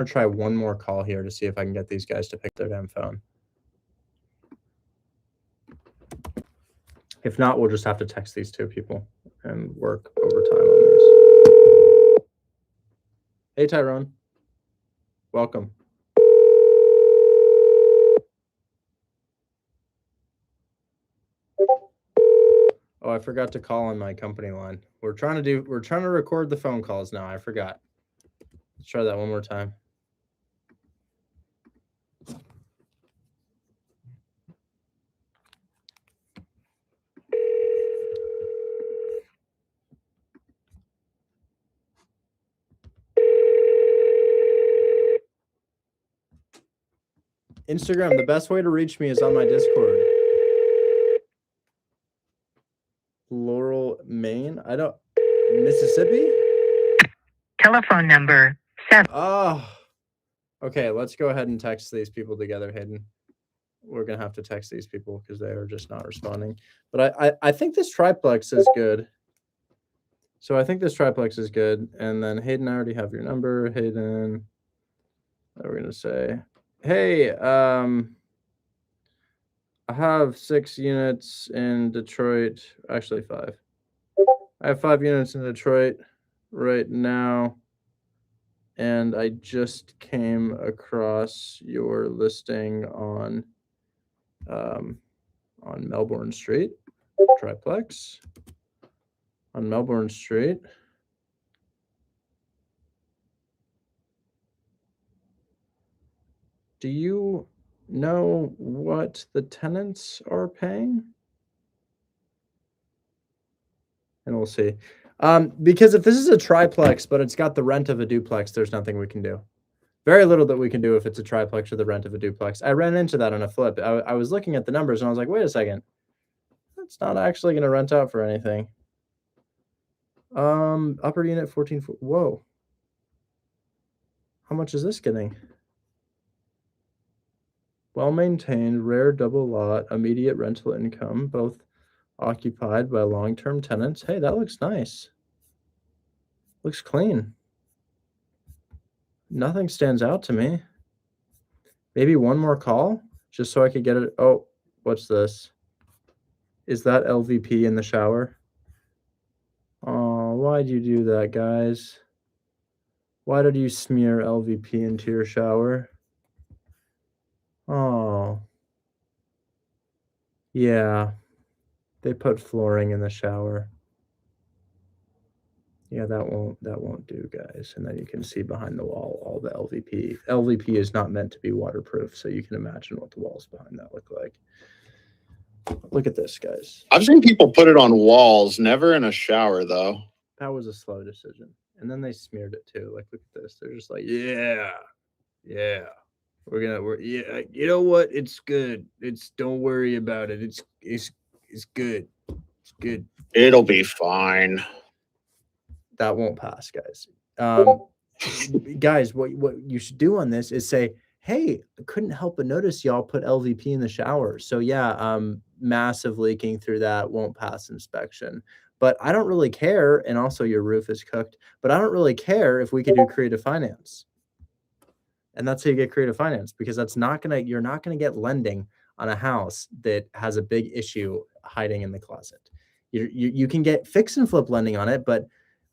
going to try one more call here to see if I can get these guys to pick their damn phone. If not, we'll just have to text these two people and work overtime on these. Hey, Tyrone. Welcome. Oh, I forgot to call on my company line. We're trying to record the phone calls now. I forgot. Let's try that one more time. Instagram, the best way to reach me is on my Discord. Laurel, Maine? Mississippi? Telephone number 7. Oh, okay. Let's go ahead and text these people together, Hayden. We're going to have to text these people because they are just not responding. But I think this triplex is good. So I think this triplex is good. And then Hayden, I already have your number. Hayden, we're going to say, hey, I have 6 units in Detroit. Actually, 5. I have 5 units in Detroit right now. And I just came across your listing on Melbourne Street, triplex on Melbourne Street. Do you know what the tenants are paying? And we'll see. Because if this is a triplex, but it's got the rent of a duplex, there's nothing we can do. Very little that we can do if it's a triplex or the rent of a duplex. I ran into that on a flip. I was looking at the numbers and I was like, wait a second. That's not actually going to rent out for anything. Upper unit 14. Whoa. How much is this getting? Well-maintained, rare double lot, immediate rental income, both occupied by long-term tenants. Hey, that looks nice. Looks clean. Nothing stands out to me. Maybe one more call just so I could get it. Oh, what's this? Is that LVP in the shower? Oh, why'd you do that, guys? Why did you smear LVP into your shower? Oh. Yeah. They put flooring in the shower. Yeah, that won't do, guys. And then you can see behind the wall all the LVP. LVP is not meant to be waterproof, so you can imagine what the walls behind that look like. Look at this, guys. I've seen people put it on walls, never in a shower, though. That was a slow decision. And then they smeared it too. Like, look at this. They're just like, yeah. Yeah, you know what? It's good. Don't worry about it. It's good. It's good. It'll be fine. That won't pass, guys. Guys, what you should do on this is say, hey, I couldn't help but notice y'all put LVP in the shower. So yeah, massive leaking through that won't pass inspection. But I don't really care. And also your roof is cooked. But I don't really care if we could do creative finance. And that's how you get creative finance, because you're not gonna get lending on a house that has a big issue hiding in the closet. You can get fix and flip lending on it, but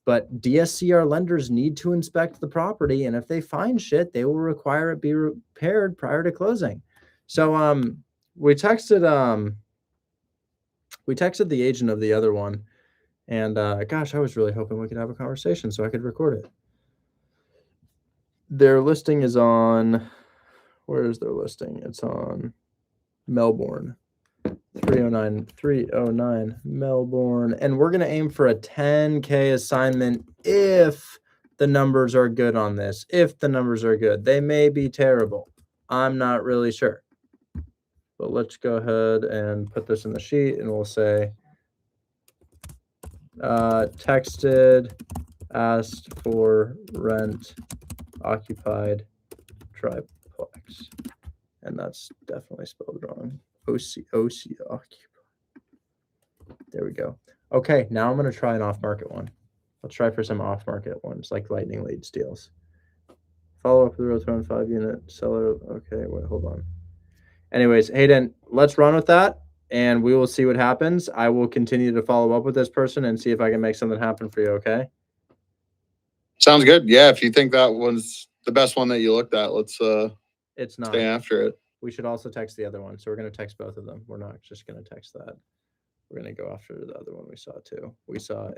DSCR lenders need to inspect the property, and if they find shit, they will require it be repaired prior to closing. So we texted the agent of the other one, and gosh, I was really hoping we could have a conversation so I could record it. Their listing is on, where is their listing? It's on Melbourne. 309 Melbourne, and we're going to aim for a 10K assignment if the numbers are good on this. If the numbers are good, they may be terrible. I'm not really sure, but let's go ahead and put this in the sheet, and we'll say texted, asked for rent, occupied, triplex, and that's definitely spelled wrong. OC occupied. There we go. Okay, now I'm going to try an off-market one. Let's try for some off-market ones like lightning lead steals. Follow up with the 5-unit seller. Okay, wait, hold on. Anyways, Hayden, let's run with that, and we will see what happens. I will continue to follow up with this person and see if I can make something happen for you, okay? Sounds good. Yeah, if you think that was the best one that you looked at, let's It's not. stay after it. We should also text the other one. So we're going to text both of them. We're not just going to text that. We're going to go after the other one we saw too. We saw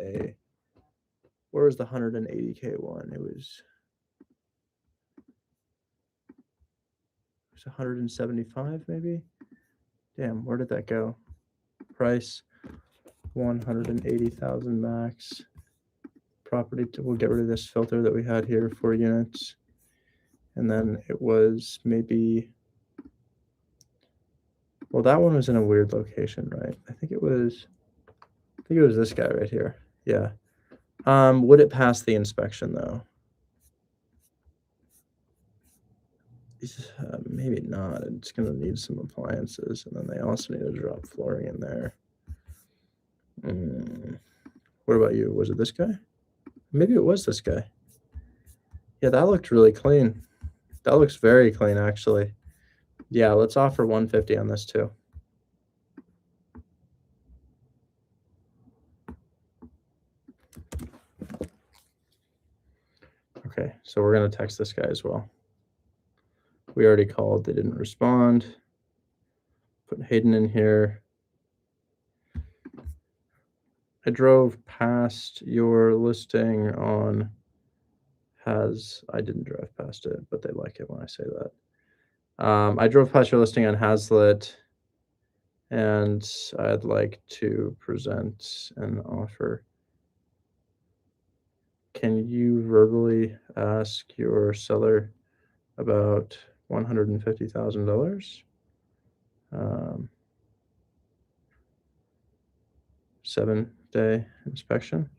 where was the 180K one? It was 175 maybe. Damn, where did that go? Price 180,000 max. Property, we'll get rid of this filter that we had here, 4 units. And then it was maybe, well, that one was in a weird location, right? I think it was this guy right here. Yeah. Would it pass the inspection though? Maybe not. It's gonna need some appliances, and then they also need to drop flooring in there. What about you? Was it this guy? Maybe it was this guy. Yeah, that looked really clean. That looks very clean, actually. Yeah, let's offer 150 on this too. Okay, so we're gonna text this guy as well. We already called, they didn't respond. Put Hayden in here. I drove past your listing on I didn't drive past it, but they like it when I say that. I drove past your listing on Hazlitt, and I'd like to present an offer. Can you verbally ask your seller about $150,000? 7-day inspection.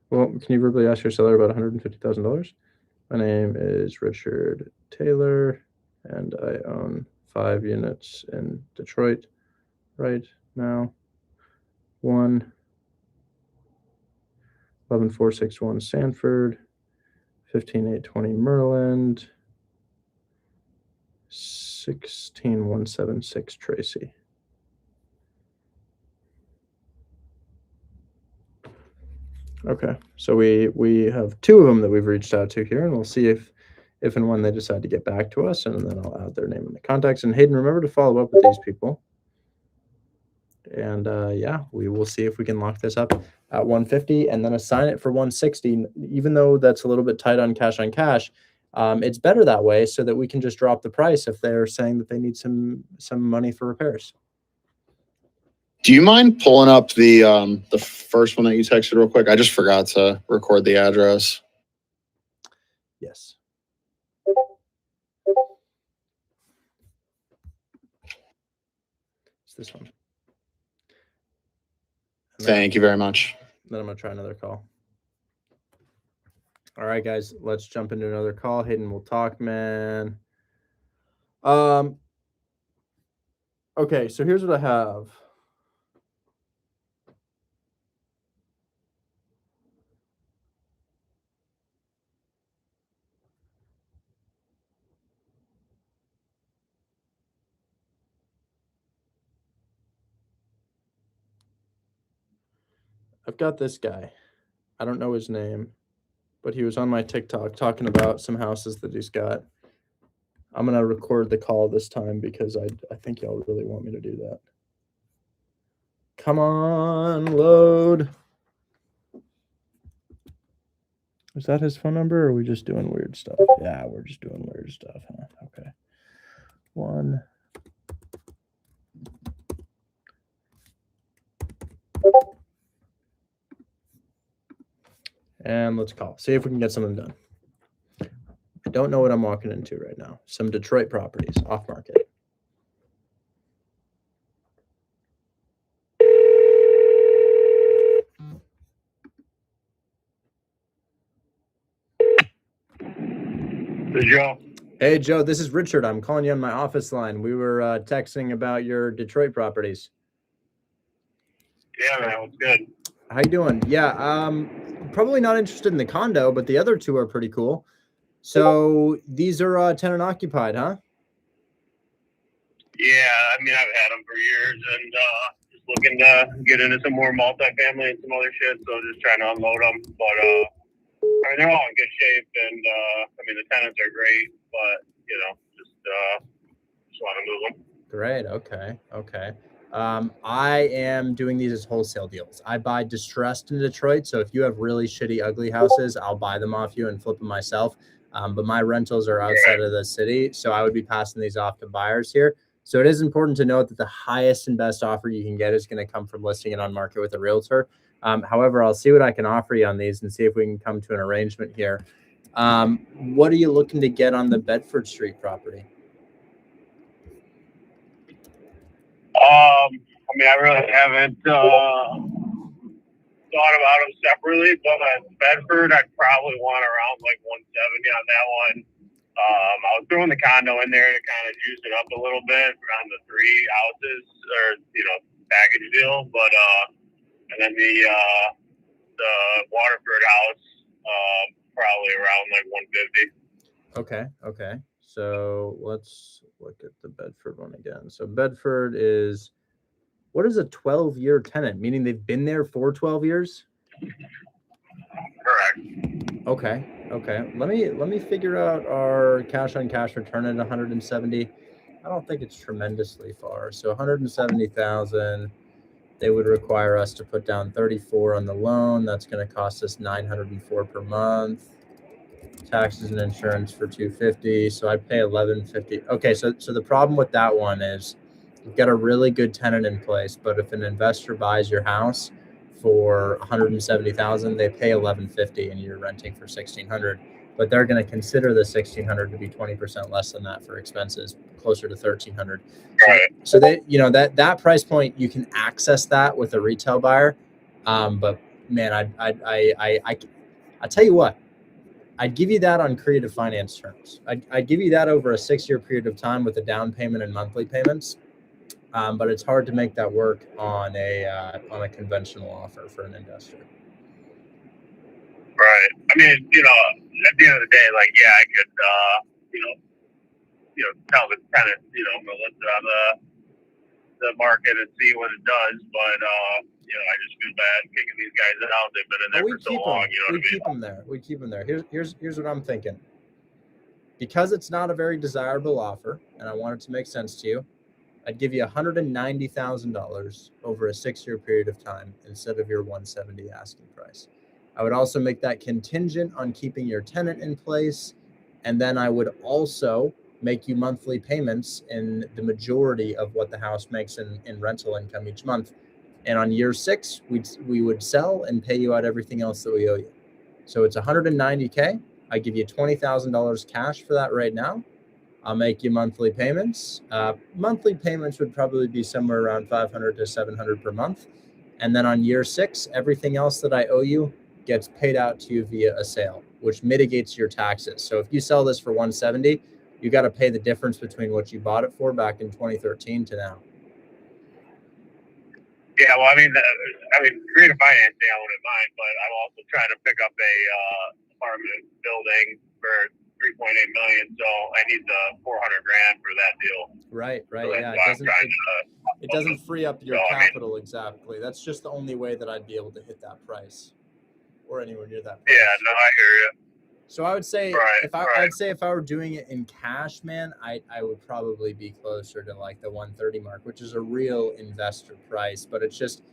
Well, can you verbally ask your seller about $150,000? My name is Richard Taylor, and I own 5 units in Detroit right now. 11461 Sanford, 15820 Merland, 16176 Tracy. Okay, so we have 2 of them that we've reached out to here, and we'll see if and when they decide to get back to us, and then I'll add their name in the contacts. And Hayden, remember to follow up with these people. And yeah, we will see if we can lock this up at 150 and then assign it for 160. Even though that's a little bit tight on cash, it's better that way so that we can just drop the price if they're saying that they need some money for repairs. Do you mind pulling up the first one that you texted real quick? I just forgot to record the address. Yes. It's this one. Thank you very much. Then I'm going to try another call. All right, guys, let's jump into another call. Hayden, we'll talk, man. Okay, so here's what I have. I've got this guy. I don't know his name, but he was on my TikTok talking about some houses that he's got. I'm going to record the call this time because I think y'all really want me to do that. Come on, load. Is that his phone number, or are we just doing weird stuff? Yeah, we're just doing weird stuff, huh? Okay. 1. And let's call. See if we can get something done. I don't know what I'm walking into right now. Some Detroit properties off market. Hey, Joe. Hey, Joe, this is Richard. I'm calling you on my office line. We were texting about your Detroit properties. Yeah, man, it's good. How you doing? Yeah, probably not interested in the condo, but the other 2 are pretty cool. So these are tenant occupied, huh? Yeah, I mean, I've had them for years and just looking to get into some more multifamily and some other shit. So just trying to unload them. But I mean, they're all in good shape, and I mean, the tenants are great, but you know, just want to move them. Great. Okay. Okay. I am doing these as wholesale deals. I buy distressed in Detroit. So if you have really shitty, ugly houses, I'll buy them off you and flip them myself. But my rentals are outside of the city. So I would be passing these off to buyers here. So it is important to note that the highest and best offer you can get is going to come from listing it on market with a realtor. However, I'll see what I can offer you on these and see if we can come to an arrangement here. What are you looking to get on the Bedford Street property? I mean, I really haven't thought about them separately, but Bedford, I'd probably want around like 170 on that one. I was throwing the condo in there to kind of juice it up a little bit on the 3 houses or package deal, but and then the Waterford house probably around like 150. Okay. Okay. So let's look at the Bedford one again. So Bedford is, what is a 12-year tenant? Meaning they've been there for 12 years? Correct. Okay. Okay. Let me figure out our cash on cash return at 170. I don't think it's tremendously far. So 170,000. They would require us to put down 34 on the loan. That's going to cost us 904 per month. Taxes and insurance for 250. So I pay 1150. Okay, so the problem with that one is you've got a really good tenant in place, but if an investor buys your house for 170,000, they pay 1150 and you're renting for 1600. But they're going to consider the 1600 to be 20% less than that for expenses, closer to 1300. So they, that price point, you can access that with a retail buyer. But man, I tell you what, I'd give you that on creative finance terms. I'd give you that over a 6-year period of time with a down payment and monthly payments. But it's hard to make that work on a conventional offer for an investor. Right. I mean, at the end of the day, like, yeah, I could, tell the tenant, I'm gonna list it on the market and see what it does. But I just feel bad kicking these guys out. They've been in there for so long. You know what I mean? Keep them there. We keep them there. Here's what I'm thinking. Because it's not a very desirable offer, and I want it to make sense to you, I'd give you $190,000 over a 6-year period of time instead of your 170 asking price. I would also make that contingent on keeping your tenant in place, and then I would also make you monthly payments in the majority of what the house makes in rental income each month. And on year 6, we would sell and pay you out everything else that we owe you. So it's $190K. I give you $20,000 cash for that right now. I'll make you monthly payments. Monthly payments would probably be somewhere around $500 to $700 per month. And then on year 6, everything else that I owe you gets paid out to you via a sale, which mitigates your taxes. So if you sell this for 170, you got to pay the difference between what you bought it for back in 2013 to now. Yeah, well, I mean, creative financing I wouldn't mind, but I'm also trying to pick up a apartment building for 3.8 million, so I need the 400 grand for that deal. Right. So Yeah, it doesn't free up your capital exactly. That's just the only way that I'd be able to hit that price, or anywhere near that price. Yeah, no, I hear you. So I would say if I were doing it in cash, man, I would probably be closer to like the 130 mark, which is a real investor price. But it's just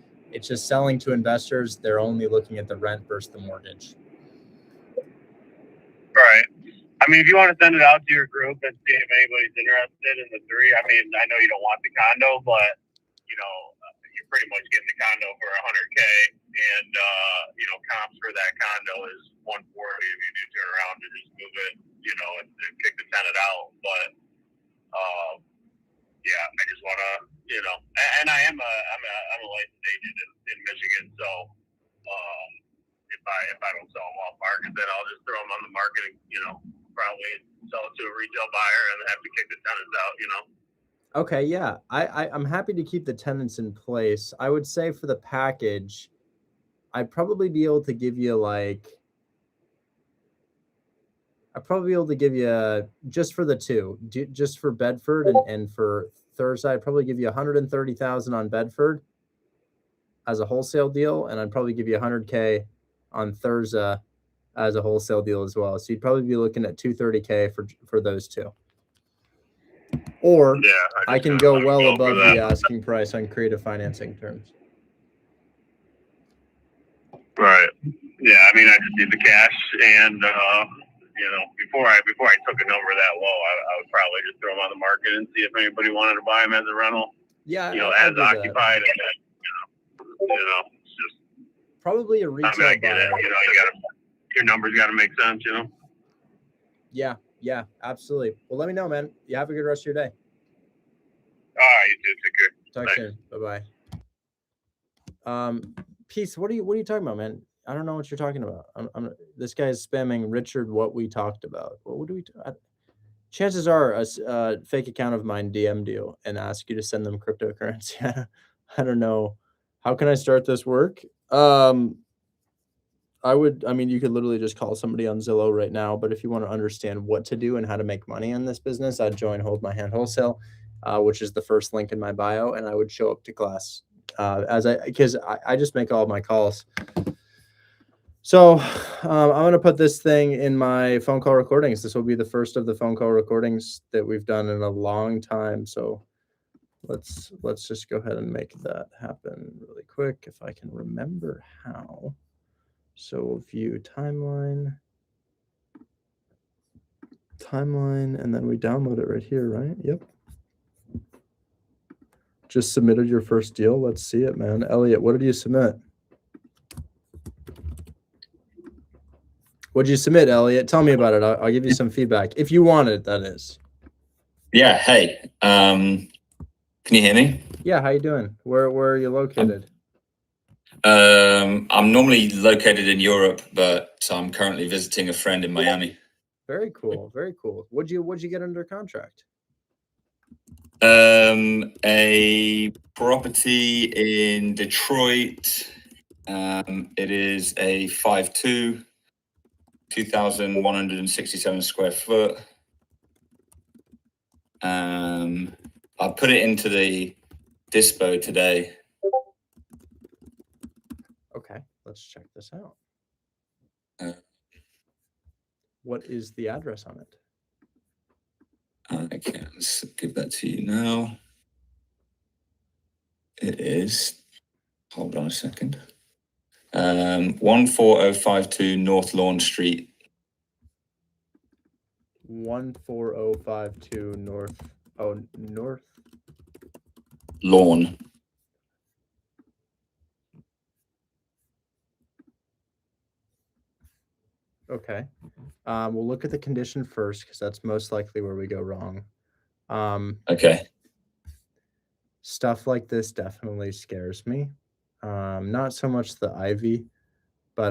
selling to investors. They're only looking at the rent versus the mortgage. Right. I mean, if you want to send it out to your group and see if anybody's interested in the 3, I mean, I know you don't want the condo, but you're pretty much getting the condo for 100K, and comps for that condo is 140 if you do turn around and just move it, and kick the tenant out. But I just want to, and I'm a licensed agent in Michigan, so if I don't sell them off market, then I'll just throw them on the market and probably sell it to a retail buyer and have to kick the tenants out. Okay, yeah. I'm happy to keep the tenants in place. I would say for the package, I'd probably be able to give you like I'd probably be able to give you just for the two, just for Bedford and for Thursday, I'd probably give you 130,000 on Bedford as a wholesale deal, and I'd probably give you 100K on Thursday as a wholesale deal as well. So you'd probably be looking at 230K for those two. Or Yeah, I can go well above the asking price on creative financing terms. Right. Yeah, I mean, I just need the cash, and you know, before I took a number that low, I would probably just throw them on the market and see if anybody wanted to buy them as a rental. Yeah, You know, I'll as do that. occupied, and then, you know, it's just Probably a I retail mean, I get it. buyer. You know, your numbers got to make sense. You know. Yeah, absolutely. Well, let me know, man. You have a good rest of your day. All right, you too. Take care. Talk Thanks. soon. Bye-bye. Peace. What are you talking about, man? I don't know what you're talking about. This guy's spamming Richard. What we talked about. What do we? Chances are a fake account of mine DM'd you and asked you to send them cryptocurrency. I don't know. How can I start this work? I mean, you could literally just call somebody on Zillow right now, but if you want to understand what to do and how to make money in this business, I'd join Hold My Hand Wholesale, which is the first link in my bio, and I would show up to class because I just make all of my calls. So I'm going to put this thing in my phone call recordings. This will be the first of the phone call recordings that we've done in a long time. So let's just go ahead and make that happen really quick if I can remember how. So view timeline, and then we download it right here, right? Yep. Just submitted your first deal. Let's see it, man. Elliot, what did you submit? What'd you submit, Elliot? Tell me about it. I'll give you some feedback. If you want it, that is. Yeah, hey. Can you hear me? Yeah, how you doing? Where are you located? I'm normally located in Europe, but I'm currently visiting a friend in Miami. Very cool. Very cool. What'd you get under contract? A property in Detroit. It is a 5.2, 2,167 square foot. I put it into the dispo today. Okay, let's check this out. What is the address on it? Okay, let's give that to you now. It is, hold on a second, 14052 North Lawn Street. 14052 North Lawn. Okay. We'll look at the condition first because that's most likely where we go wrong. Okay. Stuff like this definitely scares me. Not so much the ivy, but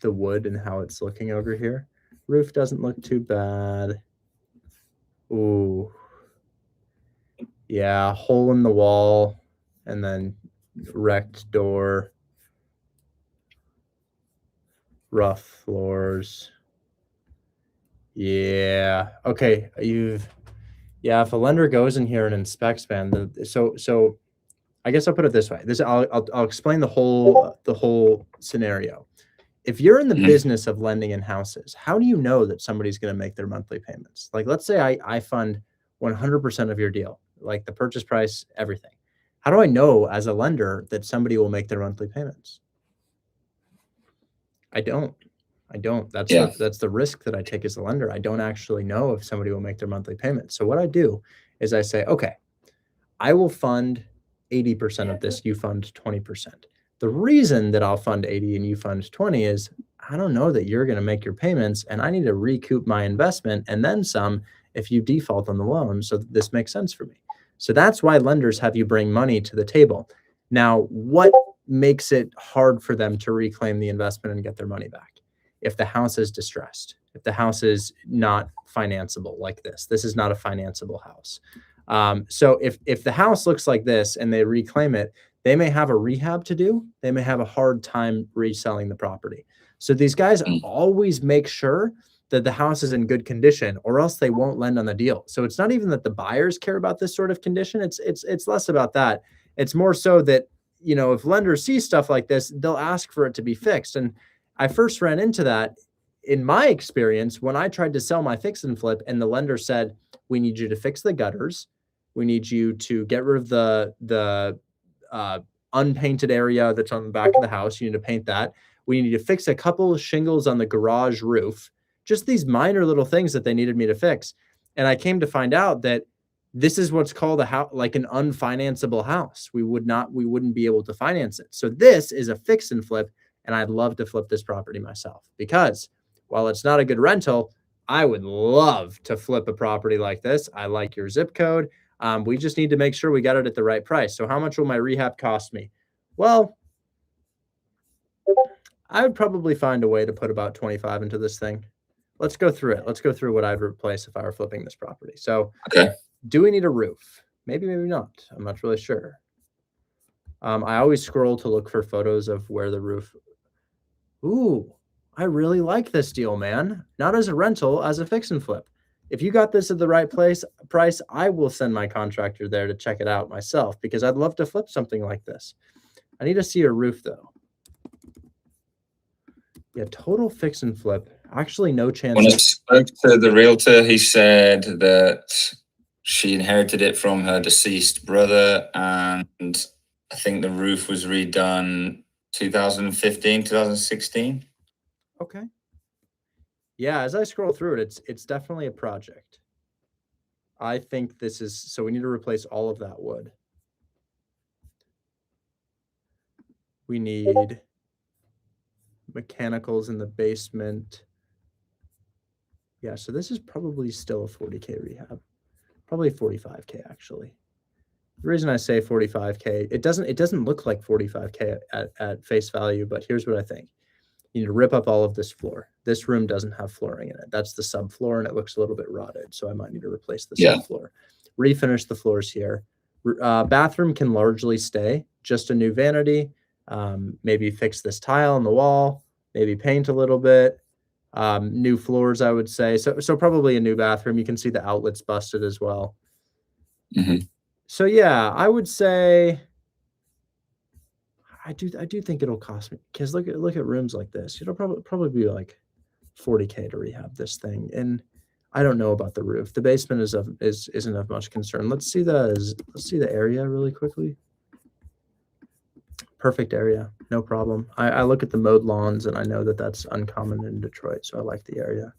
the wood and how it's looking over here. Roof doesn't look too bad. Ooh. Yeah, hole in the wall and then wrecked door. Rough floors. Yeah. Okay. If a lender goes in here and inspects, man, so I guess I'll put it this way. I'll explain the whole scenario. If you're in the business of lending in houses, how do you know that somebody's going to make their monthly payments? Like, let's say I fund 100% of your deal, like the purchase price, everything. How do I know as a lender that somebody will make their monthly payments? I don't. That's the risk that I take as a lender. I don't actually know if somebody will make their monthly payments. So what I do is I say, okay, I will fund 80% of this. You fund 20%. The reason that I'll fund 80 and you fund 20 is I don't know that you're going to make your payments and I need to recoup my investment and then some if you default on the loan. So this makes sense for me. So that's why lenders have you bring money to the table. Now, what makes it hard for them to reclaim the investment and get their money back? If the house is distressed, if the house is not financeable like this is not a financeable house. So if the house looks like this and they reclaim it, they may have a rehab to do. They may have a hard time reselling the property. So these guys always make sure that the house is in good condition, or else they won't lend on the deal. So it's not even that the buyers care about this sort of condition. It's less about that. It's more so that, you know, if lenders see stuff like this, they'll ask for it to be fixed. And I first ran into that in my experience when I tried to sell my fix and flip, and the lender said, we need you to fix the gutters. We need you to get rid of the unpainted area that's on the back of the house. You need to paint that. We need to fix a couple of shingles on the garage roof. Just these minor little things that they needed me to fix. And I came to find out that this is what's called a house, like an unfinanceable house. We wouldn't be able to finance it. So this is a fix and flip. And I'd love to flip this property myself, because while it's not a good rental, I would love to flip a property like this. I like your zip code. We just need to make sure we got it at the right price. So how much will my rehab cost me? Well, I would probably find a way to put about 25 into this thing. Let's go through it. Let's go through what I'd replace if I were flipping this property. So Okay. do we need a roof? Maybe, maybe not. I'm not really sure. I always scroll to look for photos of where the roof. Ooh, I really like this deal, man. Not as a rental, as a fix and flip. If you got this at the right price, I will send my contractor there to check it out myself, because I'd love to flip something like this. I need to see a roof though. Yeah, total fix and flip. Actually, no chance. When I spoke to the realtor, he said that she inherited it from her deceased brother, and I think the roof was redone 2015, 2016. Okay. Yeah, as I scroll through it, it's definitely a project. I think this is, so we need to replace all of that wood. We need mechanicals in the basement. Yeah, so this is probably still a 40K rehab. Probably 45K actually. The reason I say 45K, it doesn't look like 45K at face value, but here's what I think. You need to rip up all of this floor. This room doesn't have flooring in it. That's the subfloor, and it looks a little bit rotted, so I might need to replace the subfloor. Refinish the floors here. Bathroom can largely stay, just a new vanity. Maybe fix this tile on the wall, maybe paint a little bit. New floors, I would say. So probably a new bathroom. You can see the outlets busted as well. Mm-hmm. So yeah, I would say I do think it'll cost me, because look at rooms like this. It'll probably be like 40K to rehab this thing. And I don't know about the roof. The basement isn't of much concern. Let's see the area really quickly. Perfect area, no problem. I look at the mowed lawns, and I know that that's uncommon in Detroit, so I like the area.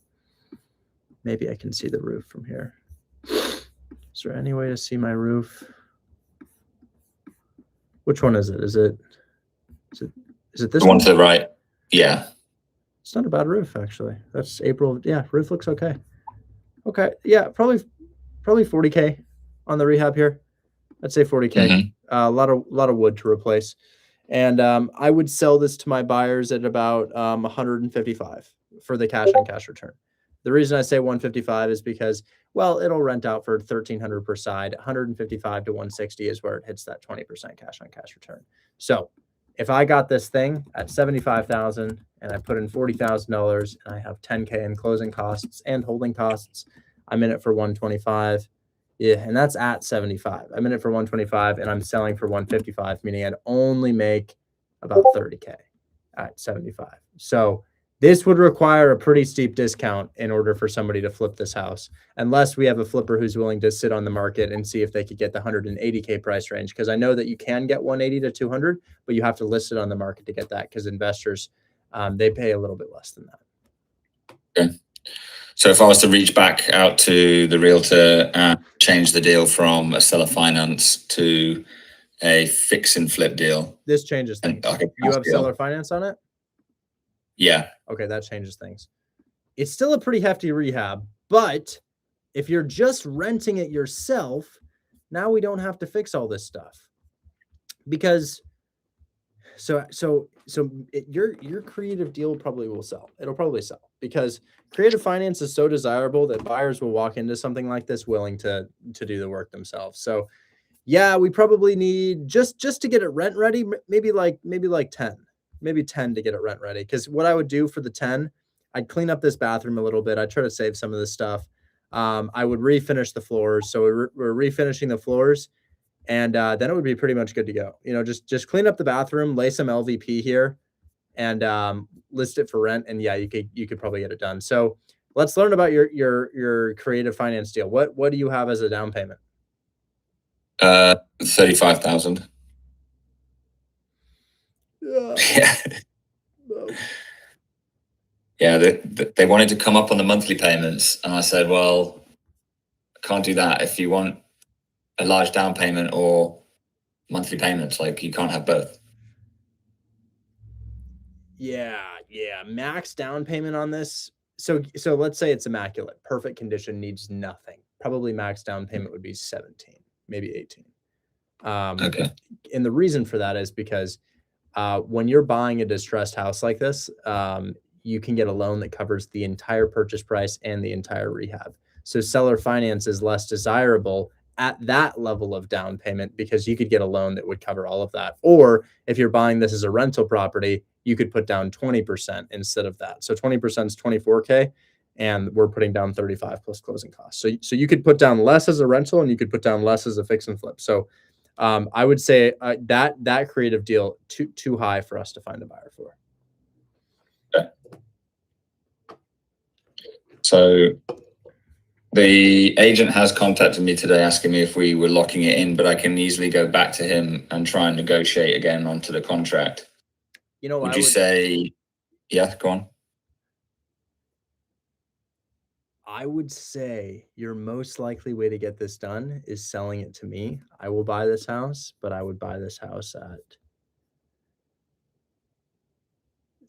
Maybe I can see the roof from here. Is there any way to see my roof? Which one is it? Is it this The one to the right? Yeah. It's not a bad roof, actually. That's April. Yeah, roof looks okay. Okay, yeah, probably 40K on the rehab here. I'd say 40K. Mm-hmm. A lot of wood to replace. And I would sell this to my buyers at about 155 for the cash on cash return. The reason I say 155 is because, well, it'll rent out for 1,300 per side. 155 to 160 is where it hits that 20% cash on cash return. So if I got this thing at 75,000 and I put in $40,000 and I have 10K in closing costs and holding costs, I'm in it for 125. Yeah, and that's at 75. I'm in it for 125 and I'm selling for 155, meaning I'd only make about 30K at 75. So this would require a pretty steep discount in order for somebody to flip this house, unless we have a flipper who's willing to sit on the market and see if they could get the 180K price range. Because I know that you can get 180 to 200, but you have to list it on the market to get that, because investors, they pay a little bit less than that. Okay. So if I was to reach back out to the realtor and change the deal from a seller finance to a fix and flip deal. This changes things. You have seller finance on it? Yeah. Okay, that changes things. It's still a pretty hefty rehab, but if you're just renting it yourself, now we don't have to fix all this stuff. Because your creative deal probably will sell. It'll probably sell, because creative finance is so desirable that buyers will walk into something like this willing to do the work themselves. So yeah, we probably need just to get it rent ready, maybe like 10 to get it rent ready. Because what I would do for the 10, I'd clean up this bathroom a little bit. I'd try to save some of this stuff. I would refinish the floors. So we're refinishing the floors, and then it would be pretty much good to go. Just clean up the bathroom, lay some LVP here, and list it for rent. And yeah, you could probably get it done. So let's learn about your creative finance deal. What do you have as a down payment? 35,000. Yeah. Yeah, they wanted to come up on the monthly payments, and I said, well, I can't do that. If you want a large down payment or monthly payments, like, you can't have both. Yeah, max down payment on this. So let's say it's immaculate, perfect condition, needs nothing. Probably max down payment would be 17, maybe 18. Okay. And the reason for that is because when you're buying a distressed house like this, you can get a loan that covers the entire purchase price and the entire rehab. So seller finance is less desirable at that level of down payment because you could get a loan that would cover all of that. Or if you're buying this as a rental property, you could put down 20% instead of that. So 20% is 24K, and we're putting down 35 plus closing costs. So you could put down less as a rental, and you could put down less as a fix and flip. So I would say that creative deal too high for us to find a buyer for. Okay. So the agent has contacted me today asking me if we were locking it in, but I can easily go back to him and try and negotiate again onto the contract. Would you say, yeah, go on. I would say your most likely way to get this done is selling it to me. I will buy this house, but I would buy this house at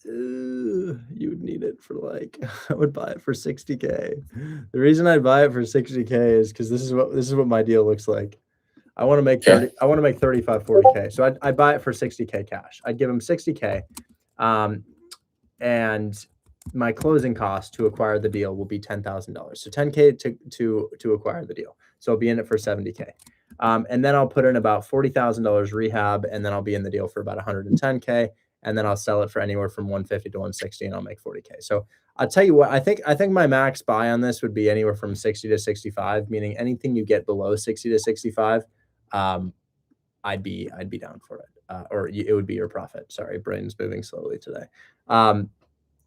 you would need it for I would buy it for 60K. The reason I'd buy it for 60K is because this is what my deal looks like. I want to make 30. I want to make 35, 40K. So I'd buy it for 60K cash. I'd give him 60K, and my closing cost to acquire the deal will be $10,000. So 10K to acquire the deal. So I'll be in it for 70K. And then I'll put in about $40,000 rehab, and then I'll be in the deal for about 110K. And then I'll sell it for anywhere from 150 to 160, and I'll make 40K. So I'll tell you what, I think my max buy on this would be anywhere from 60 to 65, meaning anything you get below 60 to 65, I'd be down for it. Or it would be your profit. Sorry, brain's moving slowly today.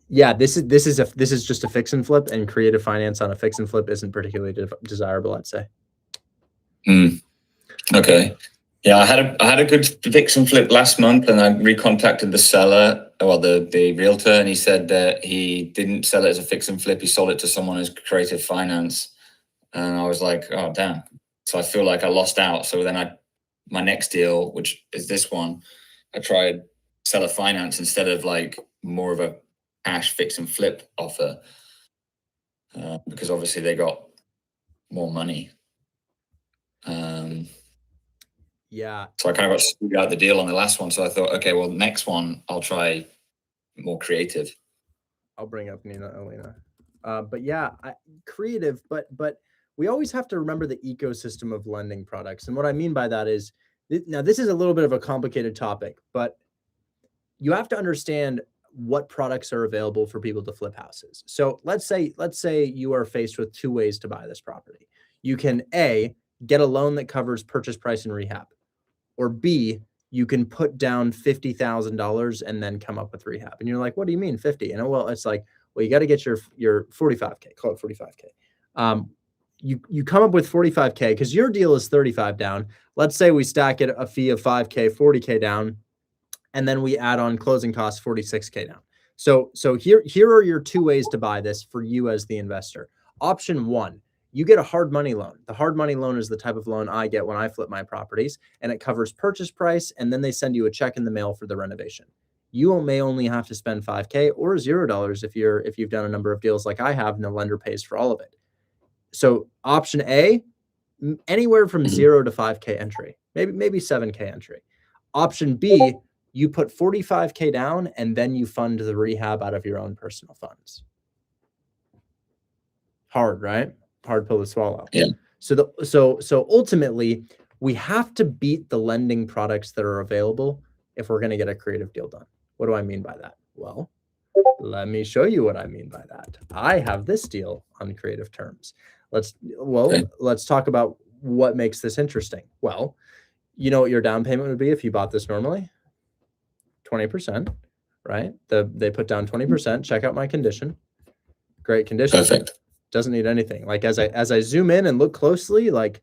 Yeah, this is just a fix and flip, and creative finance on a fix and flip isn't particularly desirable, I'd say. Okay. Yeah, I had a good fix and flip last month, and I recontacted the seller, well, the realtor, and he said that he didn't sell it as a fix and flip. He sold it to someone as creative finance, and I was like, oh damn. So I feel like I lost out. So then my next deal, which is this one, I tried seller finance instead of more of a cash fix and flip offer, because obviously they got more money. Yeah. So I kind of got screwed out the deal on the last one. So I thought, okay, well, next one I'll try more creative. I'll bring up Elena. But yeah, creative, but we always have to remember the ecosystem of lending products. And what I mean by that is, now this is a little bit of a complicated topic, but you have to understand what products are available for people to flip houses. So let's say you are faced with two ways to buy this property. You can A, get a loan that covers purchase price and rehab, or B, you can put down $50,000 and then come up with rehab. And you're like, what do you mean 50? And well, it's like, well, you got to get your 45K, call it 45K. You come up with 45K because your deal is 35 down. Let's say we stack it a fee of 5K, 40K down, and then we add on closing costs, 46K down. So here are your two ways to buy this for you as the investor. Option one, you get a hard money loan. The hard money loan is the type of loan I get when I flip my properties, and it covers purchase price, and then they send you a check in the mail for the renovation. You may only have to spend 5K or $0 if you've done a number of deals like I have, and the lender pays for all of it. So option A, anywhere from 0 to 5K entry, maybe 7K entry. Option B, you put 45K down, and then you fund the rehab out of your own personal funds. Hard, right? Hard pill to swallow. Yeah. So ultimately, we have to beat the lending products that are available if we're going to get a creative deal done. What do I mean by that? Well, Let me show you what I mean by that. I have this deal on creative terms. Let's talk about what makes this interesting. Well, you know what your down payment would be if you bought this normally? 20%, right? They put down 20%. Check out my condition. Great condition. Perfect. Doesn't need anything. Like as I zoom in and look closely, like,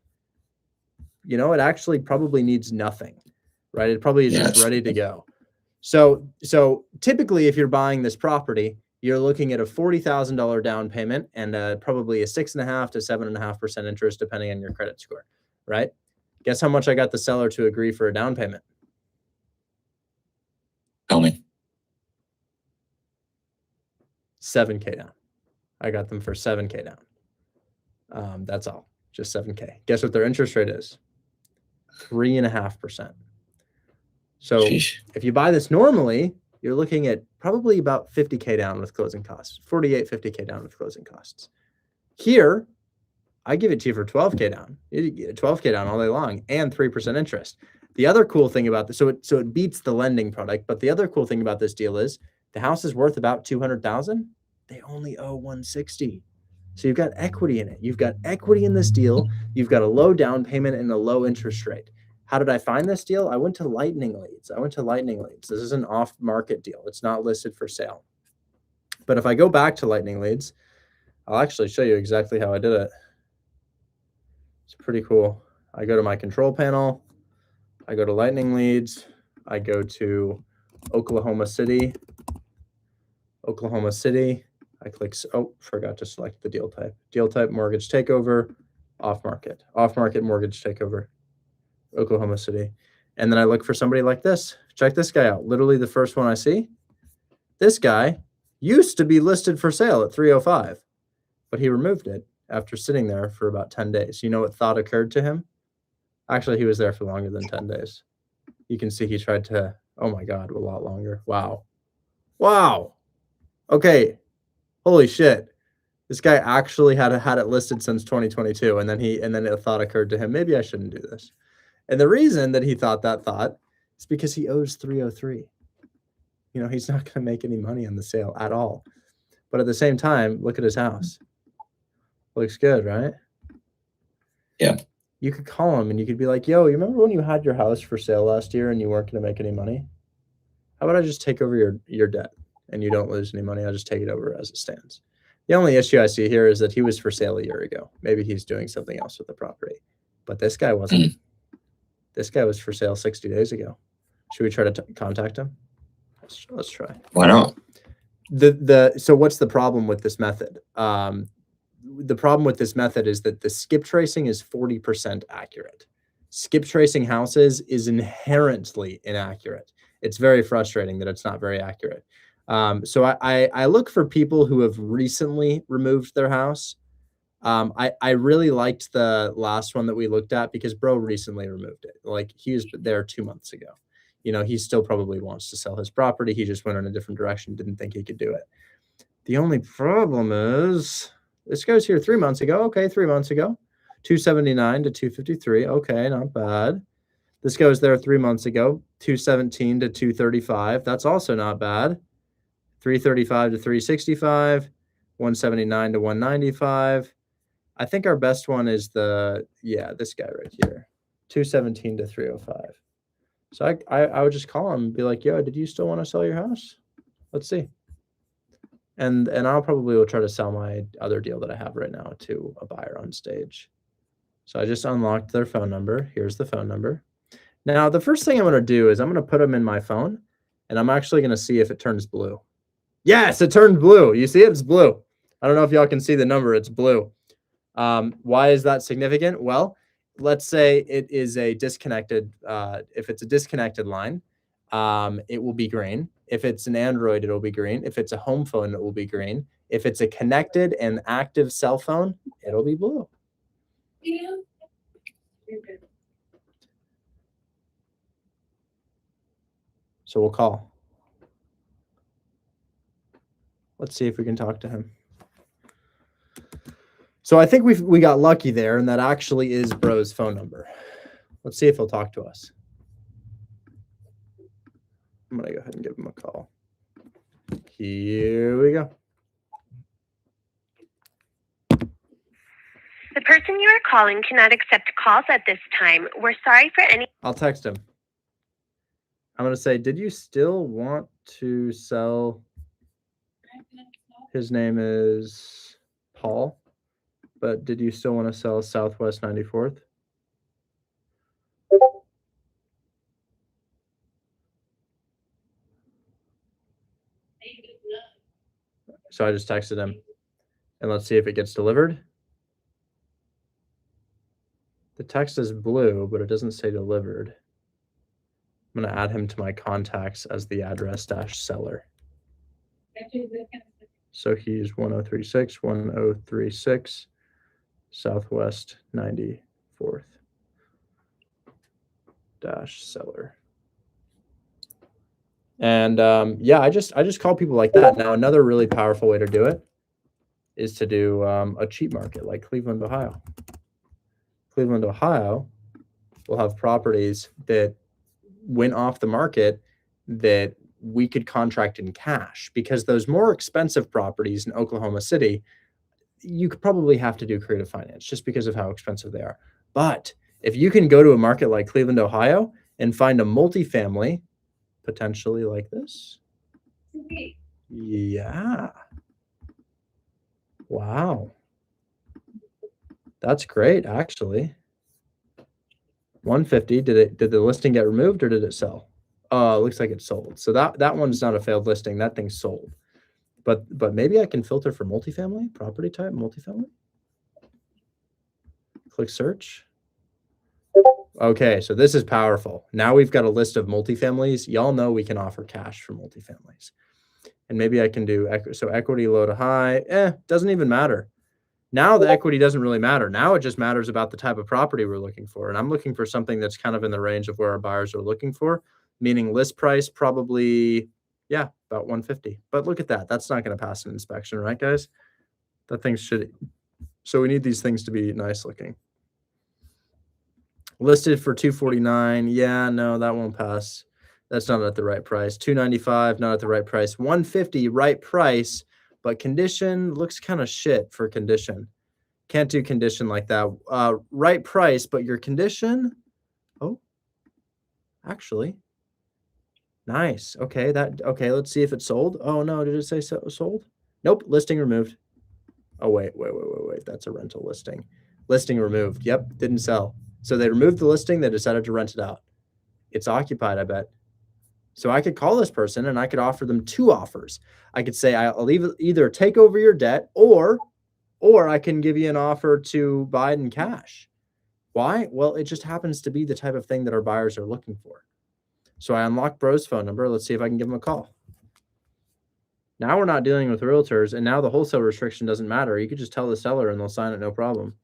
you know, it actually probably needs nothing, right? It probably is just ready to go. So typically, if you're buying this property, you're looking at a $40,000 down payment and probably a 6.5 to 7.5% interest, depending on your credit score, right? Guess how much I got the seller to agree for a down payment? Tell me. $7K down. I got them for $7K down. That's all, just $7K. Guess what their interest rate is? 3.5%. So Sheesh. if you buy this normally, you're looking at probably about 50K down with closing costs, 50K down with closing costs. Here, I give it to you for 12K down. You get 12K down all day long and 3% interest. The other cool thing about this, so it beats the lending product, but the other cool thing about this deal is the house is worth about 200,000. They only owe 160. So you've got equity in it. You've got equity in this deal. You've got a low down payment and a low interest rate. How did I find this deal? I went to Lightning Leads. This is an off-market deal. It's not listed for sale. But if I go back to Lightning Leads, I'll actually show you exactly how I did it. It's pretty cool. I go to my control panel. I go to Lightning Leads. I go to Oklahoma City. I click, forgot to select the deal type. Deal type, mortgage takeover, off-market. Off-market mortgage takeover, Oklahoma City. And then I look for somebody like this. Check this guy out. Literally the first one I see. This guy used to be listed for sale at 305, but he removed it after sitting there for about 10 days. You know what thought occurred to him? Actually, he was there for longer than 10 days. You can see he tried to, oh my God, a lot longer. Wow. Okay. Holy shit. This guy actually had it listed since 2022. And then a thought occurred to him, maybe I shouldn't do this. And the reason that he thought that thought is because he owes 303. You know, he's not going to make any money on the sale at all. But at the same time, look at his house. Looks good, right? Yeah. You could call him and you could be like, yo, you remember when you had your house for sale last year and you weren't going to make any money? How about I just take over your debt and you don't lose any money? I'll just take it over as it stands. The only issue I see here is that he was for sale a year ago. Maybe he's doing something else with the property. But this guy wasn't. This guy was for sale 60 days ago. Should we try to contact him? Let's try. Why not? So what's the problem with this method? The problem with this method is that the skip tracing is 40% accurate. Skip tracing houses is inherently inaccurate. It's very frustrating that it's not very accurate. So I look for people who have recently removed their house. I really liked the last one that we looked at because bro recently removed it. Like he was there 2 months ago. You know, he still probably wants to sell his property. He just went in a different direction, didn't think he could do it. The only problem is this guy's here 3 months ago. Okay, 3 months ago. 279 to 253. Okay, not bad. This guy was there 3 months ago. 217 to 235. That's also not bad. 335 to 365. 179 to 195. I think our best one is this guy right here. 217 to 305. So I would just call him and be like, yo, did you still want to sell your house? Let's see. And I'll probably will try to sell my other deal that I have right now to a buyer on stage. So I just unlocked their phone number. Here's the phone number. Now, the first thing I'm going to do is I'm going to put them in my phone, and I'm actually going to see if it turns blue. Yes, it turned blue. You see it? It's blue. I don't know if y'all can see the number. It's blue. Why is that significant? Well, let's say it is a disconnected, if it's a disconnected line, it will be green. If it's an Android, it'll be green. If it's a home phone, it will be green. If it's a connected and active cell phone, it'll be blue. Yeah. You're good. So we'll call. Let's see if we can talk to him. So I think we got lucky there, and that actually is bro's phone number. Let's see if he'll talk to us. I'm going to go ahead and give him a call. Here we go. The person you are calling cannot accept calls at this time. We're sorry for any. I'll text him. I'm going to say, did you still want to sell? His name is Paul, but did you still want to sell Southwest 94th? So I just texted him, and let's see if it gets delivered. The text is blue, but it doesn't say delivered. I'm going to add him to my contacts as the address-seller. So he's 1036 Southwest 94th -seller. And yeah, I just call people like that. Now, another really powerful way to do it is to do a cheap market like Cleveland, Ohio. Cleveland, Ohio will have properties that went off the market that we could contract in cash, because those more expensive properties in Oklahoma City, you could probably have to do creative finance just because of how expensive they are. But if you can go to a market like Cleveland, Ohio, and find a multifamily, potentially like this. Yeah. Wow. That's great, actually. 150. Did the listing get removed or did it sell? Looks like it sold. So that one's not a failed listing. That thing's sold. But maybe I can filter for multifamily, property type, multifamily. Click search. Okay, so this is powerful. Now we've got a list of multifamilies. Y'all know we can offer cash for multifamilies. And maybe I can do equity low to high. Doesn't even matter. Now the equity doesn't really matter. Now it just matters about the type of property we're looking for. And I'm looking for something that's kind of in the range of where our buyers are looking for, meaning list price probably, yeah, about 150. But look at that. That's not going to pass an inspection, right, guys? That thing's shitty. So we need these things to be nice looking. Listed for 249. Yeah, no, that won't pass. That's not at the right price. 295, not at the right price. 150, right price, but condition looks kind of shit for condition. Can't do condition like that. Right price, but your condition. Oh, actually, nice. Okay, let's see if it sold. Oh no, did it say sold? Nope, listing removed. Oh wait. That's a rental listing. Listing removed. Yep, didn't sell. So they removed the listing. They decided to rent it out. It's occupied, I bet. So I could call this person and I could offer them two offers. I could say, I'll either take over your debt or I can give you an offer to buy it in cash. Why? Well, it just happens to be the type of thing that our buyers are looking for. So I unlock Bro's phone number. Let's see if I can give him a call. Now we're not dealing with realtors, and now the wholesale restriction doesn't matter. You could just tell the seller and they'll sign it, no problem.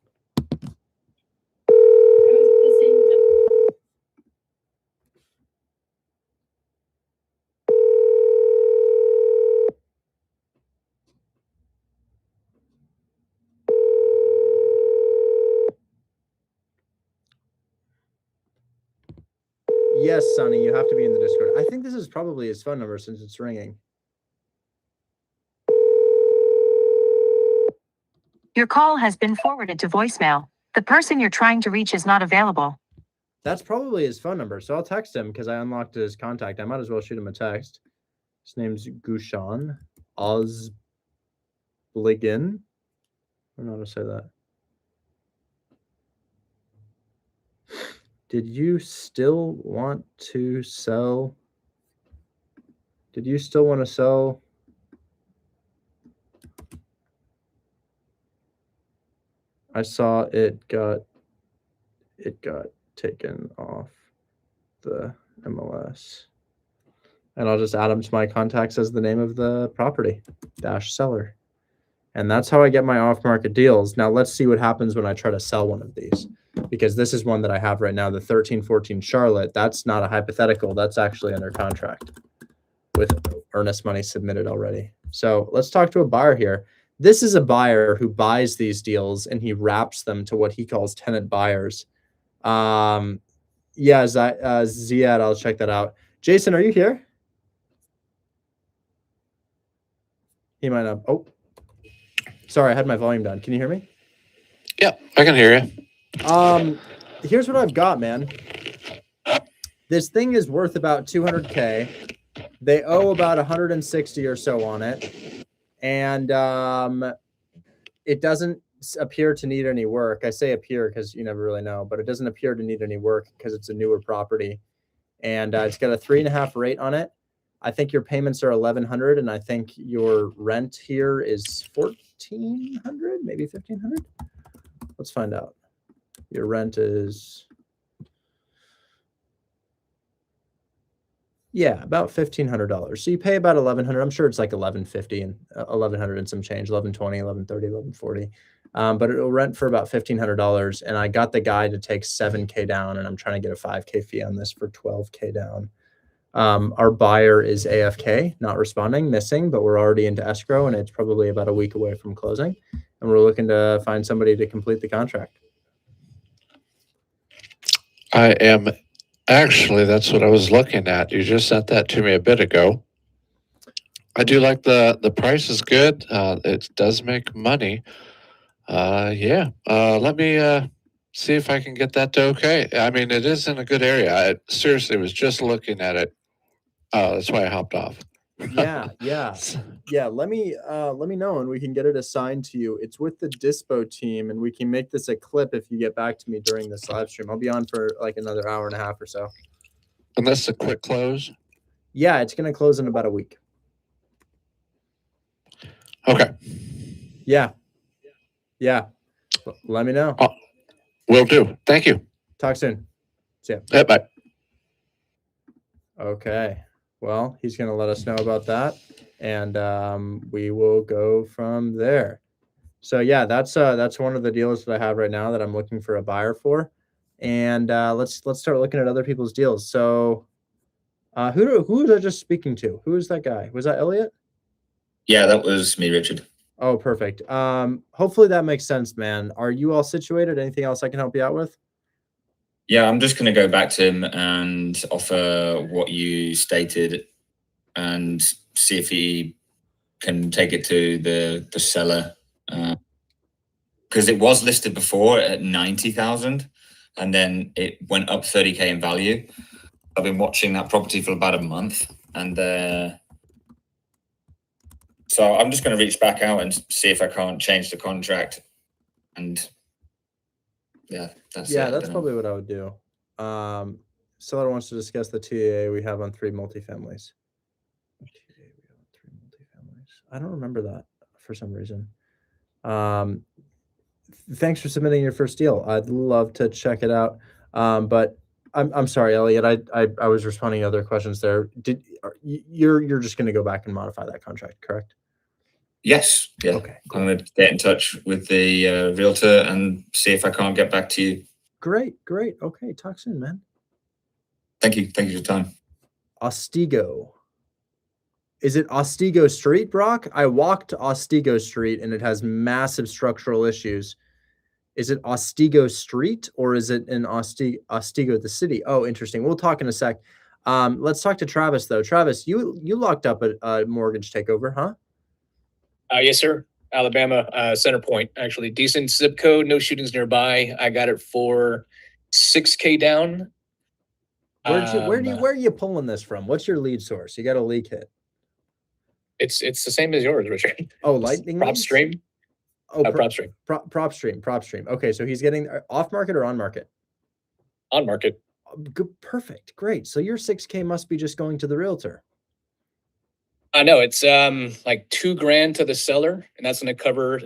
Yes, Sonny, you have to be in the Discord. I think this is probably his phone number since it's ringing. Your call has been forwarded to voicemail. The person you're trying to reach is not available. That's probably his phone number. So I'll text him because I unlocked his contact. I might as well shoot him a text. His name's Gushan Osbligan. I don't know how to say that. Did you still want to sell? Did you still want to sell? I saw it got taken off the MLS. And I'll just add them to my contacts as the name of the property, -seller. And that's how I get my off-market deals. Now let's see what happens when I try to sell one of these, because this is one that I have right now, the 1314 Charlotte. That's not a hypothetical. That's actually under contract with earnest money submitted already. So let's talk to a buyer here. This is a buyer who buys these deals and he wraps them to what he calls tenant buyers. Yeah, Ziad, I'll check that out. Jason, are you here? He might not. Oh, sorry, I had my volume down. Can you hear me? Yeah, I can hear you. Here's what I've got, man. This thing is worth about 200K. They owe about 160 or so on it. And it doesn't appear to need any work. I say appear because you never really know, but it doesn't appear to need any work because it's a newer property. And it's got a 3.5 rate on it. I think your payments are 1,100, and I think your rent here is 1,400, maybe 1,500. Let's find out. Your rent is, yeah, about $1,500. So you pay about 1,100. I'm sure it's like 1,150 and 1,100 and some change, 1,120, 1,130, 1,140. But it'll rent for about $1,500. And I got the guy to take 7K down, and I'm trying to get a 5K fee on this for 12K down. Our buyer is AFK, not responding, missing, but we're already into escrow, and it's probably about a week away from closing. And we're looking to find somebody to complete the contract. I am actually, that's what I was looking at. You just sent that to me a bit ago. I do like the price is good. It does make money. Yeah. Let me see if I can get that to okay. I mean, it is in a good area. I seriously was just looking at it. That's why I hopped off. Yeah. Let me know, and we can get it assigned to you. It's with the Dispo team, and we can make this a clip if you get back to me during this live stream. I'll be on for like another hour and a half or so. And that's a quick close? Yeah, it's going to close in about a week. Okay. Yeah. Let me know. Will do. Thank you. Talk soon. See ya. Yeah, bye. Okay. Well, he's going to let us know about that, and we will go from there. So yeah, that's one of the deals that I have right now that I'm looking for a buyer for, and let's start looking at other people's deals. So, who was I just speaking to? Who is that guy? Was that Elliot? Yeah, that was me, Richard. Oh, perfect. Hopefully that makes sense, man. Are you all situated? Anything else I can help you out with? Yeah, I'm just going to go back to him and offer what you stated and see if he can take it to the seller. Because it was listed before at 90,000 and then it went up 30K in value. I've been watching that property for about a month, and so I'm just going to reach back out and see if I can't change the contract. And yeah, that's probably what I would do. Seller wants to discuss the TAA we have on 3 multifamilies. I don't remember that for some reason. Thanks for submitting your first deal. I'd love to check it out. But I'm sorry, Elliot. I was responding to other questions there. You're just going to go back and modify that contract, correct? Yes. Yeah. Okay. Cool. I'm going to get in touch with the realtor and see if I can't get back to you. Great. Okay. Talk soon, man. Thank you. Thank you for your time. Ostigo. Is it Ostigo Street, Brock? I walked Ostigo Street and it has massive structural issues. Is it Ostigo Street or is it in Ostigo the city? Oh, interesting. We'll talk in a sec. Let's talk to Travis though. Travis, you locked up a mortgage takeover, huh? Yes, sir. Alabama, Center Point. Actually, decent zip code. No shootings nearby. I got it for 6K down. Where are you pulling this from? What's your lead source? You got a leak hit. It's the same as yours, Richard. Oh, lightning prop leads? stream. Oh, prop stream. Prop stream. Okay, so he's getting off market or on market? On market. Good, perfect, great. So your 6K must be just going to the realtor. I know it's like $2,000 to the seller, and that's going to cover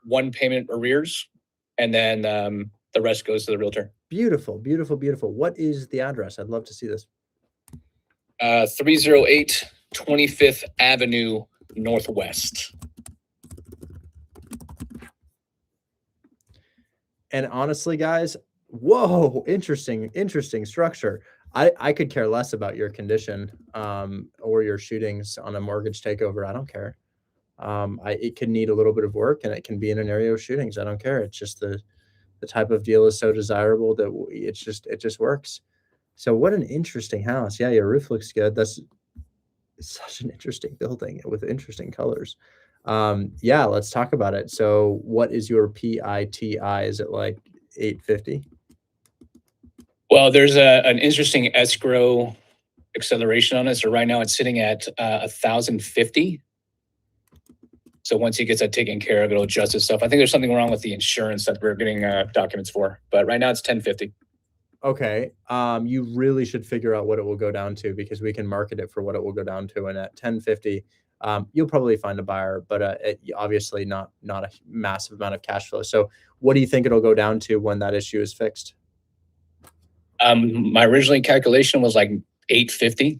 1 payment arrears, and then the rest goes to the realtor. Beautiful. What is the address? I'd love to see this. 308 25th Avenue Northwest. And honestly, guys, whoa, interesting structure. I could care less about your condition or your shootings on a mortgage takeover. I don't care. It can need a little bit of work, and it can be in an area of shootings. I don't care. It's just the type of deal is so desirable that it just works. So what an interesting house. Yeah, your roof looks good. such an interesting building with interesting colors. Yeah, let's talk about it. So what is your PITI? Is it like 850? Well, there's an interesting escrow acceleration on it. So right now it's sitting at 1,050. So once he gets that taken care of, it'll adjust itself. I think there's something wrong with the insurance that we're getting documents for, but right now it's 1,050. Okay. You really should figure out what it will go down to, because we can market it for what it will go down to. And at 1050, you'll probably find a buyer, but obviously not a massive amount of cash flow. So what do you think it'll go down to when that issue is fixed? My original calculation was like 850,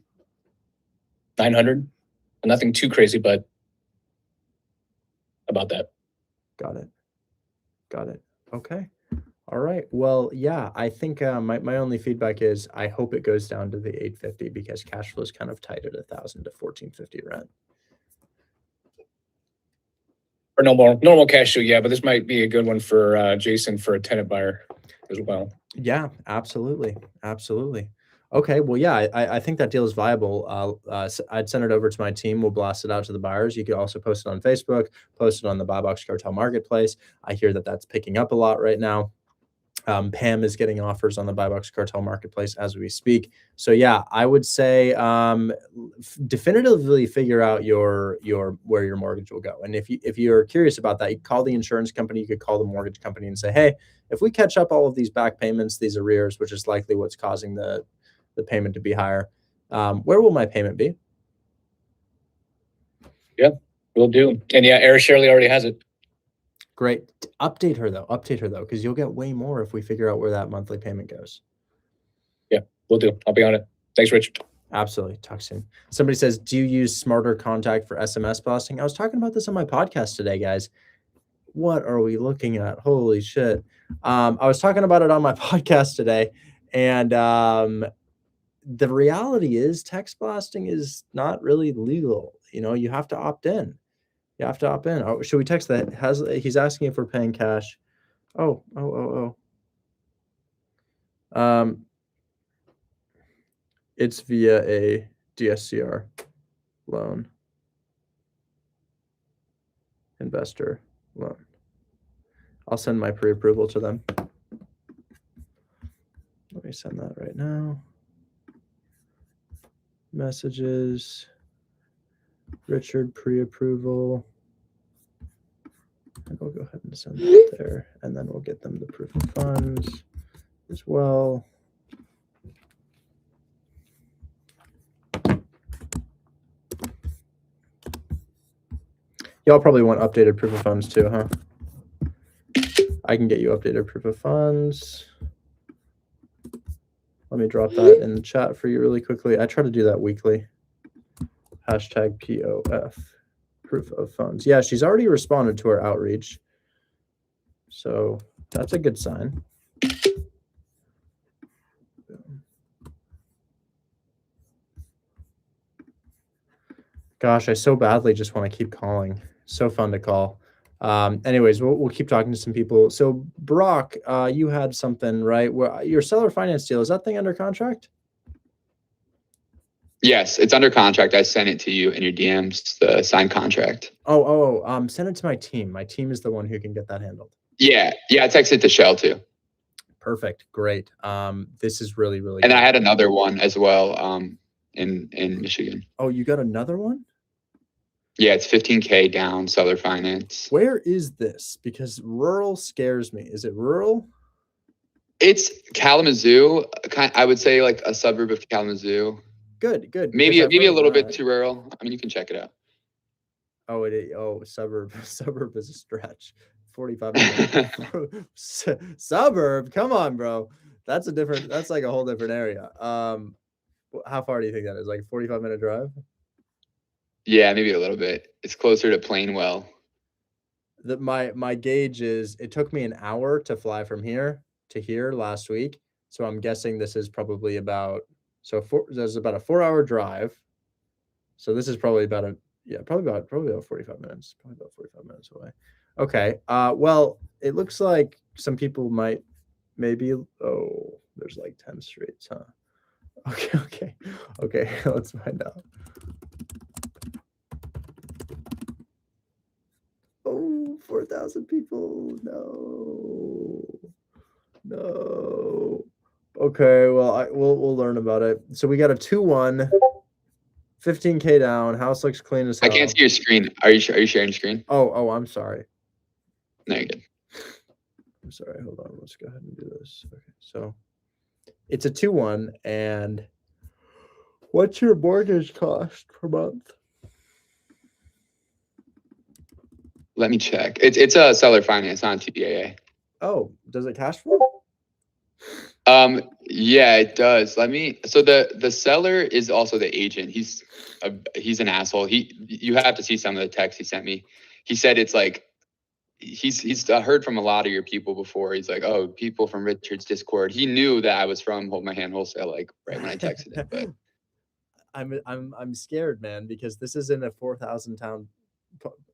900. Nothing too crazy, but about that. Got it. Okay. All right. Well, yeah, I think my only feedback is I hope it goes down to the 850, because cash flow is kind of tight at 1,000 to 1,450 rent. Or normal cash flow, yeah, but this might be a good one for Jason for a tenant buyer as well. Yeah, absolutely. Okay, well, yeah, I think that deal is viable. I'd send it over to my team. We'll blast it out to the buyers. You could also post it on Facebook, post it on the Buy Box Cartel Marketplace. I hear that that's picking up a lot right now. Pam is getting offers on the Buy Box Cartel Marketplace as we speak. So yeah, I would say definitively figure out where your mortgage will go. And if you're curious about that, you call the insurance company. You could call the mortgage company and say, hey, if we catch up all of these back payments, these arrears, which is likely what's causing the payment to be higher, where will my payment be? Yeah, we'll do. And yeah, Eric Shirley already has it. Great. Update her though, because you'll get way more if we figure out where that monthly payment goes. Yeah, we'll do. I'll be on it. Thanks, Rich. Absolutely. Talk soon. Somebody says, do you use Smarter Contact for SMS blasting? I was talking about this on my podcast today, guys. What are we looking at? Holy shit. I was talking about it on my podcast today, and the reality is text blasting is not really legal. You have to opt in. Oh, should we text that? He's asking if we're paying cash. It's via a DSCR loan. Investor loan. I'll send my pre-approval to them. Let me send that right now. Messages. Richard, pre-approval. And we'll go ahead and send that there, and then we'll get them the proof of funds as well. Y'all probably want updated proof of funds too, huh? I can get you updated proof of funds. Let me drop that in the chat for you really quickly. I try to do that weekly. Hashtag POF, proof of funds. Yeah, she's already responded to our outreach. So that's a good sign. Gosh, I so badly just want to keep calling. So fun to call. Anyways, we'll keep talking to some people. So Brock, you had something, right? Where your seller finance deal, is that thing under contract? Yes, it's under contract. I sent it to you in your DMs, the signed contract. Send it to my team. My team is the one who can get that handled. Yeah, I texted to Shell too. Perfect. Great. This is really, really And good. I had another one as well in Michigan. Oh, you got another one? Yeah, it's 15K down, seller finance. Where is this? Because rural scares me. Is it rural? It's Kalamazoo. I would say like a suburb of Kalamazoo. Good. Maybe a little bit too rural. I mean, you can check it out. Oh, suburb. Suburb is a stretch. 45 minutes. Suburb. Come on, bro. That's like a whole different area. How far do you think that is? Like a 45-minute drive? Yeah, maybe a little bit. It's closer to Plainwell. My gauge is it took me an hour to fly from here to here last week. So I'm guessing this is probably about there's about a 4-hour drive. So this is probably about 45 minutes. Probably about 45 minutes away. Okay. Well, it looks like some people might there's like 10 streets, huh? Okay. Let's find out. 4,000 people. No. Okay, well, we'll learn about it. So we got a 2-1, 15K down. House looks clean as I hell. can't see your screen. Are you sharing your screen? Oh, I'm sorry. No, you're good. I'm sorry. Hold on. Let's go ahead and do this. Okay, so it's a 2-1, and what's your mortgage cost per month? Let me check. It's a seller finance, not TAA. Oh, does it cash flow? Yeah, it does. So the seller is also the agent. He's an asshole. You have to see some of the texts he sent me. He said it's like he's heard from a lot of your people before. He's like, oh, people from Richard's Discord. He knew that I was from Hold My Hand Wholesale, like right when I texted him. But I'm scared, man, because this is in a 4,000 town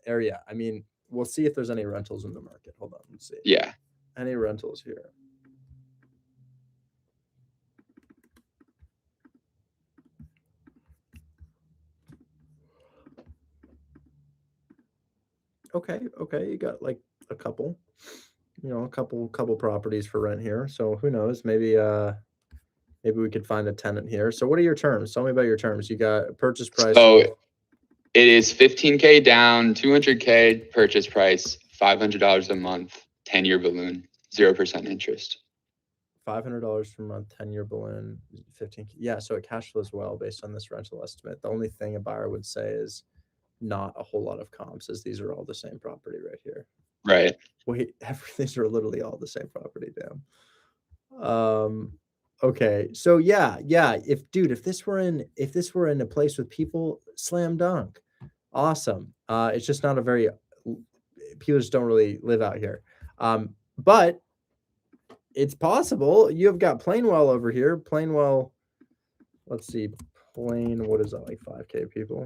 area. I mean, we'll see if there's any rentals in the market. Hold on, let's see. Yeah. Any rentals here? Okay, you got like a couple, a couple properties for rent here. So who knows? Maybe we could find a tenant here. So what are your terms? Tell me about your terms. You got a purchase price. So it is 15K down, 200K purchase price, $500 a month, 10-year balloon, 0% interest. $500 per month, 10-year balloon, 15. Yeah, so it cash flows well based on this rental estimate. The only thing a buyer would say is not a whole lot of comps, as these are all the same property right here. Right. Wait, these are literally all the same property. Damn. Okay, so yeah. If this were in a place with people, slam dunk, awesome. It's just not people just don't really live out here. But it's possible. You've got Plainwell over here. Plainwell, let's see, what is that, like 5K people?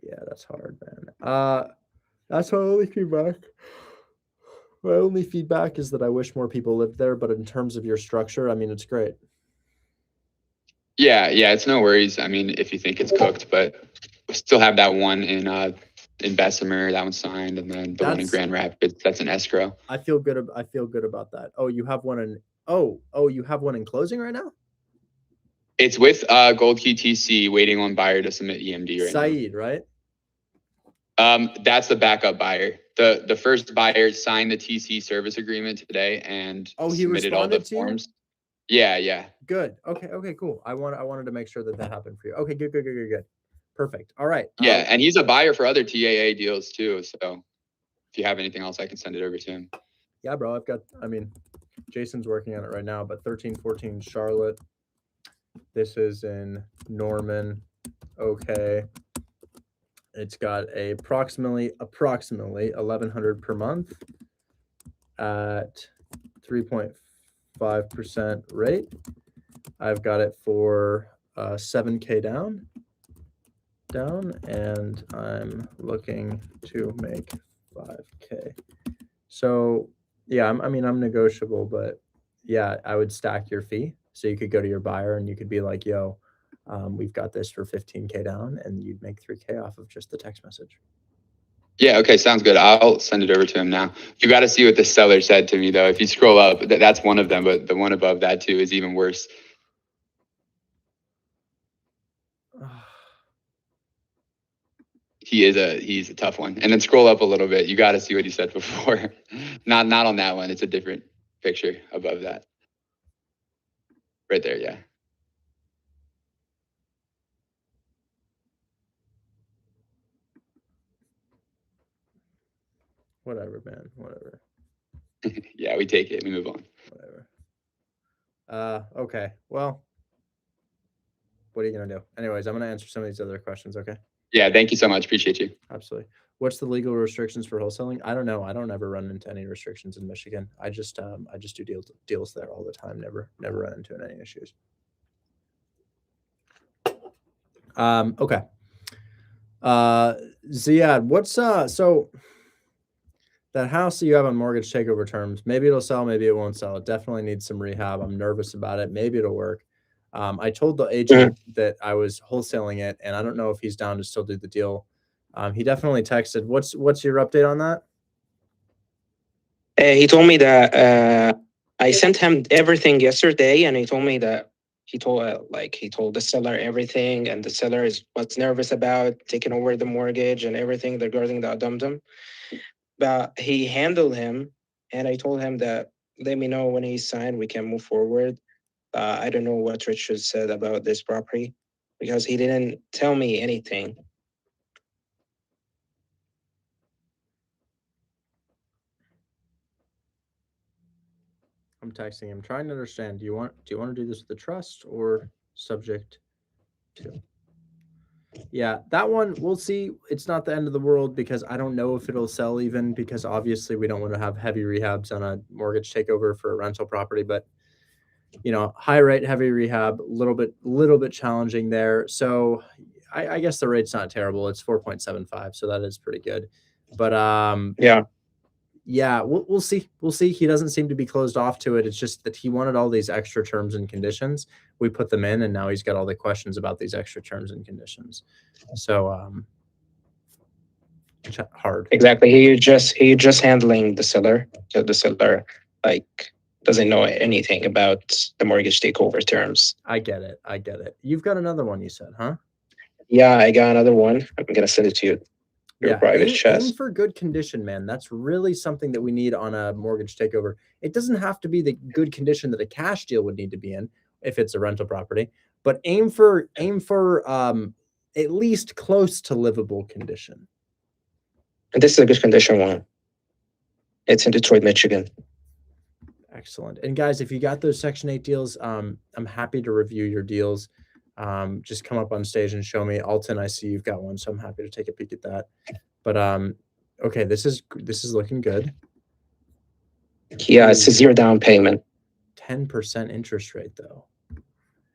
Yeah, that's hard, man. That's my only feedback. My only feedback is that I wish more people lived there, but in terms of your structure, I mean, it's great. Yeah, it's no worries. I mean, if you think it's cooked, but we still have that one in Bessemer, that one's signed, and then the one in Grand Rapids, that's an escrow. I feel good about that. Oh, you have one you have one in closing right now? It's with Gold Key TC, waiting on buyer to submit EMD right Saeed, now. Right? That's the backup buyer. The first buyer signed the TC service agreement today and submitted all the forms. Yeah. Good. Okay, cool. I wanted to make sure that happened for you. Okay, good. Perfect. All right. Yeah, and he's a buyer for other TAA deals too. So if you have anything else, I can send it over to him. Yeah, bro. Jason's working on it right now, but 1314 Charlotte. This is in Norman. Okay. It's got approximately 1,100 per month at 3.5% rate. I've got it for 7K down, and I'm looking to make 5K. So yeah, I'm negotiable, but yeah, I would stack your fee. So you could go to your buyer and you could be like, yo, we've got this for 15K down, and you'd make 3K off of just the text message. Yeah, okay, sounds good. I'll send it over to him now. You got to see what the seller said to me, though. If you scroll up, that's one of them, but the one above that, too, is even worse. He's a tough one. And then scroll up a little bit. You got to see what he said before. Not on that one. It's a different picture above that. Right there, yeah. Whatever, man. Whatever. Yeah, we take it. We move on. Whatever. Okay. Well, what are you going to do? Anyways, I'm going to answer some of these other questions, okay? Yeah, thank you so much. Appreciate you. Absolutely. What's the legal restrictions for wholesaling? I don't know. I don't ever run into any restrictions in Michigan. I just do deals there all the time. Never run into any issues. Okay. Ziad, what's so that house that you have on mortgage takeover terms, maybe it'll sell, maybe it won't sell. It definitely needs some rehab. I'm nervous about it. Maybe it'll work. I told the agent that I was wholesaling it, and I don't know if he's down to still do the deal. He definitely texted. What's your update on that? He told me that I sent him everything yesterday, and he told me that he told the seller everything, and the seller was nervous about taking over the mortgage and everything regarding the addendum. But he handled him, and I told him that let me know when he's signed, we can move forward. I don't know what Richard said about this property because he didn't tell me anything. I'm texting him, trying to understand. Do you want to do this with the trust or subject to? Yeah, that one we'll see. It's not the end of the world because I don't know if it'll sell even because obviously we don't want to have heavy rehabs on a mortgage takeover for a rental property, but high rate, heavy rehab, little bit challenging there. So I guess the rate's not terrible. It's 4.75, so that is pretty good. But yeah, we'll see. We'll see. He doesn't seem to be closed off to it. It's just that he wanted all these extra terms and conditions. We put them in, and now he's got all the questions about these extra terms and conditions. So hard. Exactly. He just handling the seller. So the seller doesn't know anything about the mortgage takeover terms. I get it. You've got another one, you said, huh? Yeah, I got another one. I'm gonna send it to you. Yeah, private chat. aim for good condition, man. That's really something that we need on a mortgage takeover. It doesn't have to be the good condition that a cash deal would need to be in if it's a rental property, but aim for at least close to livable condition. And this is a good condition one. It's in Detroit, Michigan. Excellent. And guys, if you got those Section 8 deals, I'm happy to review your deals. Just come up on stage and show me. Alton, I see you've got one, so I'm happy to take a peek at that. But okay, this is looking good. Yeah, it's a 0 down payment. 10% interest rate though.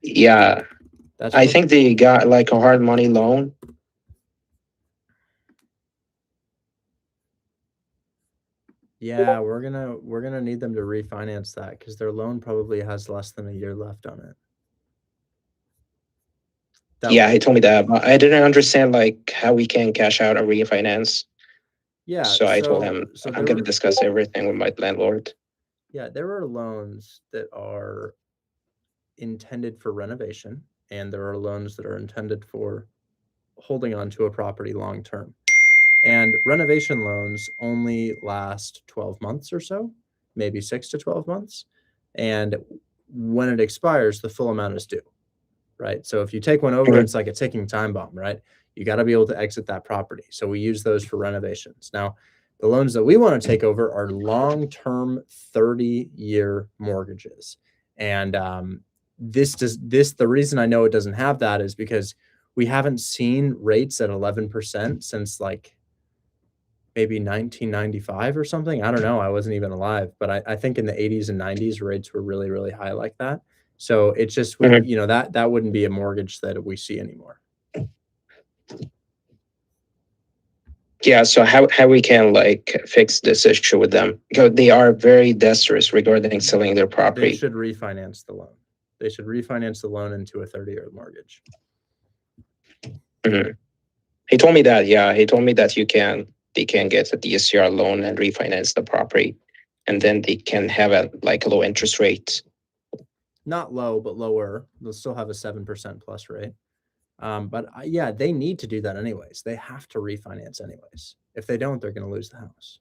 Yeah. I think they got like a hard money loan. Yeah, we're gonna need them to refinance that because their loan probably has less than a year left on it. Yeah, he told me that, but I didn't understand like how we can cash out or refinance. Yeah. So I told him I'm gonna discuss everything with my landlord. Yeah, there are loans that are intended for renovation, and there are loans that are intended for holding on to a property long term. And renovation loans only last 12 months or so, maybe 6 to 12 months. And when it expires, the full amount is due, right? So if you take one over, it's like a ticking time bomb, right? You got to be able to exit that property. So we use those for renovations. Now, the loans that we want to take over are long-term 30-year mortgages. And the reason I know it doesn't have that is because we haven't seen rates at 11% since like maybe 1995 or something. I don't know. I wasn't even alive, but I think in the 80s and 90s rates were really, really high like that. So it's just, that wouldn't be a mortgage that we see anymore. Yeah, so how we can like fix this issue with them? Because they are very desperate regarding selling their property. They should refinance the loan. They should refinance the loan into a 30-year mortgage. Mm-hmm. He told me that, yeah. He told me that they can get a DSCR loan and refinance the property, and then they can have a low interest rate. Not low, but lower. They'll still have a 7% plus rate. But yeah, they need to do that anyways. They have to refinance anyways. If they don't, they're going to lose the house.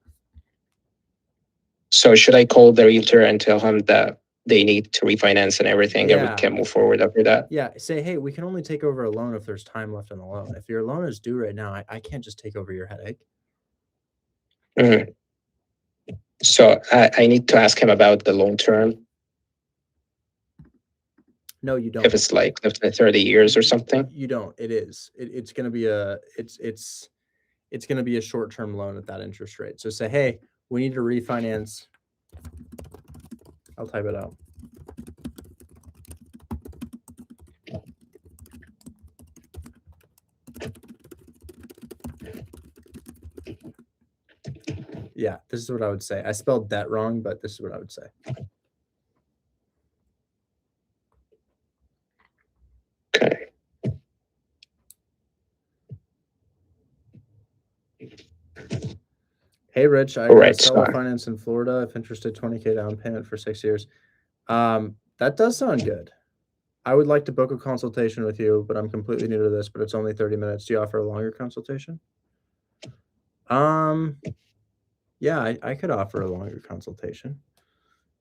So should I call the realtor and tell him that they need to refinance and everything, and we can move forward after that? Yeah, say, hey, we can only take over a loan if there's time left on the loan. If your loan is due right now, I can't just take over your headache. Mm-hmm. So I need to ask him about the loan term. No, you don't. If it's like 30 years or something. You don't. It is. It's going to be it's going to be a short-term loan at that interest rate. So say, hey, we need to refinance. I'll type it out. Yeah, this is what I would say. I spelled that wrong, but this is what I would say. Okay. Hey, Rich, I Correct, seller sir. finance in Florida. If interested, 20K down payment for 6 years. That does sound good. I would like to book a consultation with you, but I'm completely new to this, but it's only 30 minutes. Do you offer a longer consultation? Yeah, I could offer a longer consultation.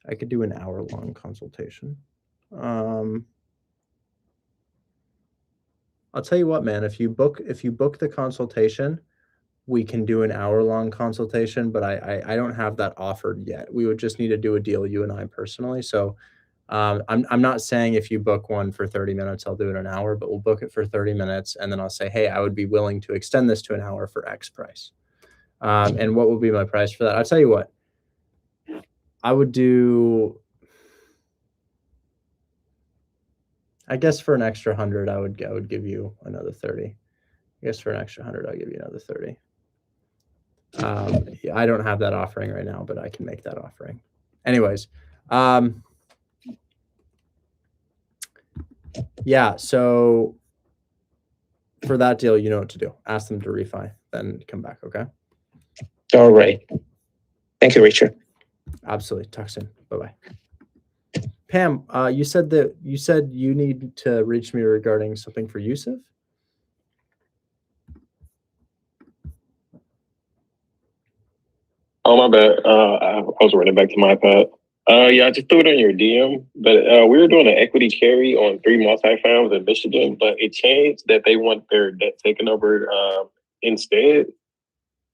I could do an hour-long consultation. I'll tell you what, man, if you book the consultation, we can do an hour-long consultation, but I don't have that offered yet. We would just need to do a deal, you and I personally. So I'm not saying if you book one for 30 minutes, I'll do it an hour, but we'll book it for 30 minutes. And then I'll say, hey, I would be willing to extend this to an hour for X price. And what would be my price for that? I'll tell you what, I would do, I guess for an extra 100, I would give you another 30. I guess for an extra 100, I'll give you another 30. I don't have that offering right now, but I can make that offering. Anyways, yeah, so for that deal, you know what to do. Ask them to refi, then come back, okay? All right. Thank you, Richard. Absolutely. Talk soon. Bye-bye. Pam, you said you need to reach me regarding something for Yusuf? Oh, my bad. I was running back to my iPad. Yeah, I just threw it in your DM, but we were doing an equity carry on 3 multifamilies in Michigan, but it changed that they want their debt taken over instead.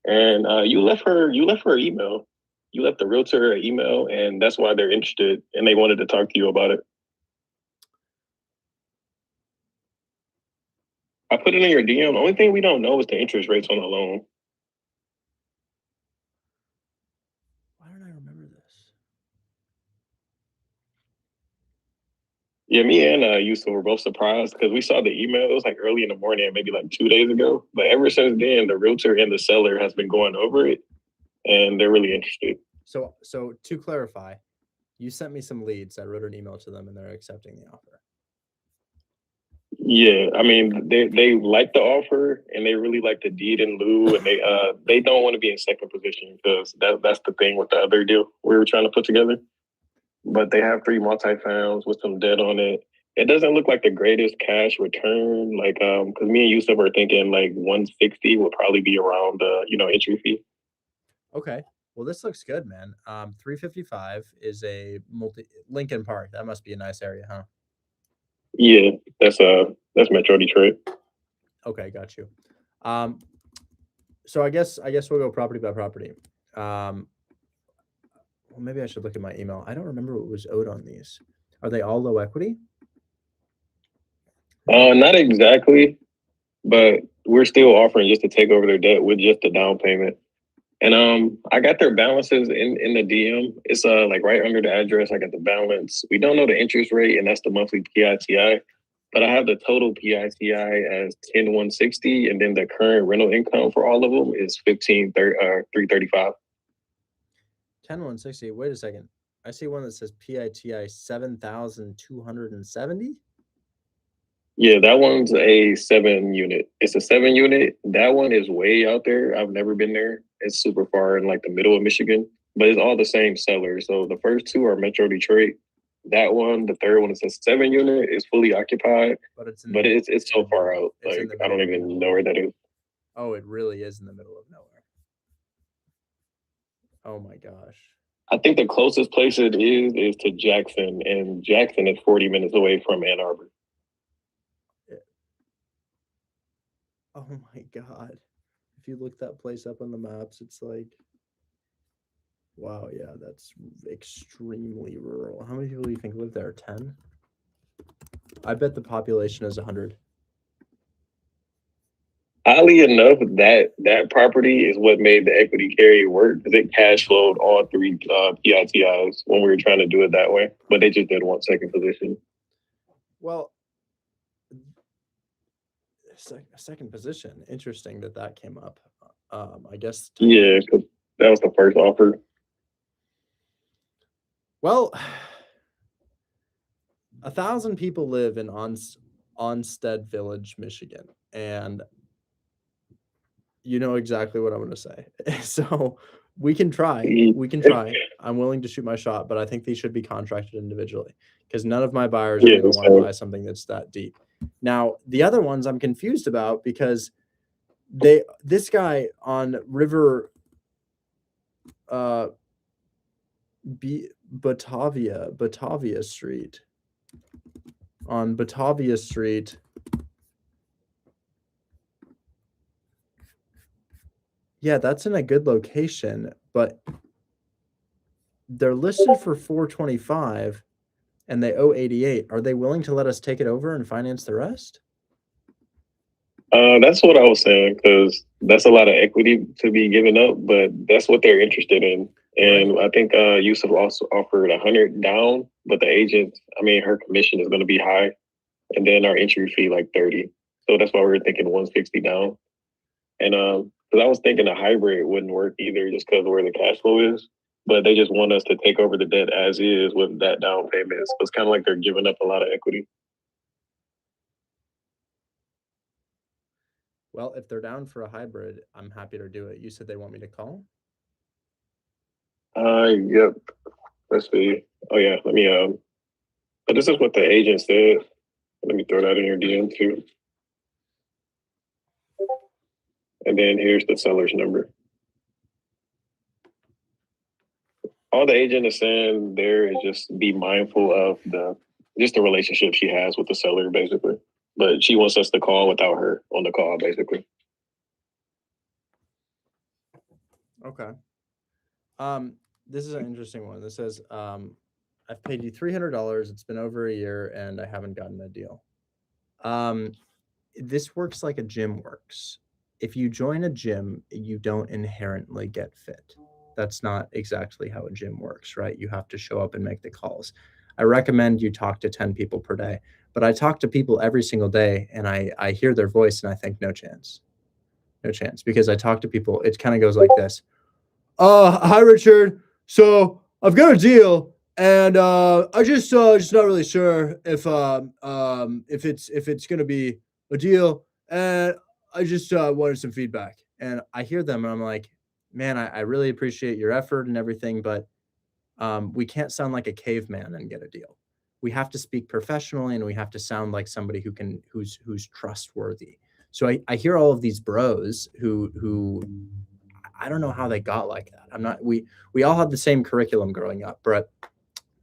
And you left her an email. You left the realtor an email, and that's why they're interested, and they wanted to talk to you about it. I put it in your DM. The only thing we don't know is the interest rates on the loan. Why don't I remember this? Yeah, me and Yusuf were both surprised because we saw the email. It was like early in the morning, maybe like 2 days ago. But ever since then, the realtor and the seller has been going over it, and they're really interested. So to clarify, you sent me some leads. I wrote an email to them, and they're accepting the offer. Yeah, I mean they like the offer and they really like the deed in lieu, and they don't want to be in second position because that's the thing with the other deal we were trying to put together. But they have 3 multifamilies with some debt on it. It doesn't look like the greatest cash return, like because me and Yusuf were thinking like 160 would probably be around the entry fee. Okay. Well, this looks good, man. 355 is a Lincoln Park. That must be a nice area, huh? Yeah, that's Metro Detroit. Okay, got you. So I guess we'll go property by property. Well, maybe I should look at my email. I don't remember what was owed on these. Are they all low equity? Not exactly, but we're still offering just to take over their debt with just the down payment. And I got their balances in the DM. It's like right under the address. I got the balance. We don't know the interest rate, and that's the monthly PITI. But I have the total PITI as 10,160, and then the current rental income for all of them is 335. 10,160. Wait a second. I see one that says PITI 7,270. Yeah, that one's a 7 unit. It's a 7 unit. That one is way out there. I've never been there. It's super far in like the middle of Michigan, but it's all the same seller. So the first 2 are Metro Detroit. That one, the third one, is a 7 unit. It's fully occupied, but it's so far out. Like I don't even know where that is. Oh, it really is in the middle of nowhere. Oh my gosh. I think the closest place it is to Jackson, and Jackson is 40 minutes away from Ann Arbor. Oh my God. If you look that place up on the maps, it's like, wow, yeah, that's extremely rural. How many people do you think live there? 10? I bet the population is 100. Oddly enough, that property is what made the equity carry work because it cash flowed all 3 PITIs when we were trying to do it that way, but they just didn't want second position. Well, second position. Interesting that came up. I guess. Yeah, because that was the first offer. Well, 1,000 people live in Onstead Village, Michigan, and you know exactly what I'm going to say. So We can try. We can try. I'm willing to shoot my shot, but I think these should be contracted individually because none of my buyers are Yeah, going to want to so buy something that's that deep. Now, the other ones I'm confused about because this guy on River Batavia Street. On Batavia Street. Yeah, that's in a good location, but they're listed for 425 and they owe 88. Are they willing to let us take it over and finance the rest? that's what I was saying, because that's a lot of equity to be given up, but that's what they're interested in. And I think Yusuf also offered 100 down, but the agent, I mean, her commission is going to be high, and then our entry fee like 30. So that's why we were thinking 160 down. And because I was thinking a hybrid wouldn't work either, just because of where the cash flow is. But they just want us to take over the debt as is with that down payment. So it's kind of like they're giving up a lot of equity. Well, if they're down for a hybrid, I'm happy to do it. You said they want me to call? Yep. Let's see. Oh yeah, let me but this is what the agent said. Let me throw that in your DM too. And then here's the seller's number. All the agent is saying there is just be mindful of the relationship she has with the seller, basically. But she wants us to call without her on the call, basically. Okay. This is an interesting one. This says, I've paid you $300. It's been over a year and I haven't gotten a deal. This works like a gym works. If you join a gym, you don't inherently get fit. That's not exactly how a gym works, right? You have to show up and make the calls. I recommend you talk to 10 people per day, but I talk to people every single day and I hear their voice and I think no chance. No chance, because I talk to people. It kind of goes like this. Hi, Richard. So I've got a deal and I just not really sure if it's gonna be a deal, and I just wanted some feedback. And I hear them and I'm like, man, I really appreciate your effort and everything, but we can't sound like a caveman and get a deal. We have to speak professionally and we have to sound like somebody who's trustworthy. So I hear all of these bros who I don't know how they got like that. We all had the same curriculum growing up, but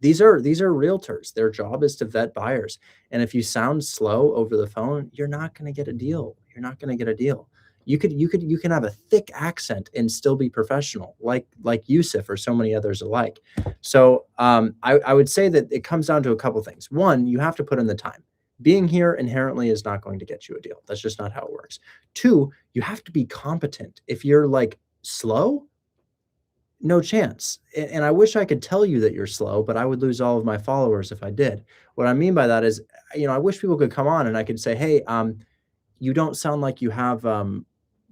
these are realtors. Their job is to vet buyers. And if you sound slow over the phone, you're not going to get a deal. You're not going to get a deal. You can have a thick accent and still be professional, like Yusuf or so many others alike. So I would say that it comes down to a couple things. One, you have to put in the time. Being here inherently is not going to get you a deal. That's just not how it works. Two, you have to be competent. If you're like slow, no chance. And I wish I could tell you that you're slow, but I would lose all of my followers if I did. What I mean by that is, I wish people could come on and I could say, hey, you don't sound like you have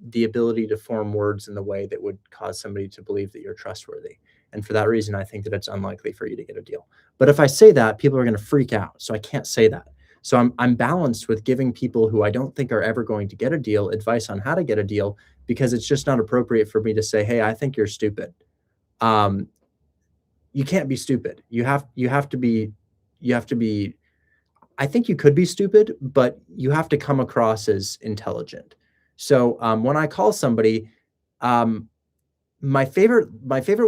the ability to form words in the way that would cause somebody to believe that you're trustworthy. And for that reason, I think that it's unlikely for you to get a deal. But if I say that, people are going to freak out. So I can't say that. So I'm balanced with giving people who I don't think are ever going to get a deal advice on how to get a deal, because it's just not appropriate for me to say, hey, I think you're stupid. You can't be stupid. You have to be, I think you could be stupid, but you have to come across as intelligent. So when I call somebody, my favorite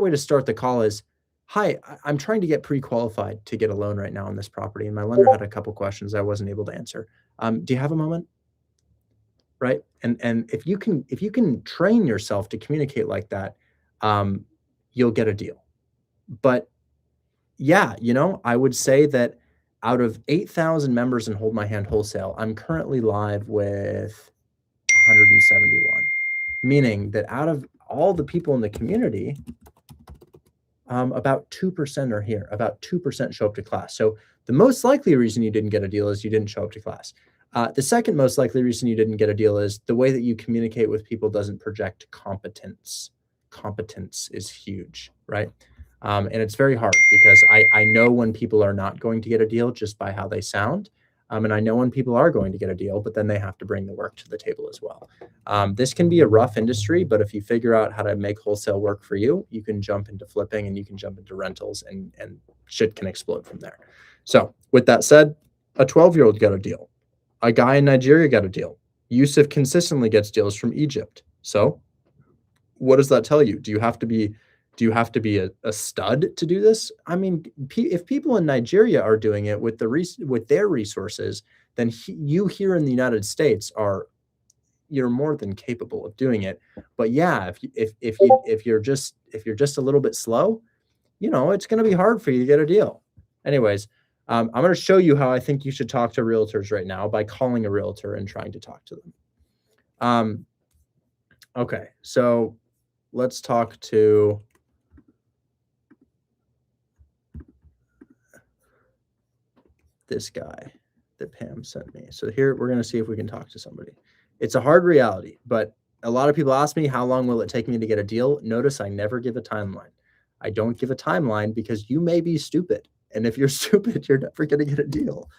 way to start the call is, hi, I'm trying to get pre-qualified to get a loan right now on this property. And my lender had a couple questions I wasn't able to answer. Do you have a moment? Right. And if you can train yourself to communicate like that, you'll get a deal. But yeah, I would say that out of 8,000 members in Hold My Hand Wholesale, I'm currently live with 171, meaning that out of all the people in the community, about 2% are here. About 2% show up to class. So the most likely reason you didn't get a deal is you didn't show up to class. The second most likely reason you didn't get a deal is the way that you communicate with people doesn't project competence. Competence is huge, right? And it's very hard because I know when people are not going to get a deal just by how they sound. And I know when people are going to get a deal, but then they have to bring the work to the table as well. This can be a rough industry, but if you figure out how to make wholesale work for you, you can jump into flipping and you can jump into rentals, and shit can explode from there. So with that said, a 12-year-old got a deal. A guy in Nigeria got a deal. Yusuf consistently gets deals from Egypt. So what does that tell you? Do you have to be a stud to do this? I mean, if people in Nigeria are doing it with their resources, then you here in the United States you're more than capable of doing it. But yeah, if you're just a little bit slow, it's going to be hard for you to get a deal. Anyways, I'm going to show you how I think you should talk to realtors right now by calling a realtor and trying to talk to them. Okay, so let's talk to this guy that Pam sent me. So here we're going to see if we can talk to somebody. It's a hard reality, but a lot of people ask me, how long will it take me to get a deal? Notice I never give a timeline. I don't give a timeline because you may be stupid. And if you're stupid, you're never going to get a deal.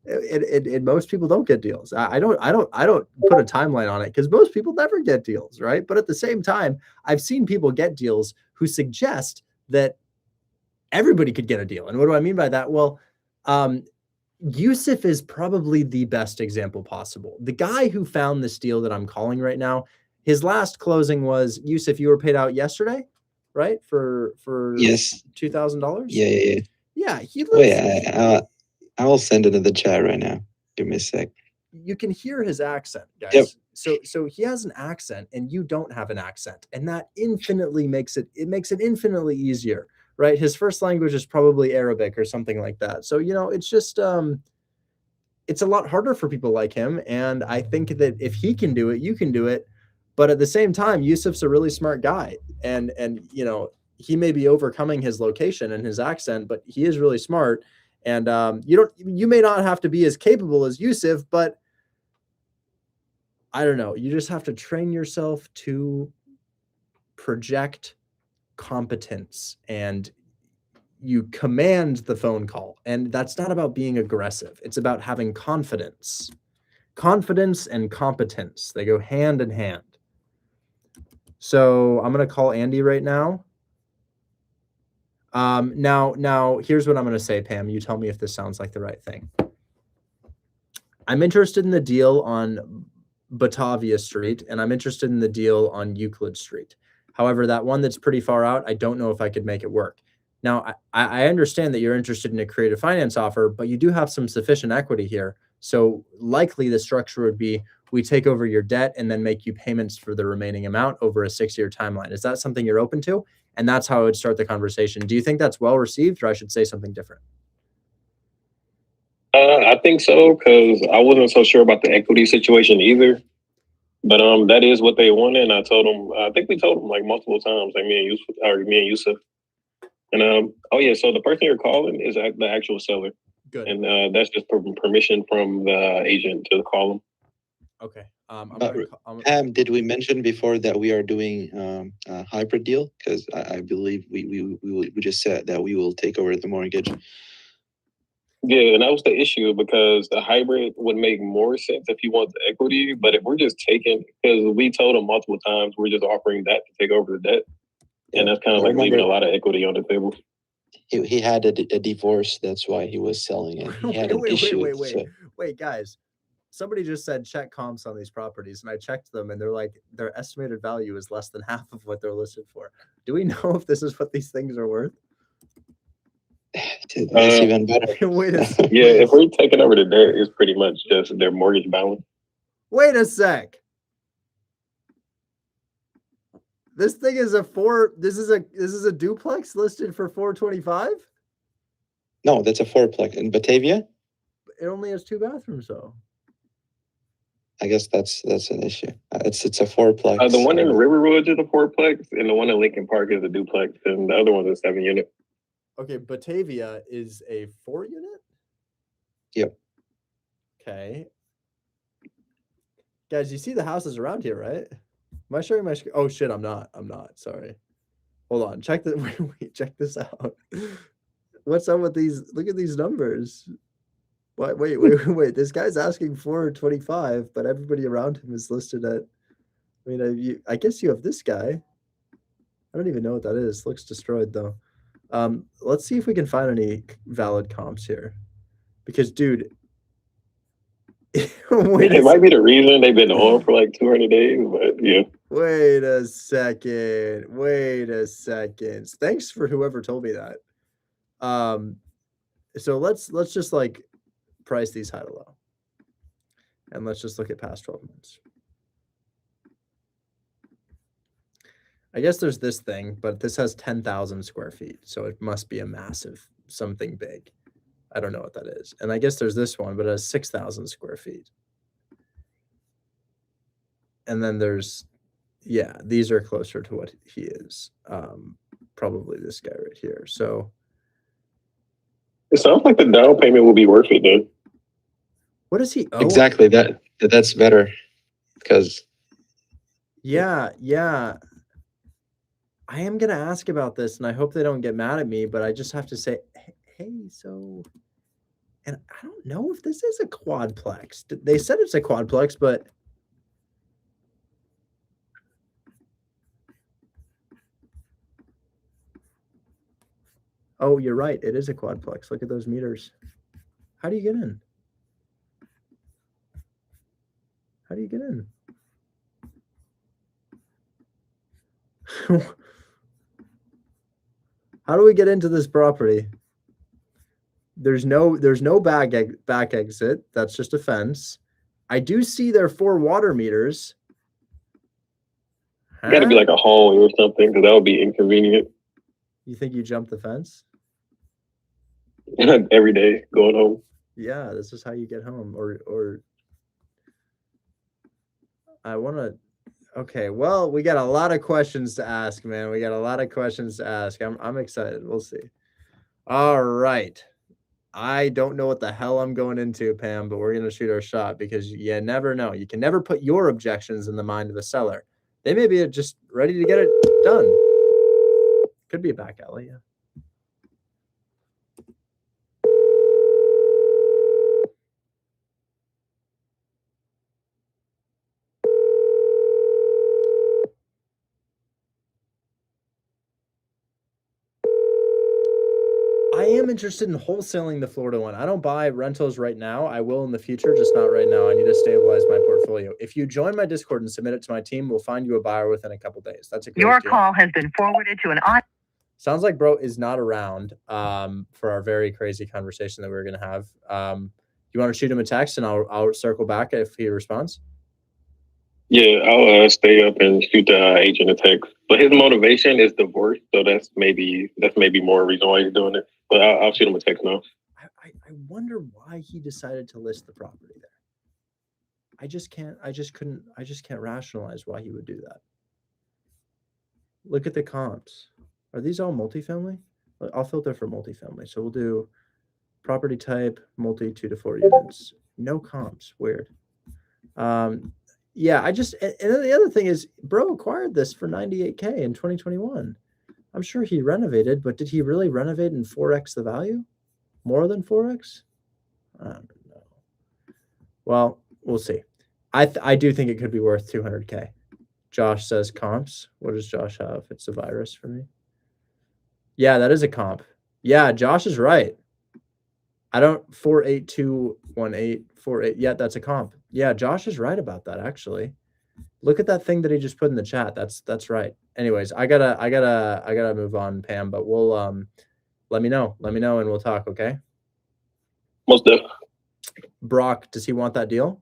And most people don't get deals. I don't put a timeline on it because most people never get deals, right? But at the same time, I've seen people get deals who suggest that everybody could get a deal. And what do I mean by that? Well, Yusuf is probably the best example possible. The guy who found this deal that I'm calling right now, his last closing was, Yusuf, you were paid out yesterday, right? For Yes. $2,000. Yeah. Yeah, he lives. Wait, I will send it in the chat right now. Give me a sec. You can hear his accent, guys. Yep. So he has an accent and you don't have an accent, and that infinitely makes it infinitely easier, right? His first language is probably Arabic or something like that. So, it's just it's a lot harder for people like him, and I think that if he can do it, you can do it. But at the same time, Yusuf's a really smart guy, and he may be overcoming his location and his accent, but he is really smart. And you may not have to be as capable as Yusuf, but I don't know. You just have to train yourself to project competence, and you command the phone call. And that's not about being aggressive. It's about having confidence. Confidence and competence, they go hand in hand. So I'm going to call Andy right now. Now here's what I'm going to say, Pam. You tell me if this sounds like the right thing. I'm interested in the deal on Batavia Street, and I'm interested in the deal on Euclid Street. However, that one that's pretty far out, I don't know if I could make it work. Now, I understand that you're interested in a creative finance offer, but you do have some sufficient equity here. So likely the structure would be, we take over your debt and then make you payments for the remaining amount over a 6-year timeline. Is that something you're open to? And that's how I would start the conversation. Do you think that's well received, or I should say something different? I think so, because I wasn't so sure about the equity situation either. But that is what they wanted, and I told them. I think we told them like multiple times, like me and Yusuf. And oh yeah, so the person you're calling is the actual seller. Good. And that's just permission from the agent to call them. Okay. Did we mention before that we are doing a hybrid deal? Because I believe we just said that we will take over the mortgage. Yeah, and that was the issue, because the hybrid would make more sense if you want the equity. But if we're just taking, because we told them multiple times, we're just offering that to take over the debt. And that's kind of like leaving a lot of equity on the table. He had a divorce. That's why he was selling it. He had an issue. Wait, guys. Somebody just said check comps on these properties, and I checked them, and they're like, their estimated value is less than half of what they're listed for. Do we know if this is what these things are worth? That's even better. Wait a second. Yeah, if we're taking over the debt, it's pretty much just their mortgage balance. Wait a sec. This thing is this is a duplex listed for $425? No, that's a fourplex in Batavia. It only has 2 bathrooms though. I guess that's an issue. It's a fourplex. The one in River Rouge is a fourplex, and the one in Lincoln Park is a duplex, and the other one's a 7-unit. Okay, Batavia is a 4-unit? Yep. Okay. Guys, you see the houses around here, right? Am I showing my screen? Oh shit, I'm not. Sorry. Hold on. Check this out. What's up with these? Look at these numbers. But wait. This guy's asking 425, but everybody around him is listed at. I mean, I guess you have this guy. I don't even know what that is. Looks destroyed though. Let's see if we can find any valid comps here, because dude, It might be the reason they've been on for like 200 days, but yeah. Wait a second. Thanks for whoever told me that. So let's just like price these high to low, and let's just look at past 12 months. I guess there's this thing, but this has 10,000 square feet, so it must be a massive something big. I don't know what that is. And I guess there's this one, but it has 6,000 square feet. And then there's, yeah, these are closer to what he is. Probably this guy right here. So it sounds like the down payment will be worth it then. What does he owe? Exactly. That's better because. Yeah. I am going to ask about this, and I hope they don't get mad at me, but I just have to say, hey, so, and I don't know if this is a quadplex. They said it's a quadplex, but oh, you're right. It is a quadplex. Look at those meters. How do you get in? How do you get in? How do we get into this property? There's no back exit. That's just a fence. I do see there 4 water meters. Got to be like a hallway or something, because that would be inconvenient. You think you jumped the fence? Every day going home. Yeah, this is how you get home. Or I want to. Okay, well, we got a lot of questions to ask, man. We got a lot of questions to ask. I'm excited. We'll see. All right. I don't know what the hell I'm going into, Pam, but we're going to shoot our shot, because you never know. You can never put your objections in the mind of a seller. They may be just ready to get it done. Could be a back alley, yeah. I am interested in wholesaling the Florida one. I don't buy rentals right now. I will in the future, just not right now. I need to stabilize my portfolio. If you join my Discord and submit it to my team, we'll find you a buyer within a couple days. That's a great Your deal. call has been forwarded to an Sounds like bro is not around for our very crazy conversation that we're going to have. You want to shoot him a text, and I'll circle back if he responds? Yeah, I'll stay up and shoot the agent a text. But his motivation is divorce, so that's maybe more reason why he's doing it. But I'll shoot him a text now. I wonder why he decided to list the property there. I just can't rationalize why he would do that. Look at the comps. Are these all multifamily? I'll filter for multifamily. So we'll do property type, multi 2 to 4 units. No comps. Weird. Yeah, and then the other thing is, bro acquired this for $98K in 2021. I'm sure he renovated, but did he really renovate in 4x the value? More than 4x? I don't know. Well, we'll see. I do think it could be worth 200K. Josh says comps. What does Josh have? It's a virus for me. Yeah, that is a comp. Yeah, Josh is right. 4821848. Yeah, that's a comp. Yeah, Josh is right about that, actually. Look at that thing that he just put in the chat. That's right. Anyways, I gotta move on, Pam, but we'll let me know and we'll talk, okay? Most definitely. Brock, does he want that deal?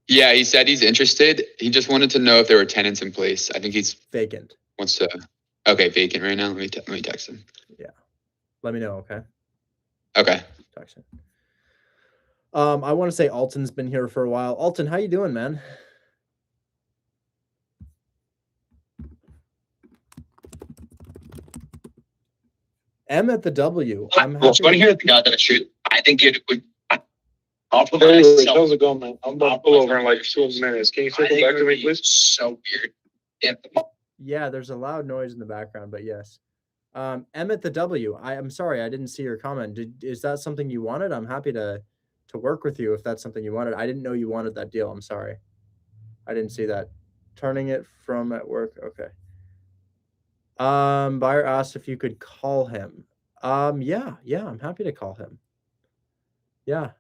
Yeah, he said he's interested. He just wanted to know if there were tenants in place. I think he's vacant. Okay, vacant right now. Let me text him. Yeah. Let me know, okay? Okay. Text him. I want to say Alton's been here for a while. Alton, how you doing, man? M at the W. I'm happy. Well, it's funny to hear the guy that shoot. I think it would. How's it going, man? I'm about to pull over in like 2 minutes. Can you circle back to me, please? So weird. Yeah, there's a loud noise in the background, but yes. Emmett the W. I'm sorry, I didn't see your comment. Is that something you wanted? I'm happy to work with you if that's something you wanted. I didn't know you wanted that deal. I'm sorry. I didn't see that. Turning it from at work. Okay. Buyer asked if you could call him. Yeah, I'm happy to call him. Yeah.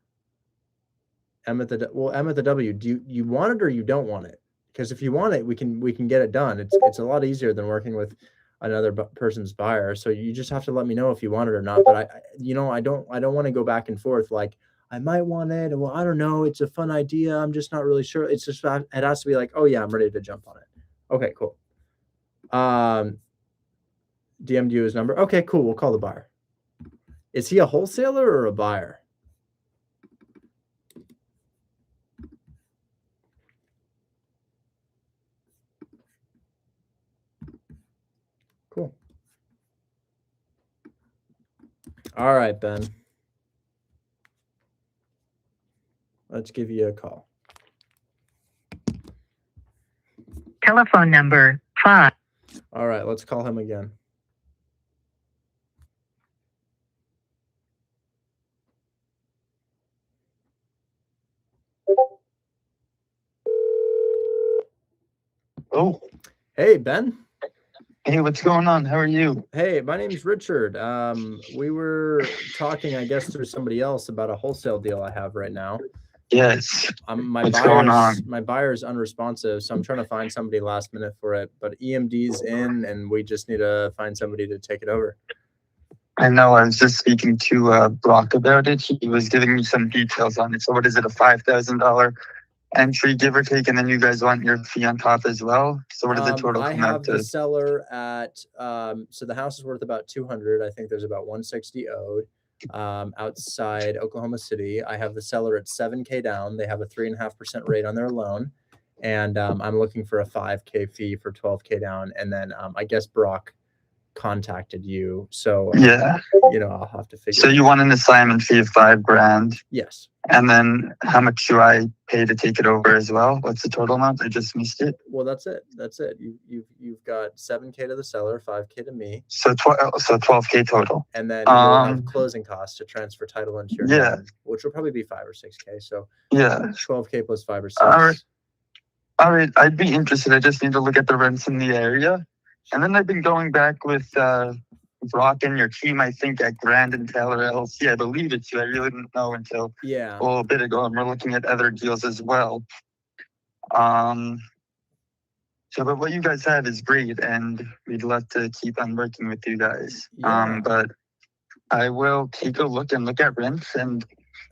Emmett the W. Do you want it or you don't want it? Because if you want it, we can get it done. It's a lot easier than working with another person's buyer. So you just have to let me know if you want it or not. But I don't want to go back and forth like I might want it. Well, I don't know. It's a fun idea. I'm just not really sure. It's just it has to be like, oh yeah, I'm ready to jump on it. Okay, cool. DM'd you his number. Okay, cool. We'll call the buyer. Is he a wholesaler or a buyer? Cool. All right, Ben. Let's give you a call. Telephone number 5. All right, let's call him again. Oh, Hey, Ben. hey, what's going on? How are you? Hey, my name's Richard. We were talking, I guess, through somebody else about a wholesale deal I have right now. Yes. What's going on? My buyer's unresponsive, so I'm trying to find somebody last minute for it. But EMD's in, and we just need to find somebody to take it over. I know. I was just speaking to Brock about it. He was giving me some details on it. So, what is it? A $5,000 entry, give or take, and then you guys want your fee on top as well. So, what does the total I come out have the to? seller at so the house is worth about 200. I think there's about 160 owed. Outside Oklahoma City, I have the seller at 7K down. They have a 3.5% rate on their loan, and I'm looking for a 5K fee for 12K down. And then I guess Brock contacted you, so Yeah. I'll have to figure. So, you want an assignment fee of $5,000, Yes. and then how much do I pay to take it over as well? What's the total amount? I just missed it. Well, that's it. You've got 7K to the seller, 5K to me, So, 12K total. and then you'll have closing costs to transfer title into your name, which will probably be 5 or 6K. So Yeah. 12K plus 5 or 6. All right, I'd be interested. I just need to look at the rents in the area. And then I've been going back with Brock and your team, I think, at Grand and Taylor LLC. I believe it's you. I really didn't know until Yeah. a little bit ago. And we're looking at other deals as well. But what you guys have is great, and we'd love to keep on working with you guys. Yeah. But I will take a look at rents and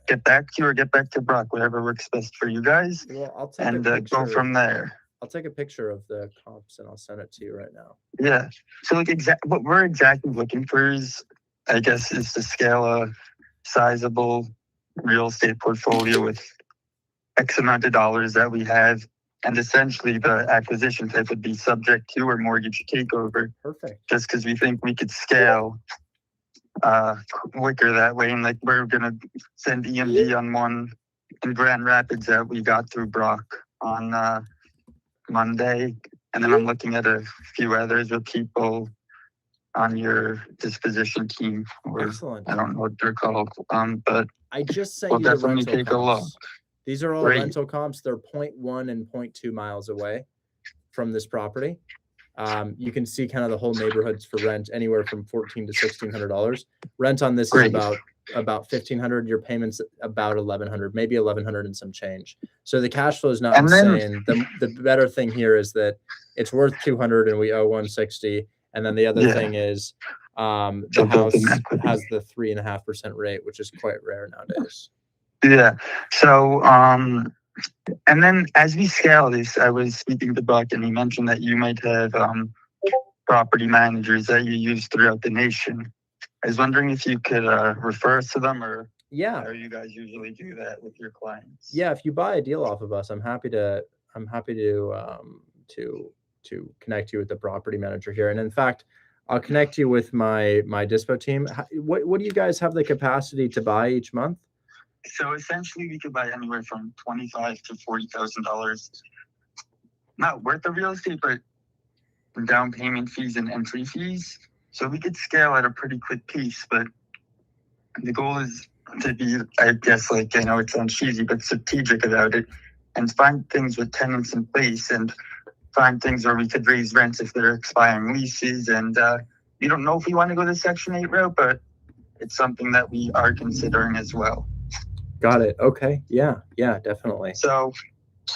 get back to you or get back to Brock, whatever works best for you guys, Well, I'll take and a picture. go from there. I'll take a picture of the comps and I'll send it to you right now. Yeah. So like what we're exactly looking for is to scale a sizable real estate portfolio with X amount of dollars that we have. And essentially the acquisition type would be subject to or mortgage takeover. Perfect. Just because we think we could scale quicker that way. And like we're gonna send EMD on one in Grand Rapids that we got through Brock on Monday, and then I'm looking at a few others with people on your disposition team, or Excellent. I don't know what they're called. But I just sent we'll you the definitely rental take a look. comps. These are all Great. rental comps. They're 0.1 and 0.2 miles away from this property. You can see kind of the whole neighborhoods for rent, anywhere from $1,400 to $1,600. Rent on this Great. is about $1,500. Your payments about $1,100, maybe $1,100 and some change. So the cash flow is not And then- insane. The better thing here is that it's worth $200 and we owe $160. And then the other thing is the house has the 3.5% rate, which is quite rare nowadays. Yeah. So, and then as we scale this, I was speaking to Buck and he mentioned that you might have property managers that you use throughout the nation. I was wondering if you could refer us to them, or Yeah. how you guys usually do that with your clients. Yeah, if you buy a deal off of us, I'm happy to connect you with the property manager here. And in fact, I'll connect you with my dispo team. What do you guys have the capacity to buy each month? So essentially, we could buy anywhere from $25,000 to $40,000. Not worth of real estate, but down payment fees and entry fees. So we could scale at a pretty quick pace, but the goal is to be, I guess, like, I know it sounds cheesy, but strategic about it and find things with tenants in place and find things where we could raise rents if they're expiring leases. And we don't know if we want to go the Section 8 route, but it's something that we are considering as well. Got it. Okay. Yeah. Yeah, definitely. So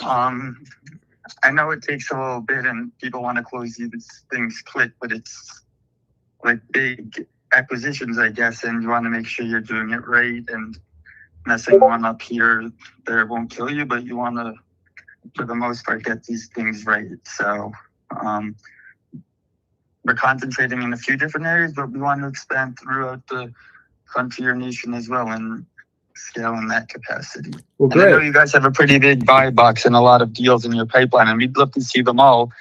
I know it takes a little bit and people want to close these things quick, but it's like big acquisitions, I guess, and you want to make sure you're doing it right and messing one up here there won't kill you, but you want to, for the most part, get these things right. So we're concentrating in a few different areas, but we want to expand throughout the country or nation as well and scale in that capacity. Well, and I know great. you guys have a pretty big buy box and a lot of deals in your pipeline, and we'd love to see them all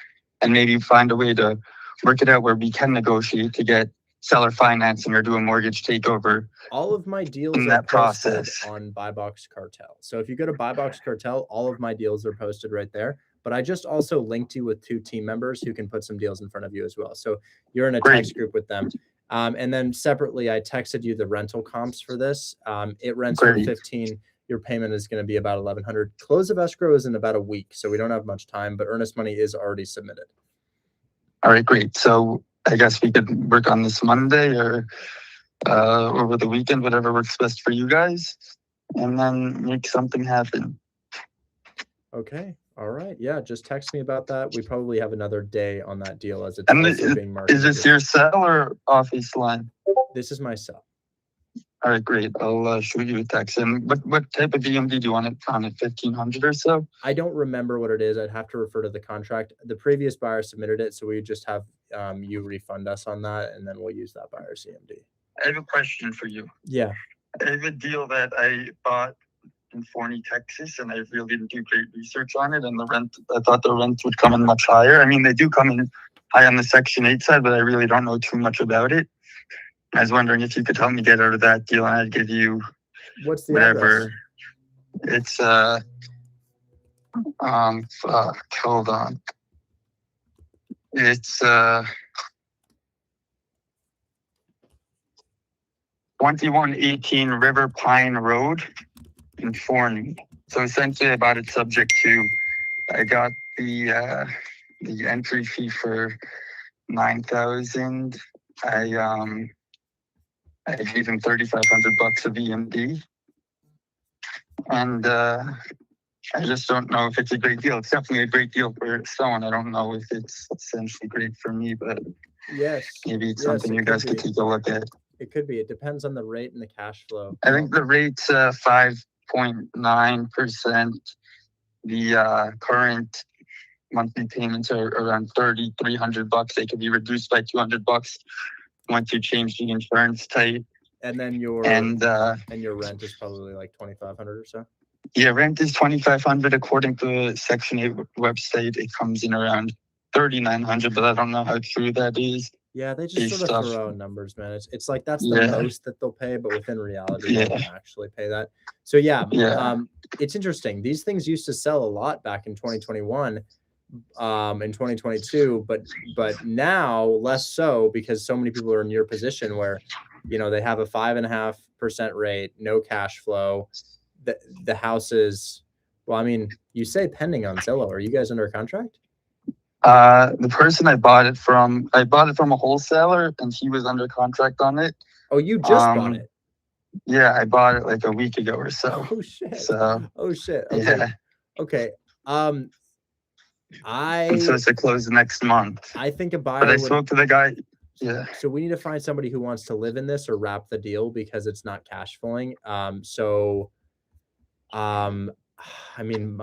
and maybe find a way to work it out where we can negotiate to get seller financing or do a mortgage takeover. All of my deals in are that posted process. on Buy Box Cartel. So if you go to Buy Box Cartel, all of my deals are posted right there. But I just also linked you with 2 team members who can put some deals in front of you as well. So you're in a text group with them. And then separately, I texted you the rental comps for this. It rents for 15. Your payment is going to be about 1,100. Close of escrow is in about a week, so we don't have much time, but earnest money is already submitted. All right, great. So I guess we could work on this Monday or over the weekend, whatever works best for you guys, and then make something happen. Okay. All right. Yeah. Just text me about that. We probably have another day on that deal as it's And also being marketed. is this your cell or office line? This is my cell. All right, great. I'll shoot you a text. And what type of DMD do you want it on? At 1,500 or so? I don't remember what it is. I'd have to refer to the contract. The previous buyer submitted it, so we just have you refund us on that, and then we'll use that buyer CMD. I have a question for you. Yeah. I have a deal that I bought in Forney, Texas, and I really didn't do great research on it. And the rent, I thought the rent would come in much higher. I mean, they do come in high on the Section 8 side, but I really don't know too much about it. I was wondering if you could help me get out of that deal, and I'd give you what's the whatever. Address? It's hold on. It's 2118 River Pine Road in Forney. So essentially I bought it subject to, I got the entry fee for $9,000. I gave him $3,500 of EMD. And I just don't know if it's a great deal. It's definitely a great deal for someone. I don't know if it's essentially great for me, but yes, maybe it's something you guys could take a look at. It could be. It depends on the rate and the cash flow. I think the rate's 5.9%. The current monthly payments are around $3,300. They could be reduced by $200 once you change the insurance type. And then your rent is probably like $2,500 or so. Yeah, rent is $2,500 according to the Section 8 website. It comes in around $3,900, but I don't know how true that is. Yeah, they just sort of throw out numbers, man. It's like that's the most that they'll pay, but within reality, they don't actually pay that. So it's interesting. These things used to sell a lot back in 2021, in 2022, but now less so because so many people are in your position where, you know, they have a 5.5% rate, no cash flow. The house is, well, I mean, you say pending on Zillow. Are you guys under contract? The person I bought it from a wholesaler, and he was under contract on it. Oh, you just bought it? Yeah, I bought it like a week ago or so. Oh shit! So, Okay. Yeah. Okay. I'm supposed to close next month. I think a buyer. But I spoke to the guy. Yeah. So we need to find somebody who wants to live in this or wrap the deal because it's not cash flowing. I mean,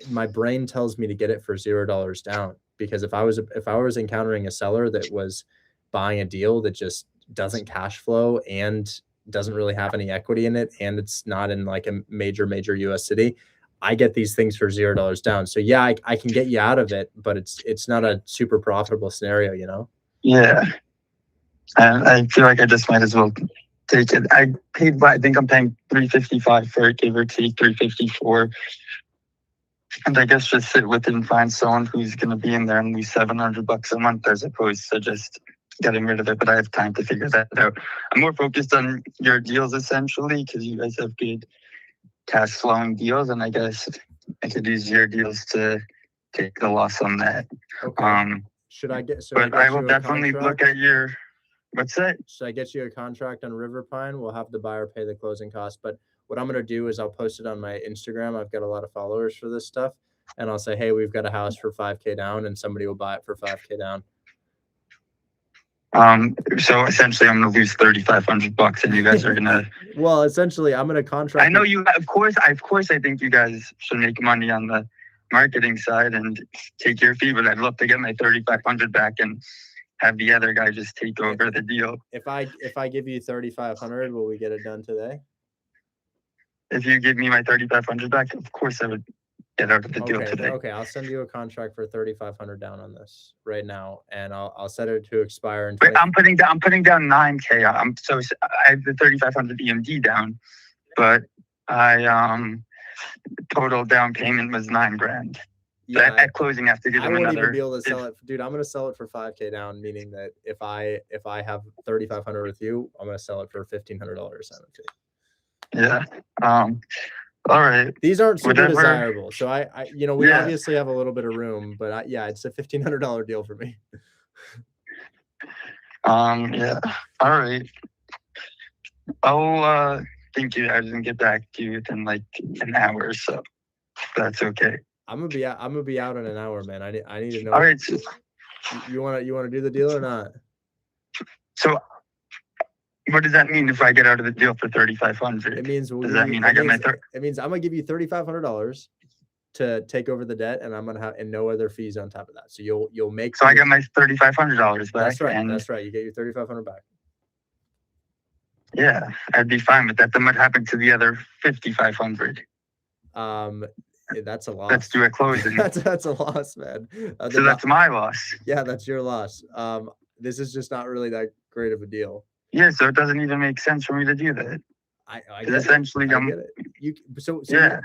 my brain tells me to get it for $0 down, because if I was encountering a seller that was buying a deal that just doesn't cash flow and doesn't really have any equity in it, and it's not in like a major US city, I get these things for $0 down. So yeah, I can get you out of it, but it's not a super profitable scenario, you know? Yeah. And I feel like I just might as well take it. I think I'm paying $355 for it, give or take $354. And I guess just sit with it and find someone who's going to be in there and lose $700 a month, as opposed to just getting rid of it, but I have time to figure that out. I'm more focused on your deals essentially because you guys have good cash flowing deals, and I guess I could use your deals to take the loss on that. Okay. Should I get But I will you a definitely contract? look at your. What's that? Should I get you a contract on River Pine? We'll have the buyer pay the closing costs. But what I'm going to do is I'll post it on my Instagram. I've got a lot of followers for this stuff. And I'll say, hey, we've got a house for 5K down, and somebody will buy it for 5K down. So essentially I'm gonna lose $3,500 and you guys are gonna. Well, essentially I'm gonna contract. I know you, of course I think you guys should make money on the marketing side and take your fee, but I'd love to get my 3,500 back and have the other guy just take over the deal. If I give you 3,500, will we get it done today? If you give me my 3,500 back, of course I would get out of the deal today. Okay, I'll send you a contract for 3,500 down on this right now, and I'll set it to expire in. I'm putting down 9K. I have the 3,500 EMD down, but total down payment was $9,000. Yeah, at closing, I have to give I them wouldn't another. even be able to sell it, dude. I'm gonna sell it for 5K down, meaning that if I have 3,500 with you, I'm gonna sell it for $1,500 assignment fee. Yeah. All right. These aren't super Whatever. desirable, so I we obviously have a little bit of room, but yeah, it's a $1,500 deal for me. Yeah. All right. I'll think you guys and get back to you within like an hour or so. That's okay. I'm gonna be out in an hour, man. I need to know. All right. You wanna do the deal or not? So what does that mean if I get out of the deal for 3,500? It means does that mean I get my It means I'm gonna give you $3,500 to take over the debt, and I'm gonna have and no other fees on top of that. So you'll make. So I get my $3,500 back. That's right. And That's right. You get your 3,500 back. yeah, I'd be fine with that. Then what happened to the other 5,500? That's a loss. Let's do a closing. that's a loss, man. So that's my loss. Yeah, that's your loss. This is just not really that great of a deal. Yeah, so it doesn't even make sense for me to do that. I essentially I get it. So yeah.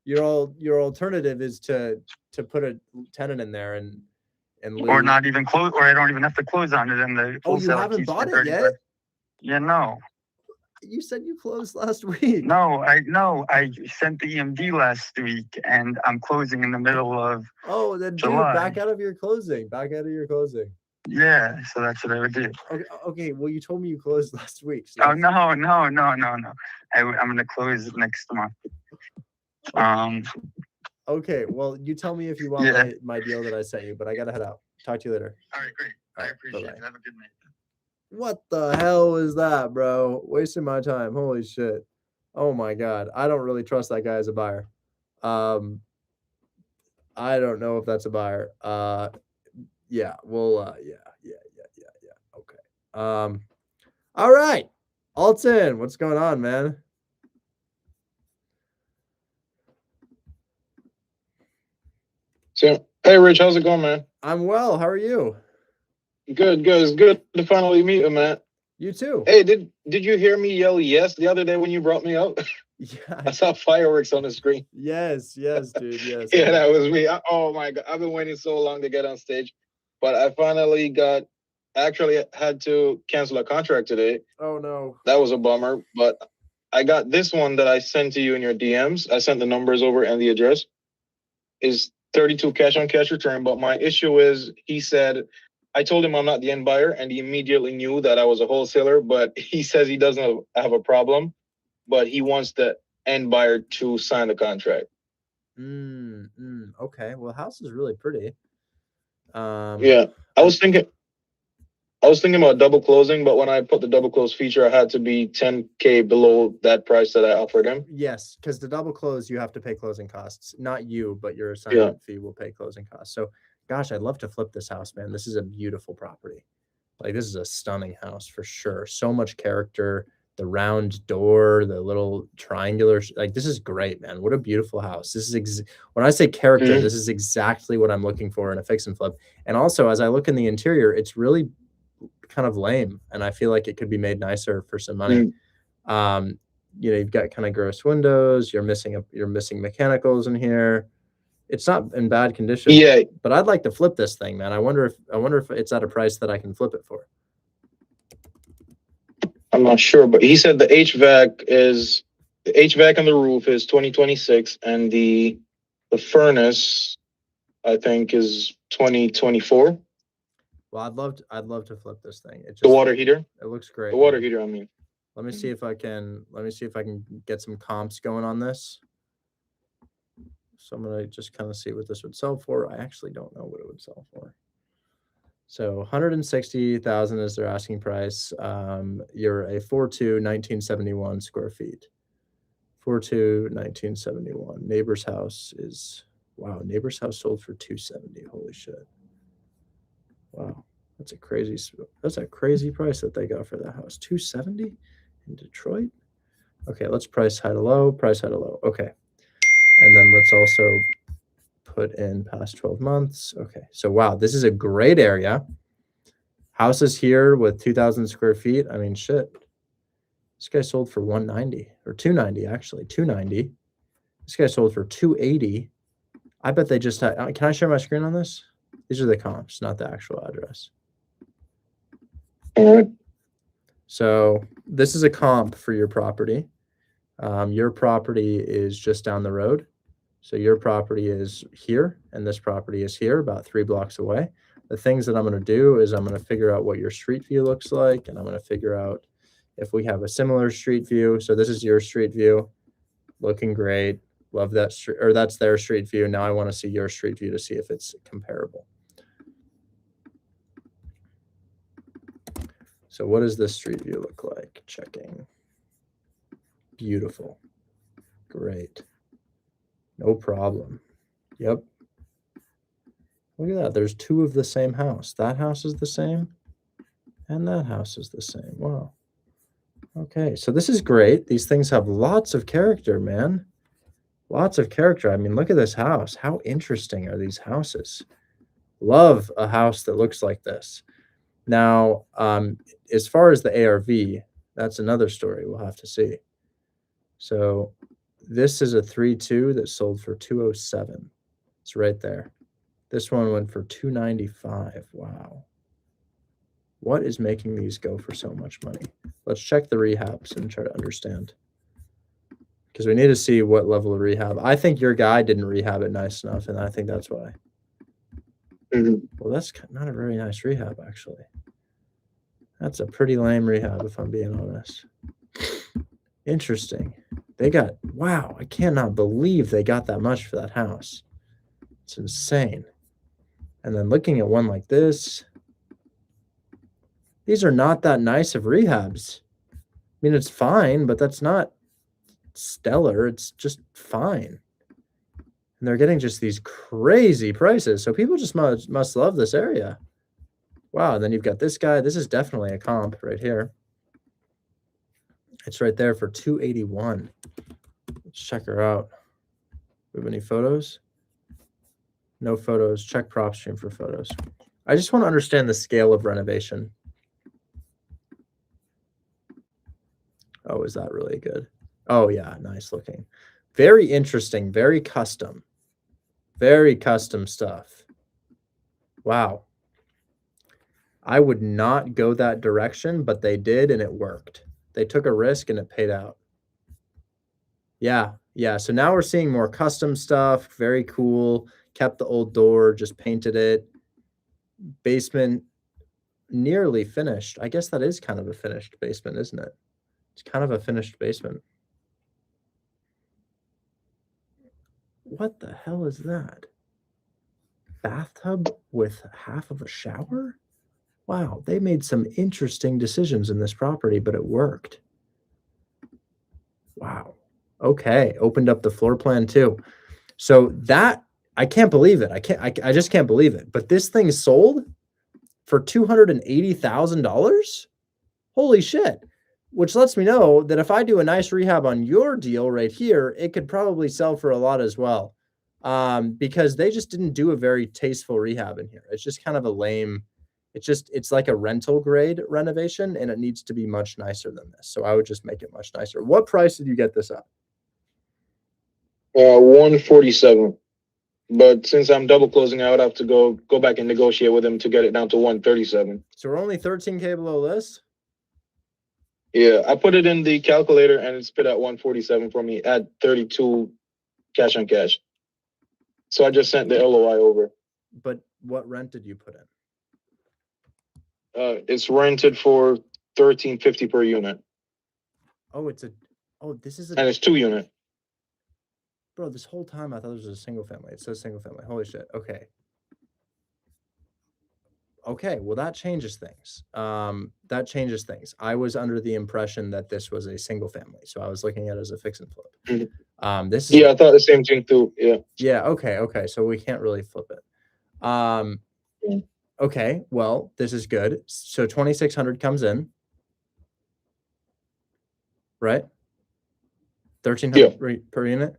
Your alternative is to put a tenant in there and or not even close, or I don't even have to close on it. And the you haven't bought it yet? Yeah, no. You said you closed last week. No, I sent the EMD last week, and I'm closing in the middle of. Oh, then July. Back out of your closing. Yeah, so that's what I would do. Okay. Well, you told me you closed last week. So oh no. I'm gonna close next month. Okay. Well, you tell me if you want my deal that I sent you, but I gotta head out. Talk to you later. All right, great. I appreciate it. Have a good night. What the hell is that, bro? Wasting my time. Holy shit. Oh my God. I don't really trust that guy as a buyer. I don't know if that's a buyer. Yeah. Well, yeah. Okay. All right. Alton, what's going on, man? So, hey, Rich, how's it going, man? I'm well. How are you? Good. It's good to finally meet you, man. You too. Hey, did you hear me yell yes the other day when you brought me out? Yeah. I saw fireworks on the screen. Yes, dude. Yes. Yeah, that was me. Oh my God, I've been waiting so long to get on stage, but I finally actually had to cancel a contract today. Oh no. That was a bummer, but I got this one that I sent to you in your DMs. I sent the numbers over and the address. Is 32 cash on cash return, but my issue is he said I told him I'm not the end buyer, and he immediately knew that I was a wholesaler, but he says he doesn't have a problem, but he wants the end buyer to sign the contract. Okay. Well, house is really pretty. Yeah. I was thinking about double closing, but when I put the double close feature, I had to be 10K below that price that I offered him. Yes, because the double close, you have to pay closing costs. Not you, but your assignment fee will pay closing costs. So, gosh, I'd love to flip this house, man. This is a beautiful property. Like, this is a stunning house for sure. So much character. The round door, the little triangular, like, this is great, man. What a beautiful house. This is when I say character, this is exactly what I'm looking for in a fix and flip. And also, as I look in the interior, it's really kind of lame, and I feel like it could be made nicer for some money. You've got kind of gross windows. You're missing mechanicals in here. It's not in bad condition. Yeah, But I'd like to flip this thing, man. I wonder if it's at a price that I can flip it for. I'm not sure, but he said the HVAC on the roof is 2026, and the furnace, I think, is 2024. Well, I'd love to flip this thing. It just The water heater. it looks great. The water man. heater. I mean, Let me see if I can get some comps going on this. So I'm gonna just kind of see what this would sell for. I actually don't know what it would sell for. So 160,000 is their asking price. You're a 4.2 1971 square feet. 4.2 1971. Neighbor's house is wow. Neighbor's house sold for 270. Holy shit. Wow. That's a crazy price that they got for that house. 270 in Detroit. Okay, let's price high to low, price high to low. Okay. And then let's also put in past 12 months. Okay. So wow, this is a great area. Houses here with 2,000 square feet. I mean, shit. This guy sold for 190 or 290 actually. 290. This guy sold for 280. I bet they just had, can I share my screen on this? These are the comps, not the actual address. all right. So this is a comp for your property. Your property is just down the road. So your property is here and this property is here, about 3 blocks away. The things that I'm going to do is I'm going to figure out what your street view looks like, and I'm going to figure out if we have a similar street view. So this is your street view, looking great. Love that street, or that's their street view. Now I want to see your street view to see if it's comparable. So what does this street view look like? Checking. Beautiful. Great. No problem. Yep. Look at that. There's 2 of the same house. That house is the same, and that house is the same. Wow. Okay, so this is great. These things have lots of character, man. Lots of character. I mean, look at this house. How interesting are these houses? Love a house that looks like this. Now, as far as the ARV, that's another story. We'll have to see. So this is a 3.2 that sold for 207. It's right there. This one went for 295. Wow. What is making these go for so much money? Let's check the rehabs and try to understand. Because we need to see what level of rehab. I think your guy didn't rehab it nice enough, and I think that's why. Well, that's not a very nice rehab, actually. That's a pretty lame rehab, if I'm being honest. Interesting. They got, wow, I cannot believe they got that much for that house. It's insane. And then looking at one like this, these are not that nice of rehabs. I mean, it's fine, but that's not stellar. It's just fine. And they're getting just these crazy prices. So people just must love this area. Wow. And then you've got this guy. This is definitely a comp right here. It's right there for 281. Let's check her out. We have any photos? No photos. Check prop stream for photos. I just want to understand the scale of renovation. Oh, is that really good? Oh, yeah. Nice looking. Very interesting. Very custom. Very custom stuff. Wow. I would not go that direction, but they did, and it worked. They took a risk, and it paid out. Yeah. Yeah. So now we're seeing more custom stuff. Very cool. Kept the old door, just painted it. Basement nearly finished. I guess that is kind of a finished basement, isn't it? It's kind of a finished basement. What the hell is that? Bathtub with half of a shower? Wow, they made some interesting decisions in this property, but it worked. Wow. Okay, opened up the floor plan too. So that, I can't believe it. I just can't believe it. But this thing sold for $280,000? Holy shit. Which lets me know that if I do a nice rehab on your deal right here, it could probably sell for a lot as well. Because they just didn't do a very tasteful rehab in here. It's just kind of a lame, it's like a rental grade renovation, and it needs to be much nicer than this. So I would just make it much nicer. What price did you get this at? 147. But since I'm double closing, I would have to go back and negotiate with him to get it down to 137. So we're only 13K below list. Yeah, I put it in the calculator and it spit at 147 for me at 32 cash on cash. So I just sent the LOI over. But what rent did you put in? It's rented for 1350 per unit. Oh, this is And it's 2 unit. Bro, this whole time I thought this was a single family. It says single family. Holy shit. Okay. Okay, well that changes things. That changes things. I was under the impression that this was a single family, so I was looking at it as a fix and flip. This is Yeah, I thought the same thing too. Yeah. Yeah, okay. So we can't really flip it. Okay, well, this is good. So 2,600 comes in. Right? 1,300 per unit.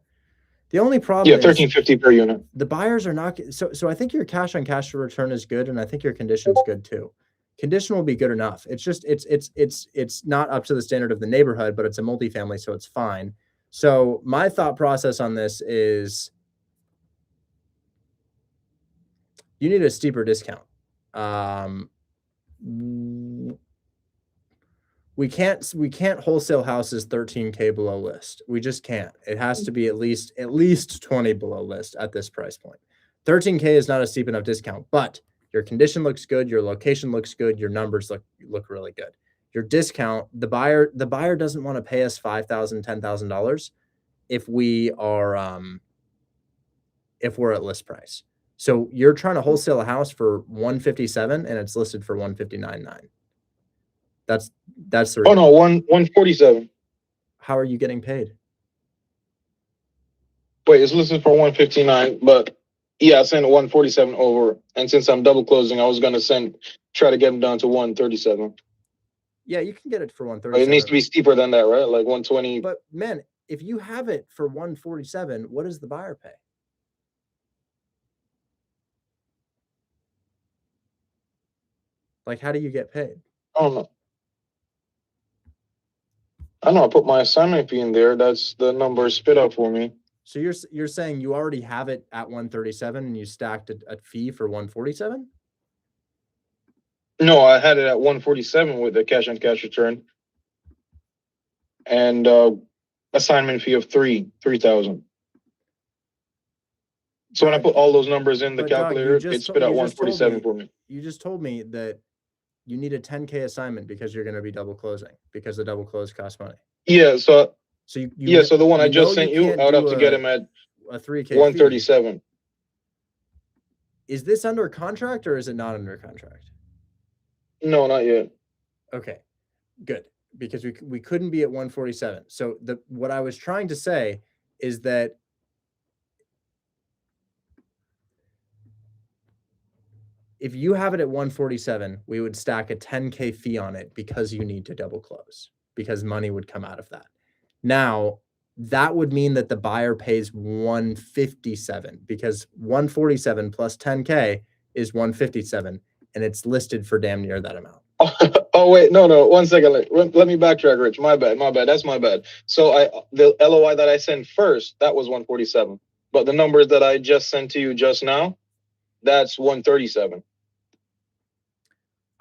The only problem is 1350 per unit. the buyers are not so I think your cash on cash return is good, and I think your condition's good too. Condition will be good enough. It's just it's not up to the standard of the neighborhood, but it's a multifamily, so it's fine. So my thought process on this is you need a steeper discount. We can't wholesale houses 13K below list. We just can't. It has to be at least 20 below list at this price point. 13K is not a steep enough discount, but your condition looks good, your location looks good, your numbers look really good. Your discount, the buyer doesn't want to pay us $5,000, $10,000 if we are if we're at list price. So you're trying to wholesale a house for 157 and it's listed for 159.9. That's the Oh no, 147. How are you getting paid? Wait, it's listed for 159, but yeah, I sent 147 over. And since I'm double closing, I was gonna try to get them down to 137. Yeah, you can get it for But 137. it needs to be steeper than that, right? Like 120. But man, if you have it for 147, what does the buyer pay? Like, how do you get paid? I don't know. I know I put my assignment fee in there. That's the number spit out for me. So you're saying you already have it at 137 and you stacked a fee for 147? No, I had it at 147 with the cash on cash return. And assignment fee of 3,000. So when I put all those numbers in the calculator, it spit out 147 for me. You just told me that you need a 10K assignment because you're going to be double closing because the double close costs money. Yeah, so so so the one I just sent you, I would have to get him at a 3K 137. fee. Is this under contract or is it not under contract? No, not yet. Okay, good, because we couldn't be at 147. So what I was trying to say is that if you have it at 147, we would stack a 10K fee on it because you need to double close, because money would come out of that. Now, that would mean that the buyer pays 157 because 147 plus 10K is 157, and it's listed for damn near that amount. Oh wait, no, 1 second. Let me backtrack, Rich. My bad. That's my bad. So the LOI that I sent first, that was 147. But the numbers that I just sent to you just now, that's 137.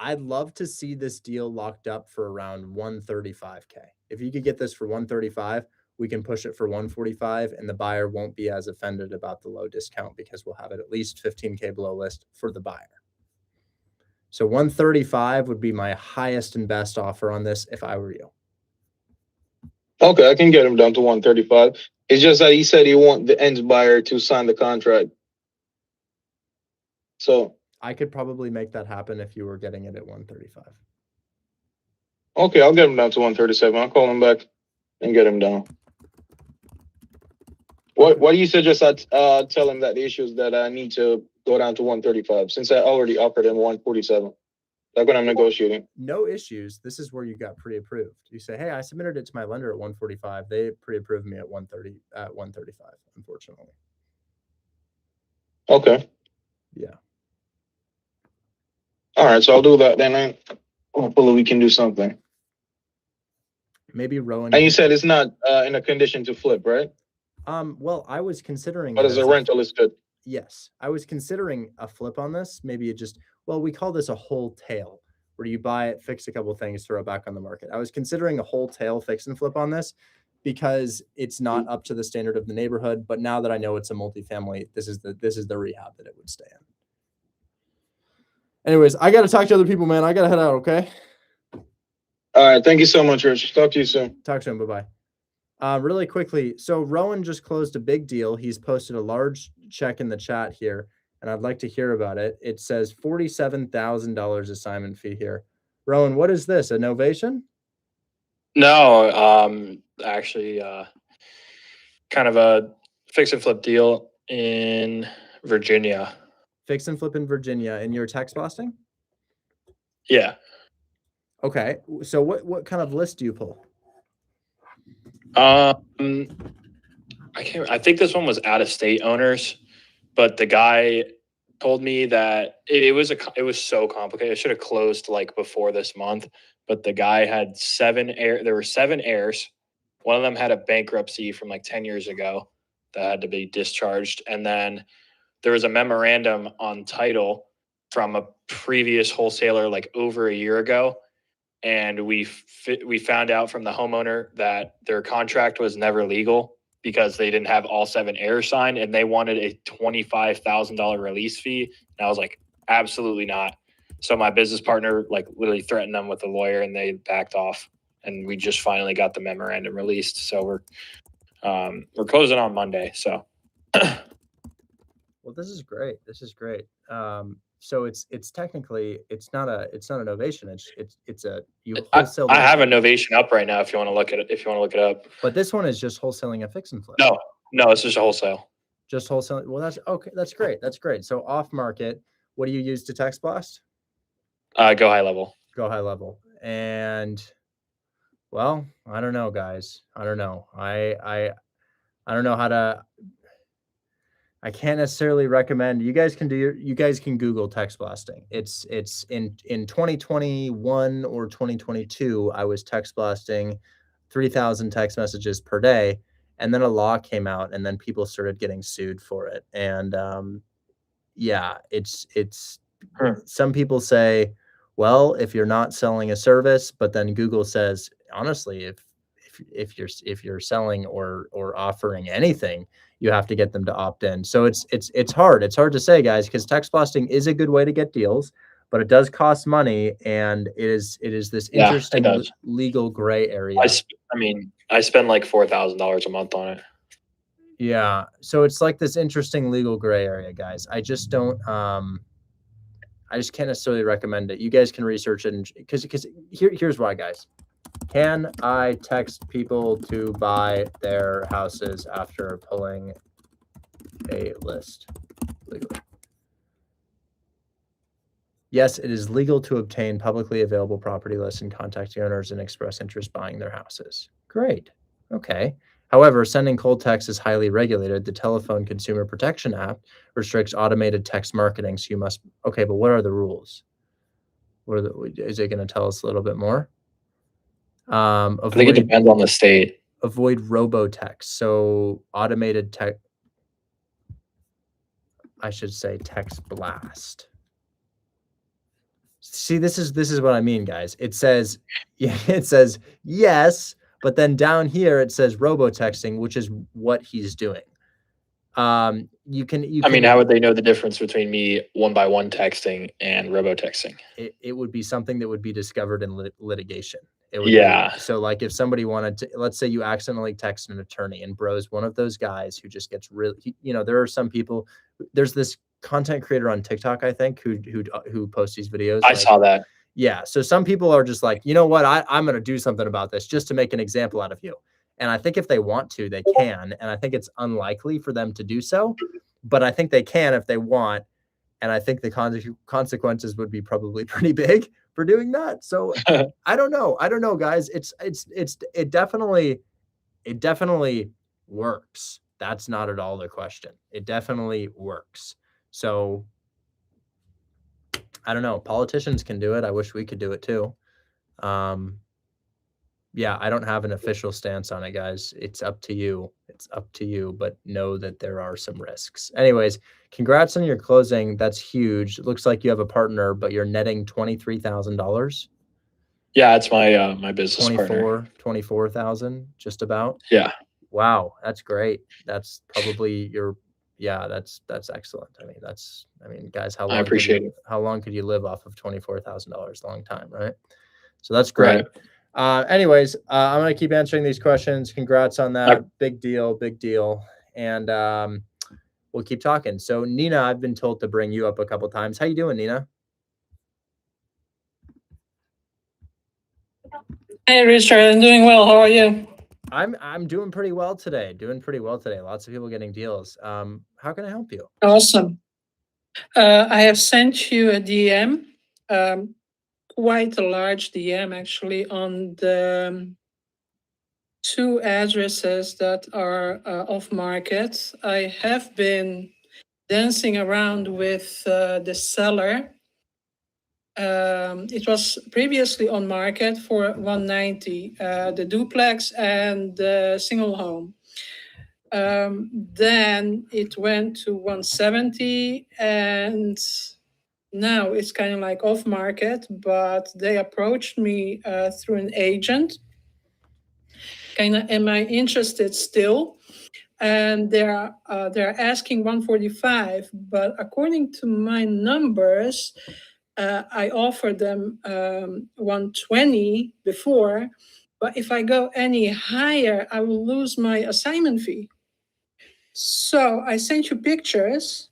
I'd love to see this deal locked up for around 135K. If you could get this for 135, we can push it for 145 and the buyer won't be as offended about the low discount because we'll have it at least 15K below list for the buyer. So 135 would be my highest and best offer on this if I were you. Okay, I can get him down to 135. It's just that he said he want the end buyer to sign the contract. So I could probably make that happen if you were getting it at 135. Okay, I'll get him down to 137. I'll call him back and get him down. What do you suggest I tell him that the issue is that I need to go down to 135 since I already offered him 147? Like when I'm negotiating. No issues. This is where you got pre-approved. You say, hey, I submitted it to my lender at 145. They pre-approved me at 135, unfortunately. Okay. Yeah. All right, so I'll do that then. Hopefully we can do something. Maybe Rowan. And you said it's not in a condition to flip, right? Well, I was considering. But as a rental, it's good. Yes, I was considering a flip on this. Maybe it just, well, we call this a whole tail, where you buy it, fix a couple things, throw it back on the market. I was considering a whole tail fix and flip on this because it's not up to the standard of the neighborhood. But now that I know it's a multifamily, this is the rehab that it would stay in. Anyways, I got to talk to other people, man. I got to head out. Okay. All right. Thank you so much, Rich. Talk to you soon. Talk to him. Bye bye. Really quickly, so Rowan just closed a big deal. He's posted a large check in the chat here, and I'd like to hear about it. It says $47,000 assignment fee here. Rowan, what is this? A novation? No, actually, kind of a fix and flip deal in Virginia. Fix and flip in Virginia, and you're text blasting? Yeah. Okay. So what kind of list do you pull? I think this one was out of state owners, but the guy told me that it was so complicated. It should have closed like before this month, but the guy had there were 7 heirs. One of them had a bankruptcy from like 10 years ago that had to be discharged. And then there was a memorandum on title from a previous wholesaler like over a year ago. And we found out from the homeowner that their contract was never legal because they didn't have all 7 heirs signed, and they wanted a $25,000 release fee. And I was like, absolutely not. So my business partner like literally threatened them with a lawyer, and they backed off. And we just finally got the memorandum released. So we're closing on Monday. So. Well, this is great. This is great. So it's technically it's not an ovation. It's a you wholesale. I have a novation up right now if you want to look at it. If you want to look it up. But this one is just wholesaling a fix and flip. No, it's just a wholesale. Just wholesaling. Well, that's okay. That's great. That's great. So off market, what do you use to text blast? Go high level. Go high level. And well, I don't know, guys. I don't know. I don't know how to. I can't necessarily recommend. You guys can Google text blasting. It's in 2021 or 2022, I was text blasting 3,000 text messages per day, and then a law came out, and then people started getting sued for it. And yeah, it's some people say, well, if you're not selling a service, but then Google says, honestly, if you're selling or offering anything, you have to get them to opt in. So it's hard. It's hard to say, guys, because text blasting is a good way to get deals, but it does cost money, and it is this interesting legal gray area. I spend like $4,000 a month on it. Yeah. So it's like this interesting legal gray area, guys. I just don't I just can't necessarily recommend it. You guys can research it, because here's why, guys. Can I text people to buy their houses after pulling a list legally? Yes, it is legal to obtain publicly available property lists and contact the owners and express interest buying their houses. Great. Okay. However, sending cold text is highly regulated. The Telephone Consumer Protection Act restricts automated text marketing. So you must, okay, but what are the rules? Is it going to tell us a little bit more? I think it depends on the state. Avoid robotext. So automated text, I should say text blast. See, this is what I mean, guys. It says yes, but then down here it says robotexting, which is what he's doing. You can. How would they know the difference between me one-by-one texting and robotexting? It would be something that would be discovered in litigation. It would be, so like if somebody wanted to, let's say you accidentally text an attorney, and bro's one of those guys who just gets really, there are some people, there's this content creator on TikTok, I think, who posts these videos. I saw that. Yeah. So some people are just like, you know what, I'm going to do something about this just to make an example out of you. And I think if they want to, they can. And I think it's unlikely for them to do so, but I think they can if they want. And I think the consequences would be probably pretty big for doing that. So I don't know, guys. It definitely works. That's not at all the question. It definitely works. So I don't know. Politicians can do it. I wish we could do it too. yeah, I don't have an official stance on it, guys. It's up to you. It's up to you, but know that there are some risks. Anyways, congrats on your closing. That's huge. It looks like you have a partner, but you're netting $23,000. Yeah, it's my my business partner. 24,000, just about. Yeah. Wow, that's great. That's probably your, yeah, that's excellent. I mean, guys, I appreciate it. how long could you live off of $24,000? Long time, right? So that's great. Right. Anyways, I'm gonna keep answering these questions. Congrats on that. Big deal, big deal. And we'll keep talking. So Nina, I've been told to bring you up a couple times. How you doing, Nina? Hey, Richard, I'm doing well. How are you? I'm doing pretty well today. Lots of people getting deals. How can I help you? Awesome. I have sent you a DM, quite a large DM actually, on the two addresses that are off market. I have been dancing around with the seller. It was previously on market for 190, the duplex and the single home. Then it went to 170, and now it's kind of like off market, but they approached me through an agent. Kind of, am I interested still? And they're asking 145, but according to my numbers, I offered them 120 before, but if I go any higher, I will lose my assignment fee. So I sent you pictures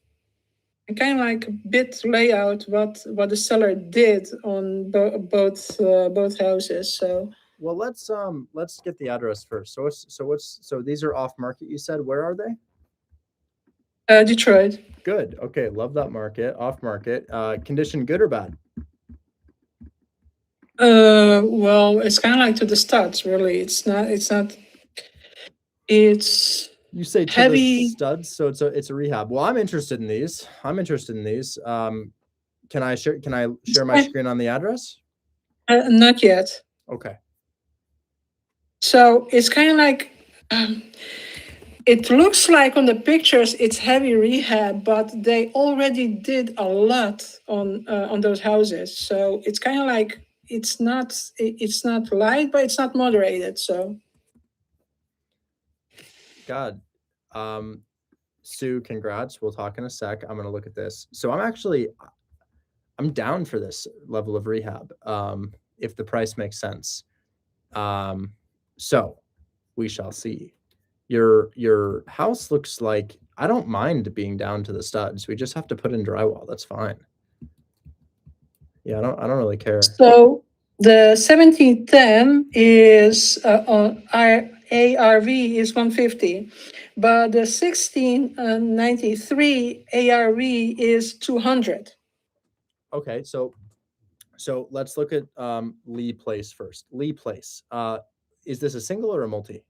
and kind of like a bit layout what the seller did on both houses. So well, let's get the address first. So these are off market, you said. Where are they? Detroit. Good. Okay, love that market. Off market. Condition good or bad? Well, it's kind of like to the studs, really. It's you say to heavy. The studs, so it's a rehab. Well, I'm interested in these. Can I share my screen on the address? Not yet. Okay. So it's kind of like it looks like on the pictures it's heavy rehab, but they already did a lot on those houses. So it's kind of like it's not light, but it's not moderated. So God, Sue, congrats. We'll talk in a sec. I'm gonna look at this. So I'm down for this level of rehab, if the price makes sense. So we shall see. Your house looks like, I don't mind being down to the studs. We just have to put in drywall. That's fine. Yeah, I don't really care. So the 1710 is on our ARV is 150, but the 1693 ARV is 200. Okay, so let's look at Lee Place first. Lee Place. Is this a single or a multi?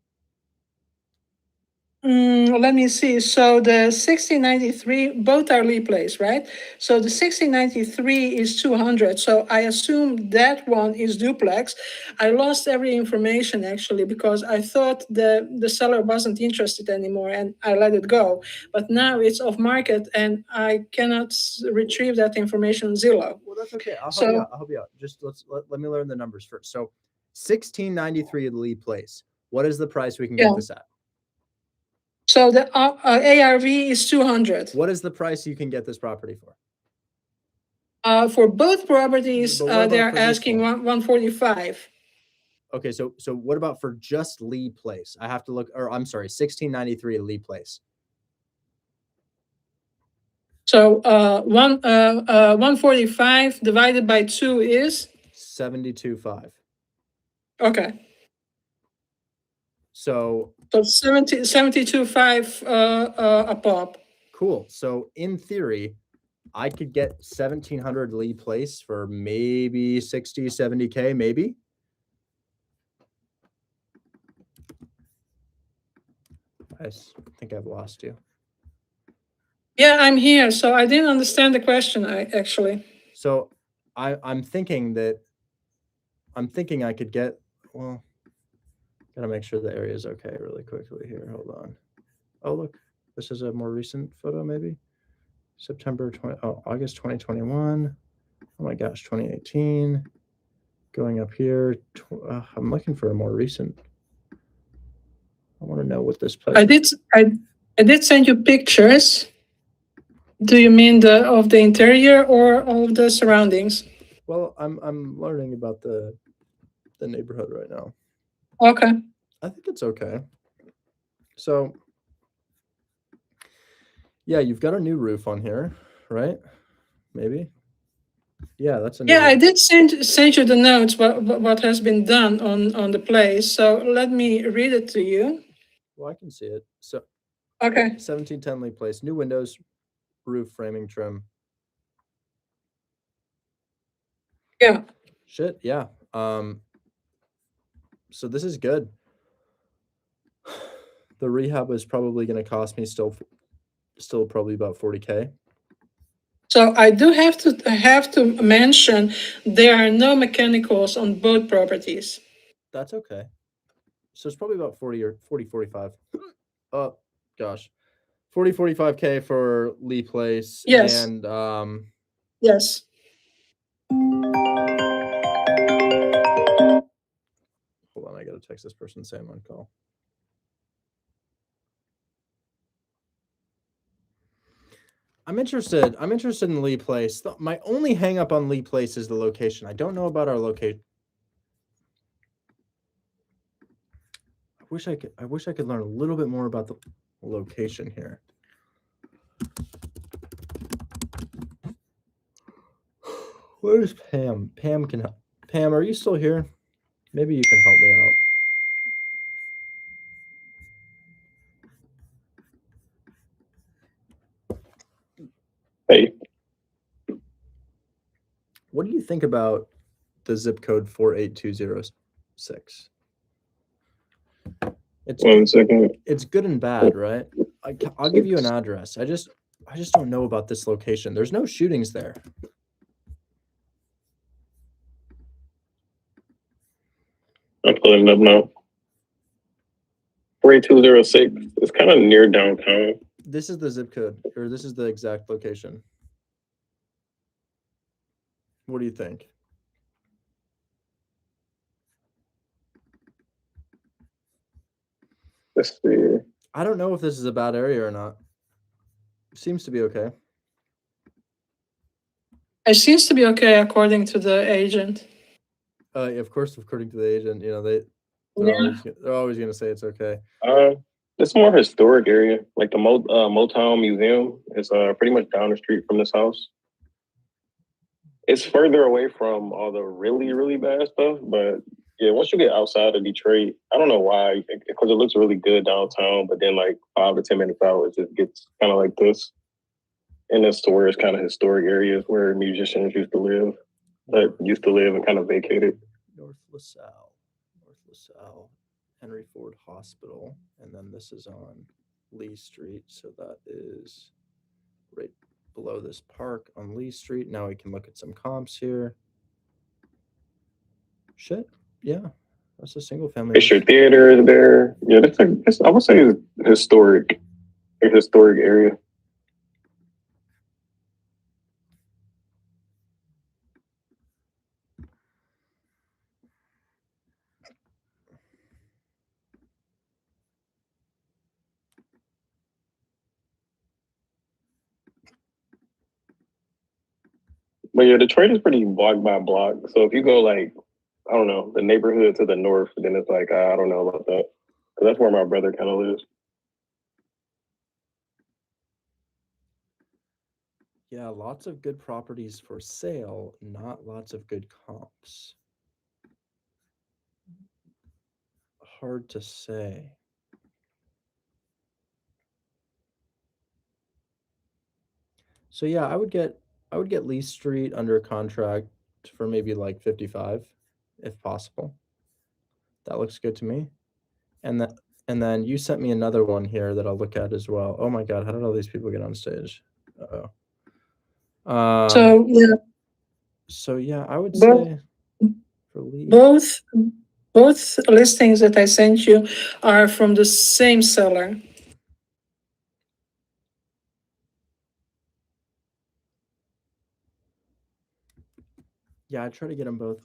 Let me see. So the 1693, both are Lee Place, right? So the 1693 is 200. So I assume that one is duplex. I lost every information actually because I thought the seller wasn't interested anymore and I let it go. But now it's off market and I cannot retrieve that information on Zillow. Well, that's okay. I'll help you out. Just let me learn the numbers first. So 1693 Lee Place. What is the price we can get this at? So the ARV is 200. What is the price you can get this property for? For both properties, they're asking 145. Okay, so what about for just Lee Place? I have to look, or I'm sorry, 1693 Lee Place. So 145 divided by 2 is 72.5. Okay. So 72.5 a pop. Cool. So in theory, I could get 1700 Lee Place for maybe 60, 70K, maybe. I think I've lost you. Yeah, I'm here. So I didn't understand the question, actually. So I'm thinking I could get, well, Gotta make sure the area is okay really quickly here. Hold on. Oh, look, this is a more recent photo, maybe August 2021. Oh my gosh, 2018. Going up here, I'm looking for a more recent. I want to know what this place. I did send you pictures. Do you mean of the interior or of the surroundings? Well, I'm learning about the neighborhood right now. Okay. I think it's okay. So, yeah, you've got a new roof on here, right? Maybe. Yeah, that's a new Yeah, I roof. did send you the notes what has been done on the place. So let me read it to you. Well, I can see it. So, okay, 1710 Lee Place, new windows, roof framing trim. Yeah. Shit, yeah. So this is good. The rehab is probably going to cost me still probably about 40K. So I do have to mention there are no mechanicals on both properties. That's okay. So it's probably about 45. Oh gosh. 45K for Lee Place. Yes. And yes. Hold on, I gotta text this person and say I'm on call. I'm interested in Lee Place. My only hang up on Lee Place is the location. I don't know about our location. I wish I could learn a little bit more about the location here. Where's Pam? Pam, are you still here? Maybe you can help me out. Hey. What do you think about the zip code 48206? It's 1 second. It's good and bad, right? I'll give you an address. I just don't know about this location. There's no shootings there. I'm pulling it up now. 48206. It's kind of near downtown. This is the zip code, or this is the exact location. What do you think? Let's see. I don't know if this is a bad area or not. Seems to be okay. It seems to be okay according to the agent. Of course, according to the agent, you know they're always going to say it's okay. It's more historic area, like the Motown Museum is pretty much down the street from this house. It's further away from all the really, really bad stuff, but yeah, once you get outside of Detroit, I don't know why, because it looks really good downtown, but then like 5 to 10 minutes out, it just gets kind of like this. And it's to where it's kind of historic areas where musicians used to live and kind of vacated. North LaSalle, Henry Ford Hospital, and then this is on Lee Street, so that is right below this park on Lee Street. Now we can look at some comps here. Shit, yeah, that's a single family. Fisher Theater is there. Yeah, I would say it's a historic area. But yeah, Detroit is pretty block by block. So if you go like, I don't know, the neighborhood to the north, then it's like, I don't know about that. Because that's where my brother kind of lives. Yeah, lots of good properties for sale, not lots of good comps. Hard to say. So yeah, I would get Lee Street under contract for maybe like 55, if possible. That looks good to me. And then you sent me another one here that I'll look at as well. Oh my God, how did all these people get on stage? So yeah. So yeah, I would say for Lee. Both listings that I sent you are from the same seller. Yeah, I try to get them both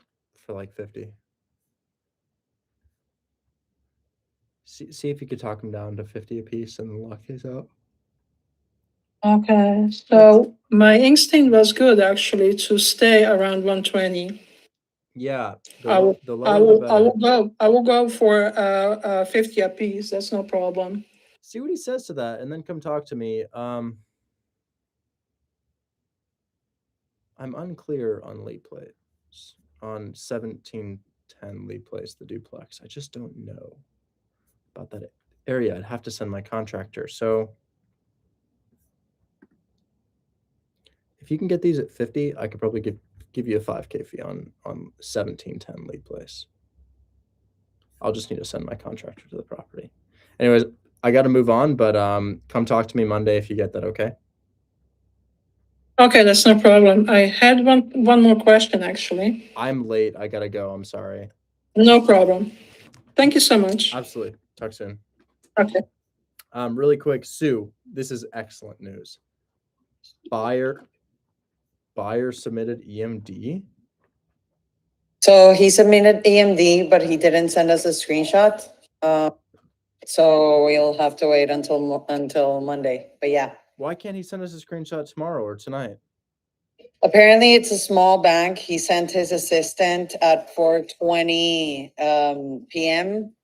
for like 50. See if you could talk them down to 50 a piece and lock these out. Okay, so my instinct was good actually to stay around 120. Yeah, I will, the I lower the will, I better. will go. I will go for 50 a piece. That's no problem. See what he says to that, and then come talk to me. I'm unclear on lead plates on 1710 lead place, the duplex. I just don't know about that area. I'd have to send my contractor. So if you can get these at 50, I could probably give you a 5K fee on 1710 lead place. I'll just need to send my contractor to the property. Anyways, I got to move on, but come talk to me Monday if you get that, okay? Okay, that's no problem. I had one more question actually. I'm late. I got to go. I'm sorry. No problem. Thank you so much. Absolutely. Talk soon. Okay. Really quick, Sue, this is excellent news. Buyer submitted EMD. So he submitted EMD, but he didn't send us a screenshot. So we'll have to wait until Monday. But yeah, Why can't he send us a screenshot tomorrow or tonight? apparently it's a small bank. He sent his assistant at 4:20 p.m.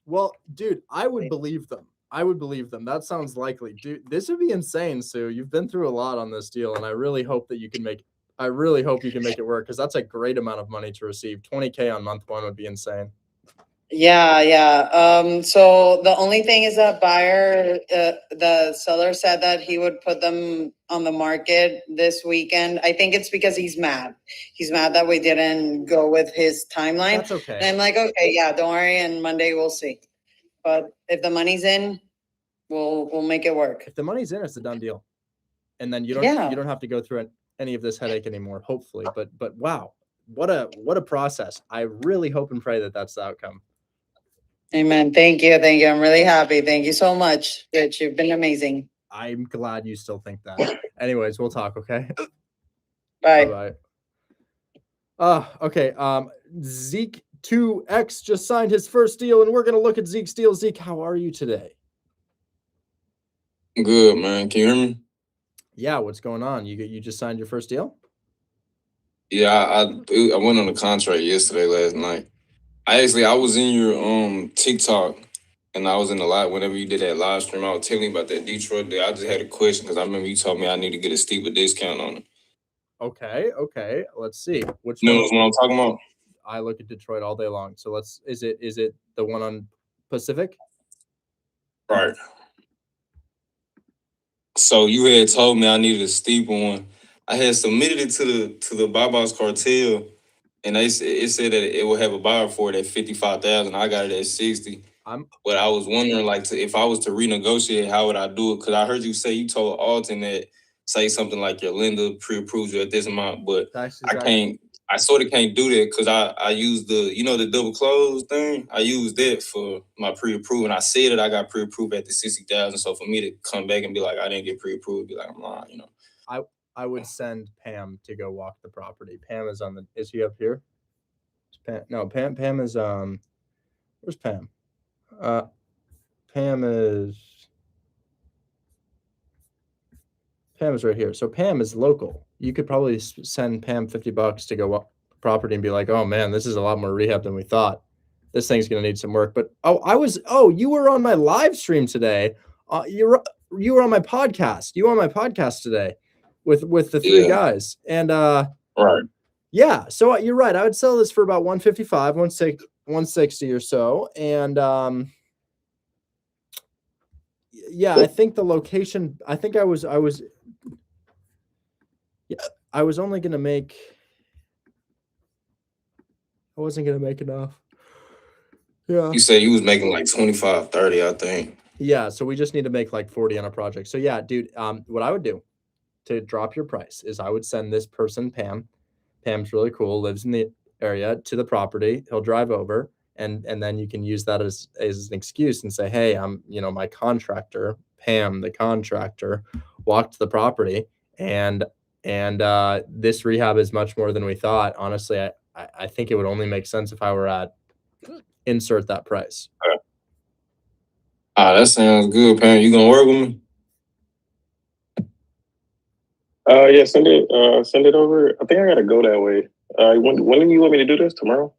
Well, dude, I would believe them. That sounds likely. Dude, this would be insane, Sue. You've been through a lot on this deal, and I really hope that you can make it work, because that's a great amount of money to receive. 20K on month one would be insane. Yeah. So the only thing is that the seller said that he would put them on the market this weekend. I think it's because he's mad. He's mad that we didn't go with his timeline. That's okay. And I'm like, okay, yeah, don't worry. And Monday we'll see. But if the money's in, we'll make it work. If the money's in, it's a done deal. And then you Yeah. don't have to go through any of this headache anymore, hopefully. But wow, what a process. I really hope and pray that that's the outcome. Amen. Thank you. Thank you. I'm really happy. Thank you so much, Rich. You've been amazing. I'm glad you still think that. Anyways, we'll talk, okay? Bye. Bye-bye. Okay. Zeke 2X just signed his first deal, and we're gonna look at Zeke's deal. Zeke, how are you today? Good, man. Can you hear me? Yeah, what's going on? You just signed your first deal? Yeah, I went on a contract yesterday last night. I was in your TikTok, and I was in the live whenever you did that live stream. I was telling you about that Detroit deal. I just had a question because I remember you told me I need to get a steeper discount on it. Okay. Let's see. Which You know one? what I'm talking about? I look at Detroit all day long. So is it the one on Pacific? Right. So you had told me I needed a steeper one. I had submitted it to the Baba's cartel, and it said that it would have a buyer for it at 55,000. I got it at 60. But I was wondering, like, if I was to renegotiate, how would I do it? Because I heard you say you told Alton that say something like your lender pre-approves you at this amount, but I sort of can't do that because I use the double close thing. I use that for my pre-approved, and I said that I got pre-approved at the 60,000. So for me to come back and be like I didn't get pre-approved, be like I'm lying, I would send Pam to go walk the property. Pam is he up here? Pam is where's Pam? Pam is right here. So Pam is local. You could probably send Pam $50 to go walk the property and be like, oh man, this is a lot more rehab than we thought. This thing's gonna need some work. But you were on my live stream today. You were on my podcast. You were on my podcast today with the three guys. And right. Yeah, so you're right. I would sell this for about 155, 160 or so. And yeah, I think the location, I think I was only going to make, I wasn't going to make enough. Yeah. You said you was making like 25, 30, I think. Yeah, so we just need to make like 40 on a project. So yeah, dude, what I would do to drop your price is I would send this person, Pam. Pam's really cool, lives in the area to the property. He'll drive over, and then you can use that as an excuse and say, hey, I'm, my contractor, Pam, the contractor, walked the property, and this rehab is much more than we thought. Honestly, I think it would only make sense if I were at insert that price. That sounds good, Pam. You gonna work with me? Yeah, send it over. I think I gotta go that way. When do you want me to do this? Tomorrow?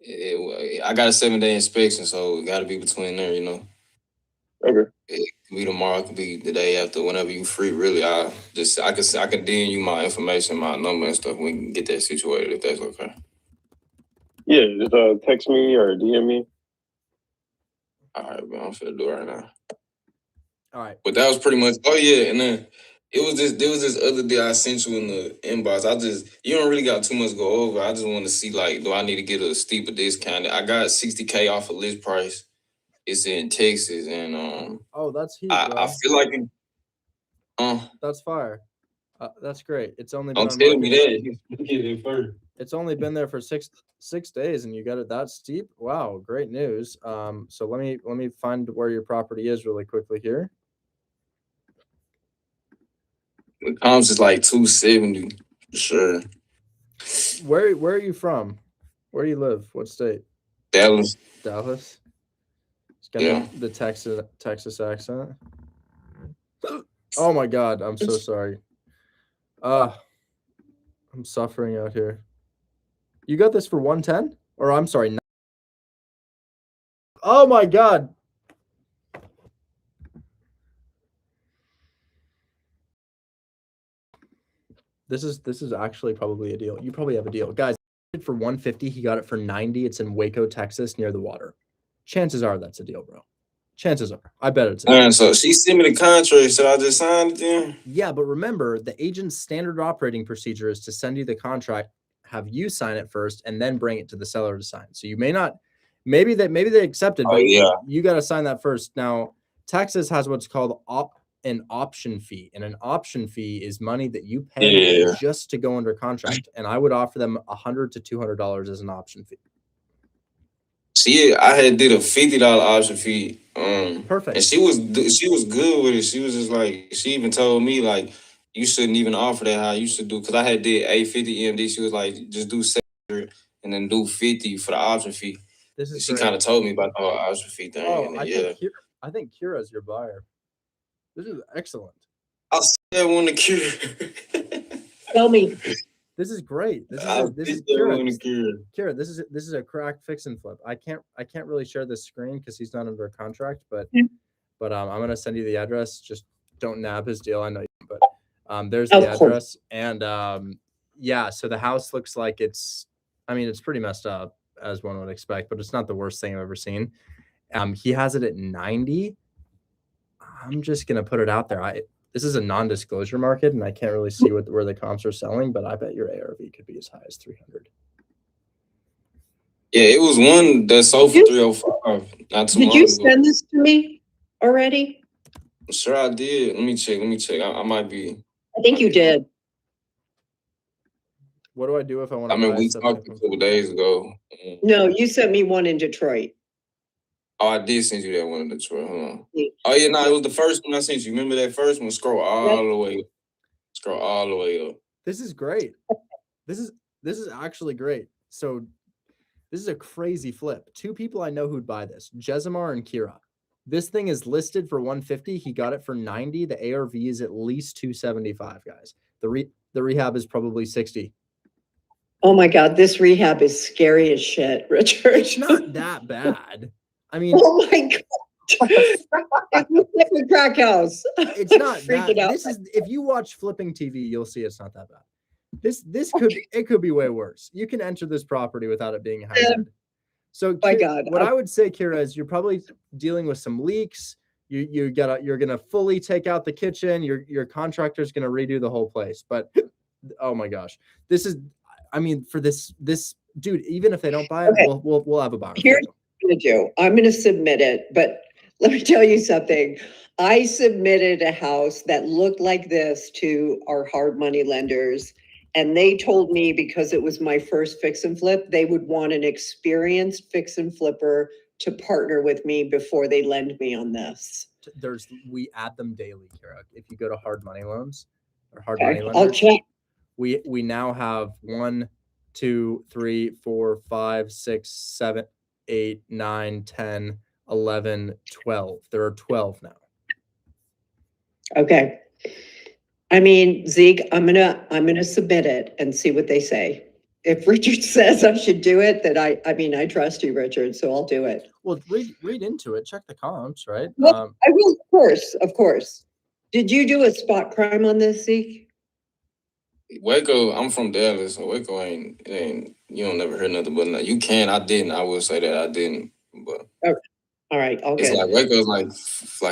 I got a 7-day inspection, so it got to be between there, Okay. It could be tomorrow, it could be the day after, whenever you free. Really, I can DM you my information, my number and stuff. We can get that situated if that's okay. Yeah, just text me or DM me. All right, bro. I'm finna do it right now. All right. But that was pretty much. Oh yeah, and then there was this other deal I sent you in the inbox. You don't really got too much to go over. I just want to see, like, do I need to get a steeper discount? I got $60K off of list price. It's in Texas, and Oh, that's heat, bro. I feel like That's fire. That's great. It's only been don't on tell me market. that. Get it first. It's only been there for six days, and you got it that steep. Wow, great news. So let me find where your property is really quickly here. The comps is like 270 for sure. Where are you from? Where do you live? What state? Dallas. Dallas. It's got Yeah. the Texas accent. Oh my God, I'm so sorry. I'm suffering out here. You got this for 110? Or I'm sorry. Oh my God. This is actually probably a deal. You probably have a deal. Guys, for 150, he got it for 90. It's in Waco, Texas, near the water. Chances are that's a deal, bro. Chances are. I bet it's a deal. So she sent me the contract. Should I just sign it then? Yeah, but remember, the agent's standard operating procedure is to send you the contract, have you sign it first, and then bring it to the seller to sign. So you may not, maybe they accepted, but you got to sign that first. Now, Texas has what's called an option fee, and an option fee is money that you pay just to go under contract. And I would offer them $100 to $200 as an option fee. See, I had did a $50 option fee. Perfect. And she was good with it. She was just like, she even told me, like, you shouldn't even offer that high. You should do, because I had did 850 EMD. She was like, just do 700 and then do 50 for the option fee. This is she great. kind of told me about the whole option fee thing. Oh, and I think Kira's your buyer. This is excellent. I said one to Kira. Tell me. This is great. This is Kira. This is a crack fix and flip. I can't really share this screen because he's not under contract, but I'm gonna send you the address. Just don't nab his deal. I know you, but there's the address. And yeah, so the house looks like it's pretty messed up, as one would expect, but it's not the worst thing I've ever seen. He has it at 90. I'm just gonna put it out there. This is a non-disclosure market, and I can't really see where the comps are selling, but I bet your ARV could be as high as 300. Yeah, it was one that sold for 305. Not too long Did you ago. send this to me already? Sure, I did. Let me check. I might be. I think you did. What do I do if I want to? I mean, we talked a couple days ago. No, you sent me one in Detroit. Oh, I did send you that one in Detroit. Hold on. Oh yeah, no, it was the first one I sent you. Remember that first one? Scroll all the way up. Scroll all the way up. This is great. This is actually great. So this is a crazy flip. Two people I know who'd buy this: Jesimar and Kira. This thing is listed for 150. He got it for 90. The ARV is at least 275, guys. The rehab is probably 60. Oh my God, this rehab is scary as shit, Richard. It's not that bad. I mean, oh my God. It looks like a crack house. It's not freaking out. This is, if you watch flipping TV, you'll see it's not that bad. This could be way worse. You can enter this property without it being high end. So my God. What I would say, Kira, is you're probably dealing with some leaks. You're gonna fully take out the kitchen. Your contractor's gonna redo the whole place. But oh my gosh, this is, for this dude, even if they don't buy it, we'll have a buyer. Here's what I'm gonna do. I'm gonna submit it, but let me tell you something. I submitted a house that looked like this to our hard money lenders, And they told me because it was my first fix and flip, they would want an experienced fix and flipper to partner with me before they lend me on this. We add them daily, Kara. If you go to Hard Money Loans or Hard Okay, Money Lenders, I'll check. We now have 1, 2, 3, 4, 5, 6, 7, 8, 9, 10, 11, 12. There are 12 now. Okay. I mean, Zeke, I'm gonna submit it and see what they say. If Richard says I should do it, then I mean, I trust you, Richard, so I'll do it. Well, read into it. Check the comps, right? Well, I will, of course. Did you do a spot crime on this, Zeke? Waco, I'm from Dallas, so Waco ain't you don't never hear nothing but you can. I didn't. I will say that I didn't. But okay. All right, all it's good. like Waco's like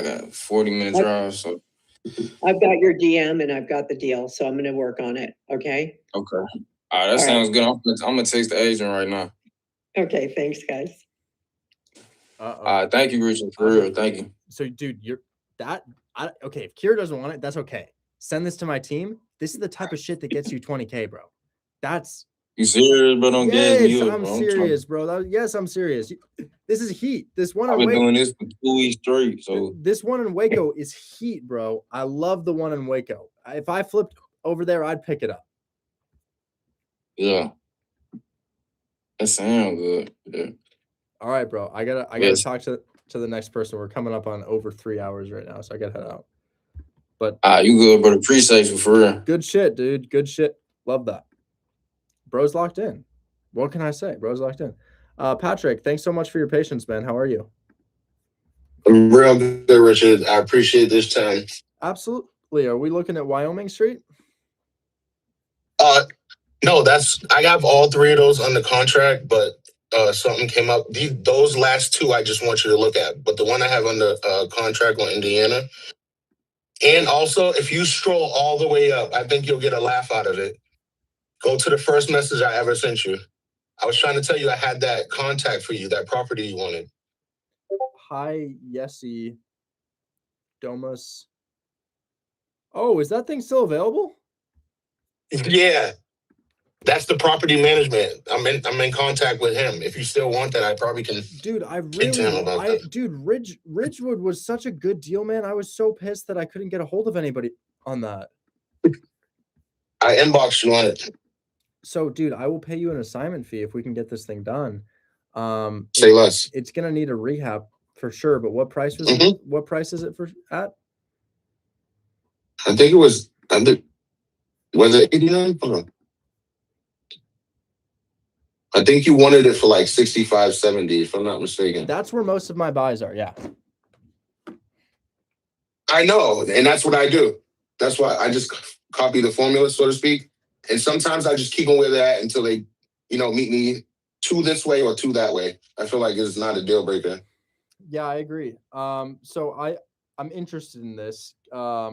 a 40-minute drive. So I've got your DM and I've got the deal, so I'm gonna work on it. Okay. okay. All right, that sounds good. I'm gonna text the agent right now. Okay, thanks, guys. Thank you, Richard. For real, thank you. So, dude, okay. If Kira doesn't want it, that's okay. Send this to my team. This is the type of shit that gets you 20K, bro. That's you serious, bro? Don't gas me up, I'm bro. serious, bro. Yes, I'm serious. This is heat. This one I've in been Waco, doing this for 2 weeks straight. So this one in Waco is heat, bro. I love the one in Waco. If I flipped over there, I'd pick it up. yeah, that sounds good. Yeah. All right, bro. I gotta talk to the next person. We're coming up on over 3 hours right now, so I gotta head out. But you good, but appreciate you for real. Good shit, dude. Good shit. Love that. Bro's locked in. What can I say? Bro's locked in. Patrick, thanks so much for your patience, man. How are you? I'm real good, Richard. I appreciate this time. Absolutely. Are we looking at Wyoming Street? No, I have all three of those under contract, but something came up. Those last two I just want you to look at. But the one I have under contract on Indiana. And also, if you scroll all the way up, I think you'll get a laugh out of it. Go to the first message I ever sent you. I was trying to tell you I had that contact for you, that property you wanted. Hi, Yessie. Domus. Oh, is that thing still available? Yeah. That's the property management. I'm in contact with him. If you still want that, I probably can. Dude, Ridgewood was such a good deal, man. I was so pissed that I couldn't get a hold of anybody on that. I inboxed you on it. So, dude, I will pay you an assignment fee if we can get this thing done. Say less. It's gonna need a rehab for sure. But what price was it? What price is it at? I think it was. Was it 89? Hold on. I think you wanted it for like 65, 70, if I'm not mistaken. That's where most of my buys are, yeah. I know, and that's what I do. That's why I just copy the formula, so to speak. And sometimes I just keep them where they're at until they, meet me two this way or two that way. I feel like it's not a deal breaker. Yeah, I agree. So I'm interested in this. I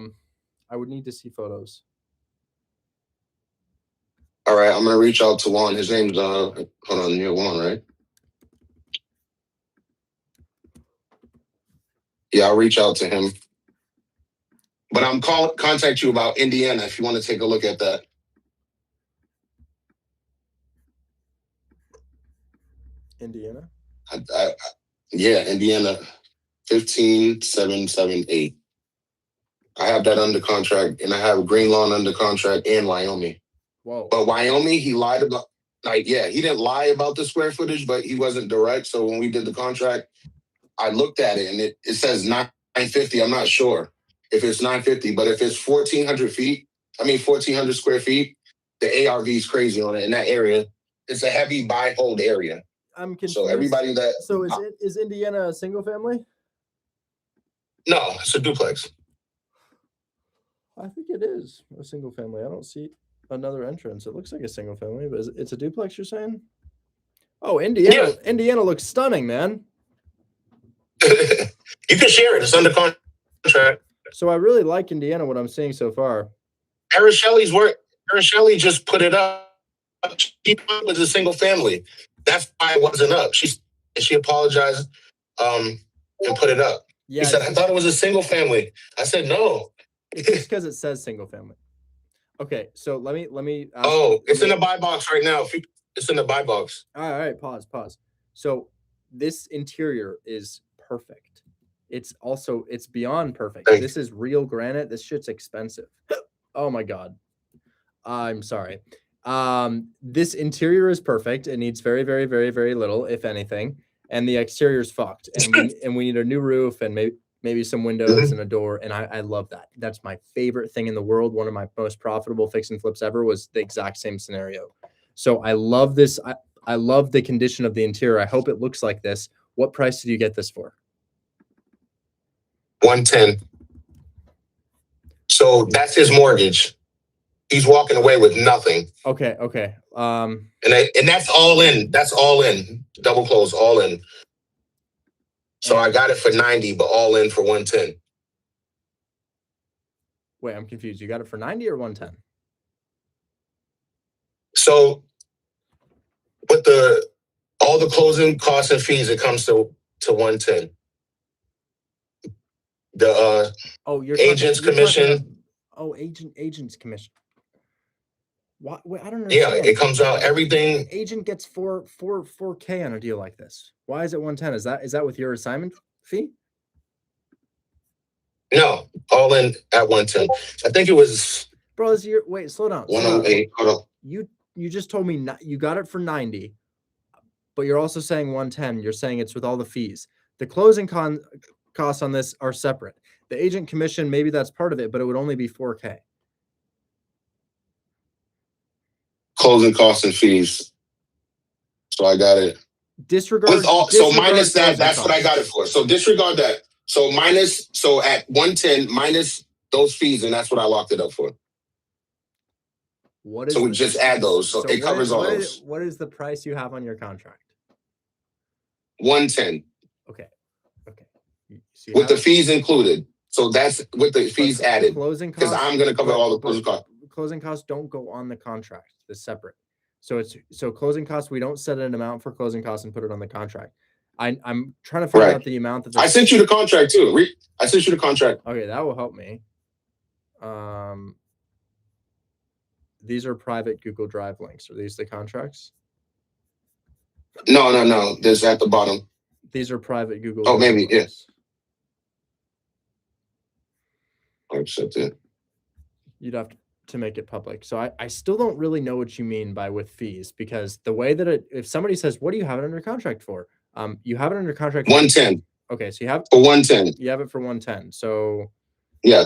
would need to see photos. All right, I'm gonna reach out to Juan. His name's hold on, you're Juan, right? Yeah, I'll reach out to him. But I'm contact you about Indiana if you want to take a look at that. Indiana? Yeah, Indiana 15778. I have that under contract, and I have Green Lawn under contract and Wyoming. Whoa. But Wyoming, he lied about, he didn't lie about the square footage, but he wasn't direct. So when we did the contract, I looked at it and it says 950. I'm not sure if it's 950, but if it's 1,400 square feet, the ARV is crazy on it in that area. It's a heavy buy hold area. I'm confused. So everybody that. So is Indiana a single family? No, it's a duplex. I think it is a single family. I don't see another entrance. It looks like a single family, but it's a duplex, you're saying? Oh, Indiana. Yeah. Indiana looks stunning, man. You can share it. It's under contract. So I really like Indiana, what I'm seeing so far. Araceli's work. Araceli just put it up. She put it as a single family. That's why it wasn't up. She apologized and put it up. Yeah, he said, I thought it was a single family. I said, no. It's just because it says single family. Okay, so let me ask Oh, it's in the buy box right now. It's in the buy box. All right, pause. So this interior is perfect. It's beyond perfect. This is real granite. This shit's expensive. Oh my god. I'm sorry. This interior is perfect. It needs very, very, very, very little, if anything. And the exterior is fucked. And we need a new roof and maybe some windows and a door. And I love that. That's my favorite thing in the world. One of my most profitable fix and flips ever was the exact same scenario. So I love this. I love the condition of the interior. I hope it looks like this. What price did you get this for? 110. So that's his mortgage. He's walking away with nothing. Okay. And that's all in. That's all in. Double close, all in. So I got it for 90, but all in for 110. Wait, I'm confused. You got it for 90 or 110? So with all the closing costs and fees, it comes to 110. The agent's commission. Agent's commission. What? Wait, I don't understand. Yeah, it comes out everything. Agent gets 4K on a deal like this. Why is it 110? Is that with your assignment fee? No, all in at 110. I think it was. Bro, wait, slow down. 108. Hold on. You just told me you got it for 90, but you're also saying 110. You're saying it's with all the fees. The closing costs on this are separate. The agent commission, maybe that's part of it, but it would only be 4K. Closing costs and fees. So I got it. Disregard so minus that, that's what I got it for. So disregard that. So at 110 minus those fees, and that's what I locked it up for. So we just add those. So it covers all those. What is the price you have on your contract? 110. Okay. With the fees included. So that's with the fees added. Closing costs. Because I'm going to cover all the closing costs. Closing costs don't go on the contract. They're separate. So closing costs, we don't set an amount for closing costs and put it on the contract. I'm trying to figure out the amount that I sent you the contract too. I sent you the contract. Okay, that will help me. These are private Google Drive links. Are these the contracts? No. There's at the bottom. These are private Google. Oh, maybe yes. I accept it. You'd have to make it public. So I still don't really know what you mean by with fees, because the way that if somebody says, what do you have it under contract for? You have it under contract for 110. Okay, so you have for 110. You have it for 110. So yeah.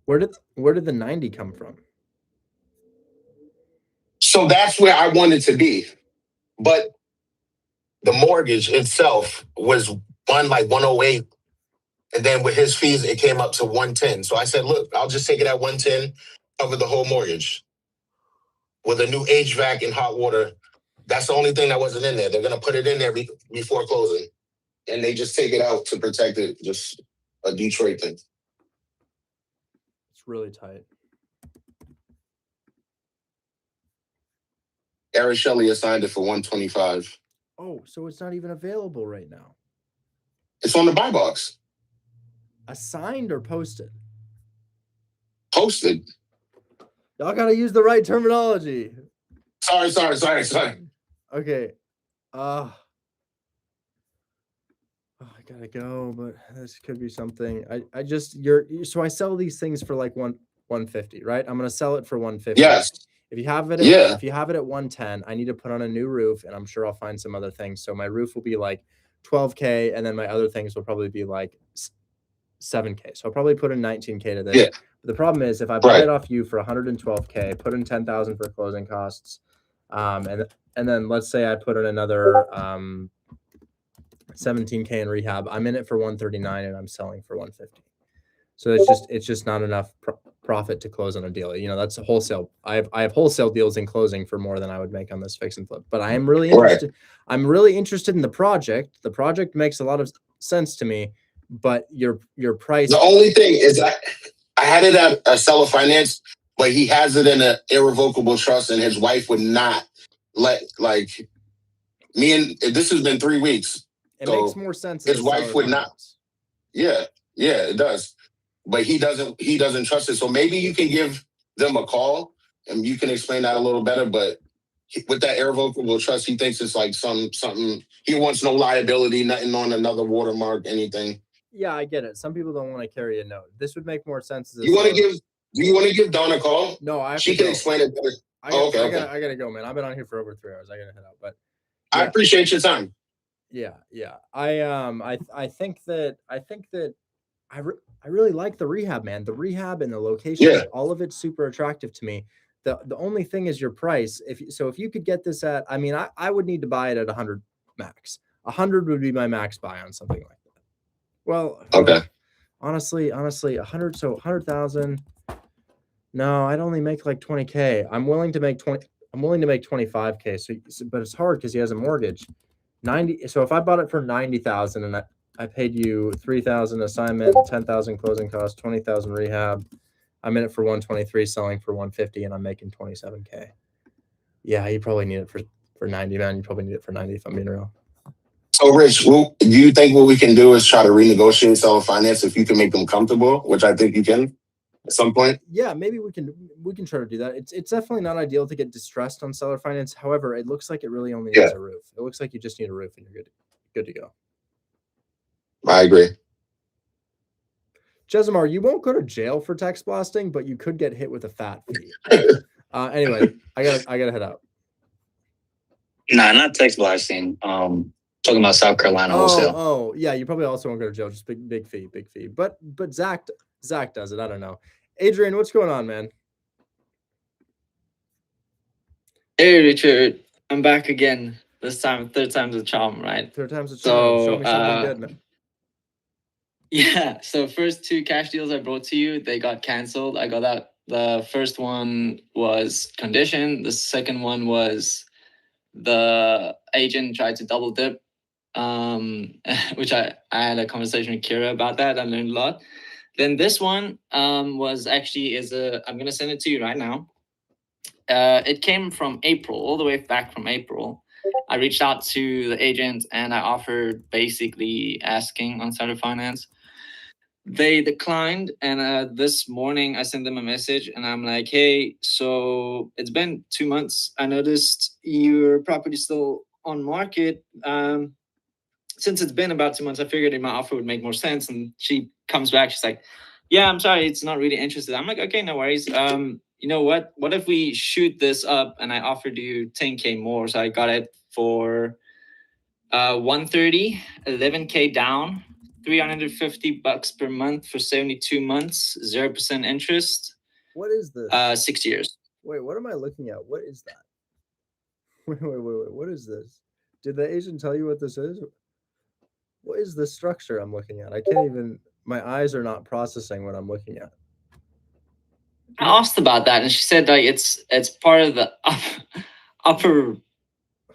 Where did the 90 come from? So that's where I wanted to be. But the mortgage itself was like 108. And then with his fees, it came up to 110. So I said, look, I'll just take it at 110, cover the whole mortgage. With a new HVAC and hot water. That's the only thing that wasn't in there. They're going to put it in there before closing. And they just take it out to protect it. Just a Detroit thing. It's really tight. Eric Shelley assigned it for 125. Oh, so it's not even available right now. It's on the buy box. Assigned or posted? Posted. Y'all gotta use the right terminology. Sorry. Okay. I gotta go, but this could be something. So I sell these things for like 150, right? I'm gonna sell it for 150. Yes. If you have it, if you have it at 110, I need to put on a new roof, and I'm sure I'll find some other things. So my roof will be like 12K, and then my other things will probably be like 7K. So I'll probably put in 19K to this. Yeah. But the problem is if I buy it off you for 112K, put in 10,000 for closing costs, and then let's say I put in another 17K in rehab, I'm in it for 139 and I'm selling for 150. So it's just not enough profit to close on a deal. You know, that's a wholesale. I have wholesale deals in closing for more than I would make on this fix and flip. But I am really interested. I'm really interested in the project. The project makes a lot of sense to me. But your price. The only thing is I had it at a seller finance, but he has it in an irrevocable trust, and his wife would not let me and this has been 3 weeks. It makes more sense. His wife would not. Yeah, it does. But he doesn't trust it. So maybe you can give them a call and you can explain that a little better. But with that irrevocable trust, he thinks it's like something. He wants no liability, nothing on another watermark, anything. Yeah, I get it. Some people don't want to carry a note. This would make more sense as a You want to seller. give? Do you want to give Dawn a call? No, I have She to can go. explain it better. I gotta go, man. I've been on here for over 3 hours. I gotta head out. But I appreciate your time. Yeah. I think that I really like the rehab, man. The rehab and the location, all of it's super attractive to me. The only thing is your price. If you could get this at, I mean, I would need to buy it at 100 max. 100 would be my max buy on something like that. Well, okay. Honestly, 100. So 100,000. No, I'd only make like 20K. I'm willing to make 25K. So but it's hard because he has a mortgage. 90. So if I bought it for 90,000 and I paid you 3,000 assignment, 10,000 closing costs, 20,000 rehab, I'm in it for 123, selling for 150, and I'm making 27K. Yeah, you probably need it for 90, man. You probably need it for 90 if I'm being real. So, Rich, do you think what we can do is try to renegotiate seller finance if you can make them comfortable, which I think you can at some point? Yeah, maybe we can try to do that. It's definitely not ideal to get distressed on seller finance. However, it looks like it really only needs a roof. It looks like you just need a roof and you're good to go. I agree. Jesimar, you won't go to jail for text blasting, but you could get hit with a fat fee. Anyway, I gotta head out. Nah, not text blasting. Talking about South Carolina wholesale. Oh, yeah. You probably also won't go to jail. Just big fee. But Zach does it. I don't know. Adrian, what's going on, man? Hey, Richard. I'm back again. This time, third time's a charm, right? Third time's a charm. So, Show me something good, man. Yeah. So first 2 cash deals I brought to you, they got canceled. I got that. The first one was condition. The second one was the agent tried to double dip. Which I had a conversation with Kira about that. I learned a lot. Then this one was actually I'm gonna send it to you right now. It came from April, all the way back from April. I reached out to the agent and I offered basically asking on seller finance. They declined, and this morning I sent them a message and I'm like, hey, so it's been 2 months. I noticed your property's still on market. Since it's been about 2 months, I figured my offer would make more sense. And she comes back, she's like, yeah, I'm sorry, it's not really interested. I'm like, okay, no worries. You know what? What if we shoot this up and I offered you 10K more? So I got it for 130, 11K down, $350 per month for 72 months, 0% interest. What is this? 6 years. Wait, what am I looking at? What is that? Wait. What is this? Did the agent tell you what this is? What is the structure I'm looking at? I can't even, my eyes are not processing what I'm looking at. I asked about that and she said like it's part of the upper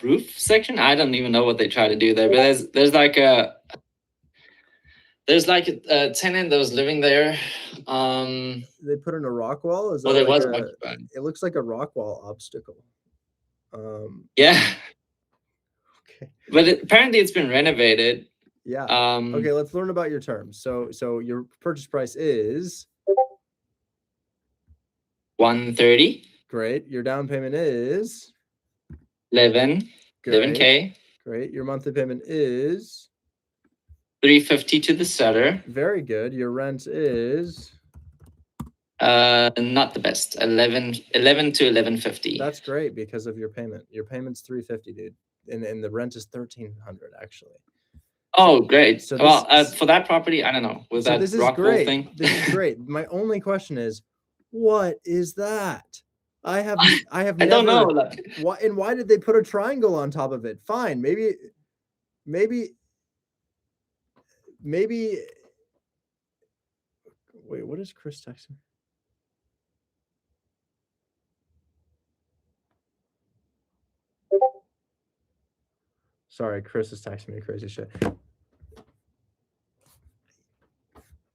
roof section. I don't even know what they try to do there, but there's like a tenant that was living there. They put in a rock wall? Is that there like was a, it looks like a rock wall obstacle. Yeah. Okay. But apparently it's been renovated. Yeah. Okay, let's learn about your terms. So your purchase price is 130. Great. Your down payment is 11K. Great. Your monthly payment is 350 to the seller. Very good. Your rent is not the best. 11 to 1150. That's great because of your payment. Your payment's 350, dude. And the rent is 1,300 actually. Oh, great. So for that property, I don't know. With that rock wall thing. This is great. My only question is, what is that? I have I don't know. Why did they put a triangle on top of it? Fine, maybe. Wait, what is Chris texting? Sorry, Chris is texting me crazy shit.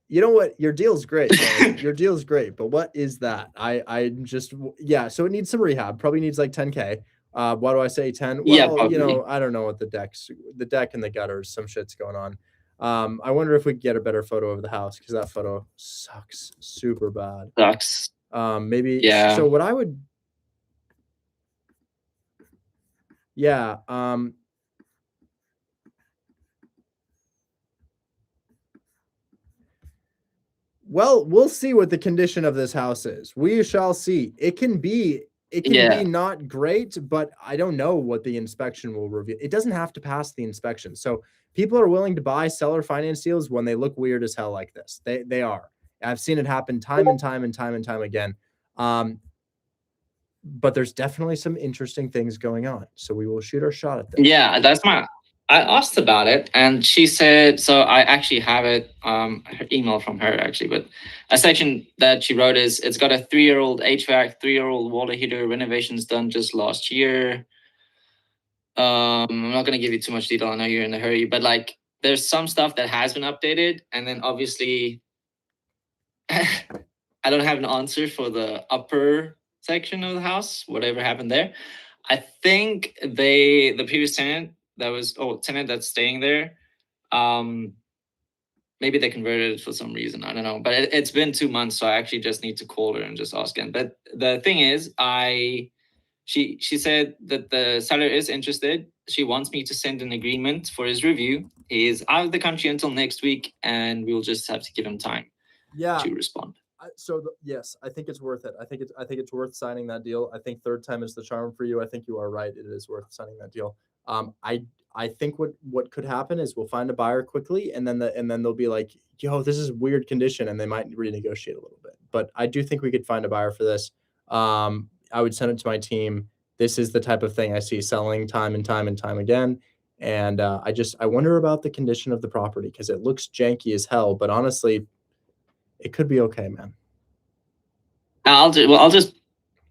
You know what? Your deal's great. Your deal's great, but what is that? I just so it needs some rehab. Probably needs like 10K. Why do I say 10? Well, Yeah, you know, I don't know what the deck and the gutters, some shit's going on. I wonder if we could get a better photo of the house because that photo sucks super bad. Sucks. Maybe Yeah. so what I would yeah, well, we'll see what the condition of this house is. We shall see. It can be Yeah. not great, but I don't know what the inspection will reveal. It doesn't have to pass the inspection. So people are willing to buy seller finance deals when they look weird as hell like this. They are. I've seen it happen time and time and time and time again. But there's definitely some interesting things going on. So we will shoot our shot at this. Yeah, I asked about it and she said, so I actually have it, her email from her actually, but a section that she wrote is, it's got a 3-year-old HVAC, 3-year-old water heater, renovations done just last year. I'm not gonna give you too much detail, I know you're in a hurry, but like there's some stuff that has been updated and then obviously I don't have an answer for the upper section of the house, whatever happened there. I think the previous tenant tenant that's staying there, maybe they converted it for some reason. I don't know, but it's been 2 months, so I actually just need to call her and just ask again. But the thing is, she said that the seller is interested. She wants me to send an agreement for his review. He is out of the country until next week, and we'll just have to give him time to respond. Yes, I think it's worth it. I think it's worth signing that deal. I think third time is the charm for you. I think you are right. It is worth signing that deal. I think what could happen is we'll find a buyer quickly, and then they'll be like, "Yo, this is weird condition," and they might renegotiate a little bit. But I do think we could find a buyer for this. I would send it to my team. This is the type of thing I see selling time and time and time again. And I wonder about the condition of the property because it looks janky as hell. But honestly, it could be okay, man. I'll just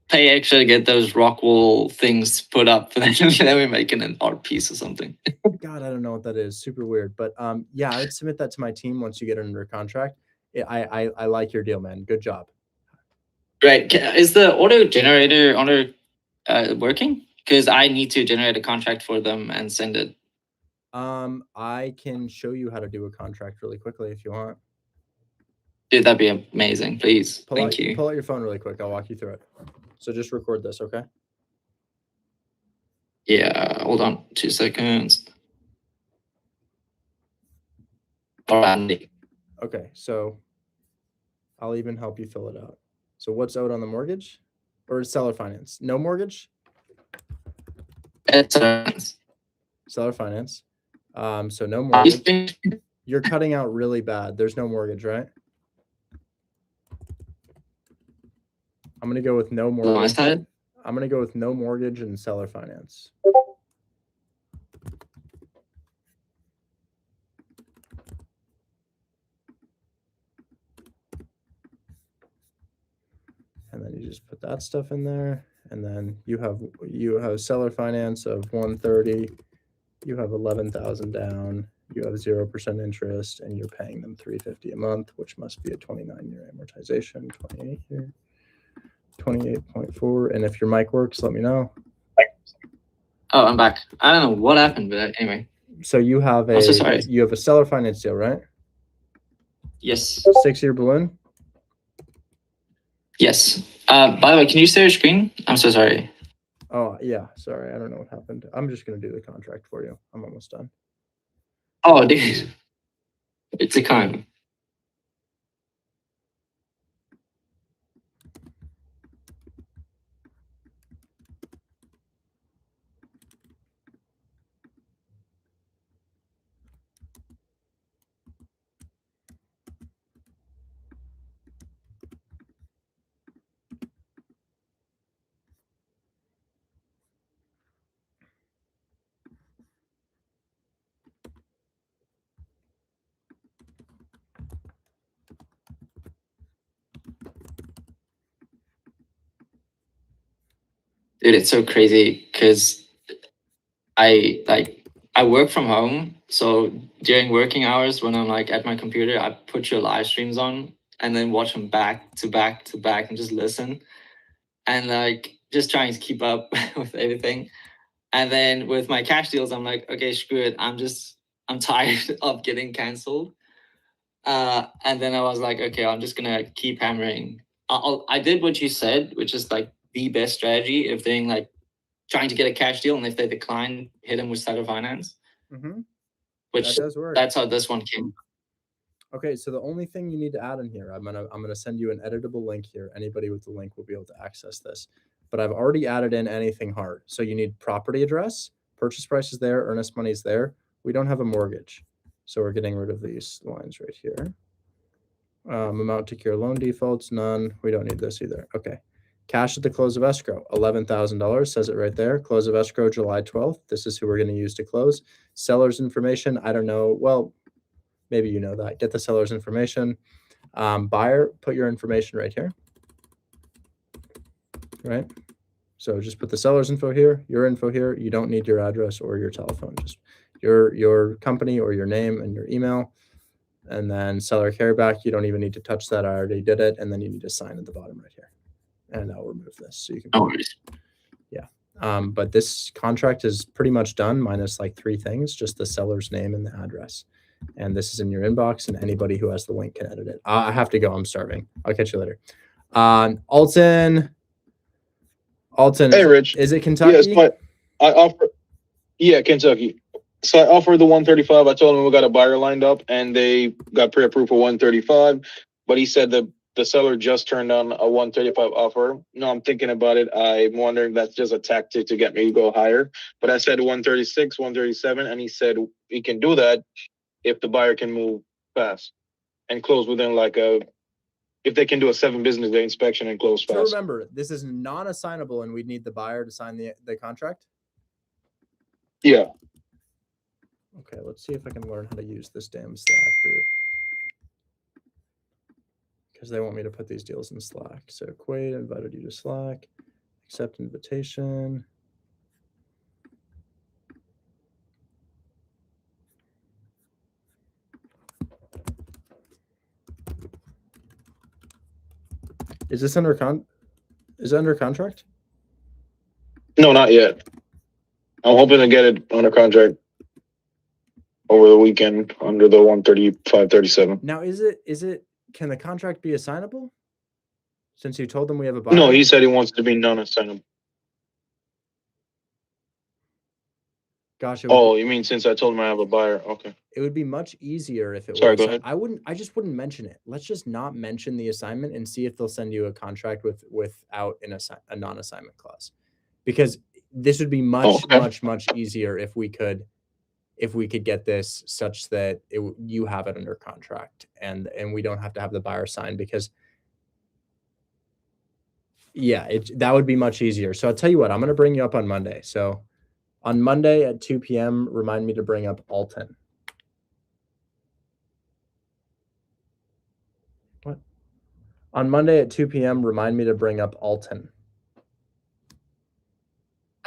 pay extra to get those rock wall things put up, and then we're making an art piece or something. God, I don't know what that is. Super weird. But yeah, I would submit that to my team once you get it under contract. I like your deal, man. Good job. Great. Is the auto generator working? Because I need to generate a contract for them and send it. I can show you how to do a contract really quickly if you want. Dude, that'd be amazing. Please. Thank you. Pull out your phone really quick. I'll walk you through it. So just record this, okay? Yeah, hold on 2 seconds. All right. Okay, so I'll even help you fill it out. So what's owed on the mortgage or seller finance? No mortgage? It's seller finance. So no mortgage. You're cutting out really bad. There's no mortgage, right? I'm going to go with no mortgage. I'm going to go with no mortgage and seller finance. And then you just put that stuff in there. And then you have seller finance of 130. You have 11,000 down. You have 0% interest, and you're paying them $350 a month, which must be a 29-year amortization. 28 here, 28.4. And if your mic works, let me know. Oh, I'm back. I don't know what happened, but anyway. So you have I'm so sorry. you have a seller finance deal, right? Yes. 6-year balloon. Yes. By the way, can you share your screen? I'm so sorry. Oh yeah, sorry. I don't know what happened. I'm just gonna do the contract for you. I'm almost done. Oh, dude. It's a con. Dude, it's so crazy because I work from home. So during working hours, when I'm like at my computer, I put your live streams on and then watch them back to back to back and just listen and like just trying to keep up with everything. And then with my cash deals, I'm like, okay, screw it. I'm just I'm tired of getting canceled. And then I was like, okay, I'm just gonna keep hammering. I did what you said, which is like the best strategy if they're like trying to get a cash deal, and if they decline, hit them with seller finance. Mm-hmm. Which That does work. that's how this one came. Okay, so the only thing you need to add in here, I'm gonna send you an editable link here. Anybody with the link will be able to access this. But I've already added in anything hard. So you need property address, purchase price is there, earnest money is there. We don't have a mortgage, so we're getting rid of these lines right here. Amount to cure loan defaults, none. We don't need this either. Okay. Cash at the close of escrow, $11,000, says it right there. Close of escrow, July 12th. This is who we're going to use to close. Seller's information, I don't know. Well, maybe you know that. Get the seller's information. Buyer, put your information right here. Right? So just put the seller's info here, your info here. You don't need your address or your telephone. Just your company or your name and your email. And then seller carryback, you don't even need to touch that. I already did it. And then you need to sign at the bottom right here. And I'll remove this so you can. Yeah. But this contract is pretty much done minus like 3 things, just the seller's name and the address. And this is in your inbox, and anybody who has the link can edit it. I have to go. I'm starving. I'll catch you later. Alton. Hey, Rich. Is it Kentucky? Yes, but I offer. Yeah, Kentucky. So I offered the 135. I told him we got a buyer lined up, and they got pre-approved for 135. But he said the seller just turned on a 135 offer. No, I'm thinking about it. I'm wondering if that's just a tactic to get me to go higher. But I said 136, 137, and he said he can do that if the buyer can move fast and close within if they can do a 7 business day inspection and close fast. So remember, this is non-assignable, and we'd need the buyer to sign the contract? Yeah. Okay, let's see if I can learn how to use this damn Slack group. Because they want me to put these deals in Slack. So Quaid invited you to Slack. Accept invitation. Is this under contract? No, not yet. I'm hoping to get it under contract over the weekend under the 135, 37. Now, can the contract be assignable? Since you told them we have a buyer? No, he said he wants to be non-assignable. Gosh. You mean since I told him I have a buyer? Okay. It would be much easier if it Sorry, was. go ahead. I just wouldn't mention it. Let's just not mention the assignment and see if they'll send you a contract without a non-assignment clause. Because this would be much easier if we could get this such that you have it under contract and we don't have to have the buyer sign, because that would be much easier. So I'll tell you what, I'm going to bring you up on Monday. So on Monday at 2 p.m., remind me to bring up Alton. What? On Monday at 2 p.m., remind me to bring up Alton.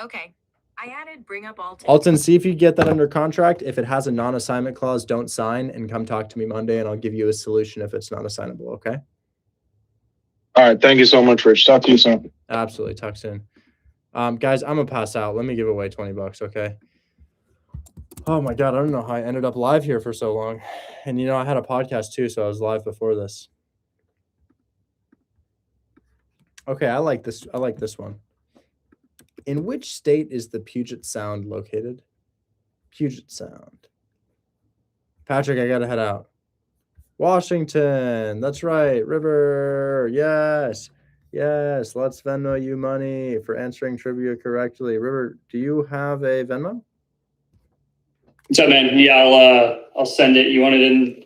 Okay. I added bring up Alton. Alton, see if you get that under contract. If it has a non-assignment clause, don't sign and come talk to me Monday, and I'll give you a solution if it's not assignable, okay? All right. Thank you so much, Rich. Talk to you soon. Absolutely. Talk soon. Guys, I'm going to pass out. Let me give away $20, okay? Oh, my God. I don't know how I ended up live here for so long. And, I had a podcast, too, so I was live before this. Okay, I like this one. In which state is the Puget Sound located? Puget Sound. Patrick, I got to head out. Washington. That's right. River. Yes. Yes. Let's Venmo you money for answering trivia correctly. River, do you have a Venmo? What's up, man? Yeah, I'll send it. You want it in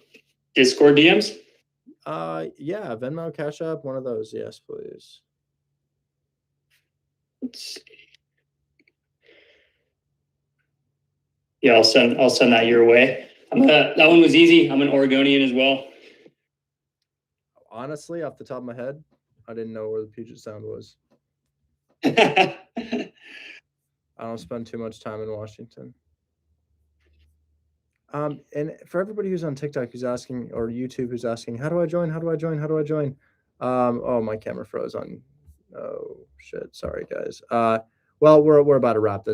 Discord DMs? Yeah. Venmo, Cash App, one of those. Yes, please. Let's see. Yeah, I'll send that your way. That one was easy. I'm an Oregonian as well. Honestly, off the top of my head, I didn't know where the Puget Sound was. I don't spend too much time in Washington. And for everybody who's on TikTok who's asking, or YouTube who's asking, how do I join? How do I join? How do I join? Oh, my camera froze on. Oh shit. Sorry, guys. Well, we're about to wrap this.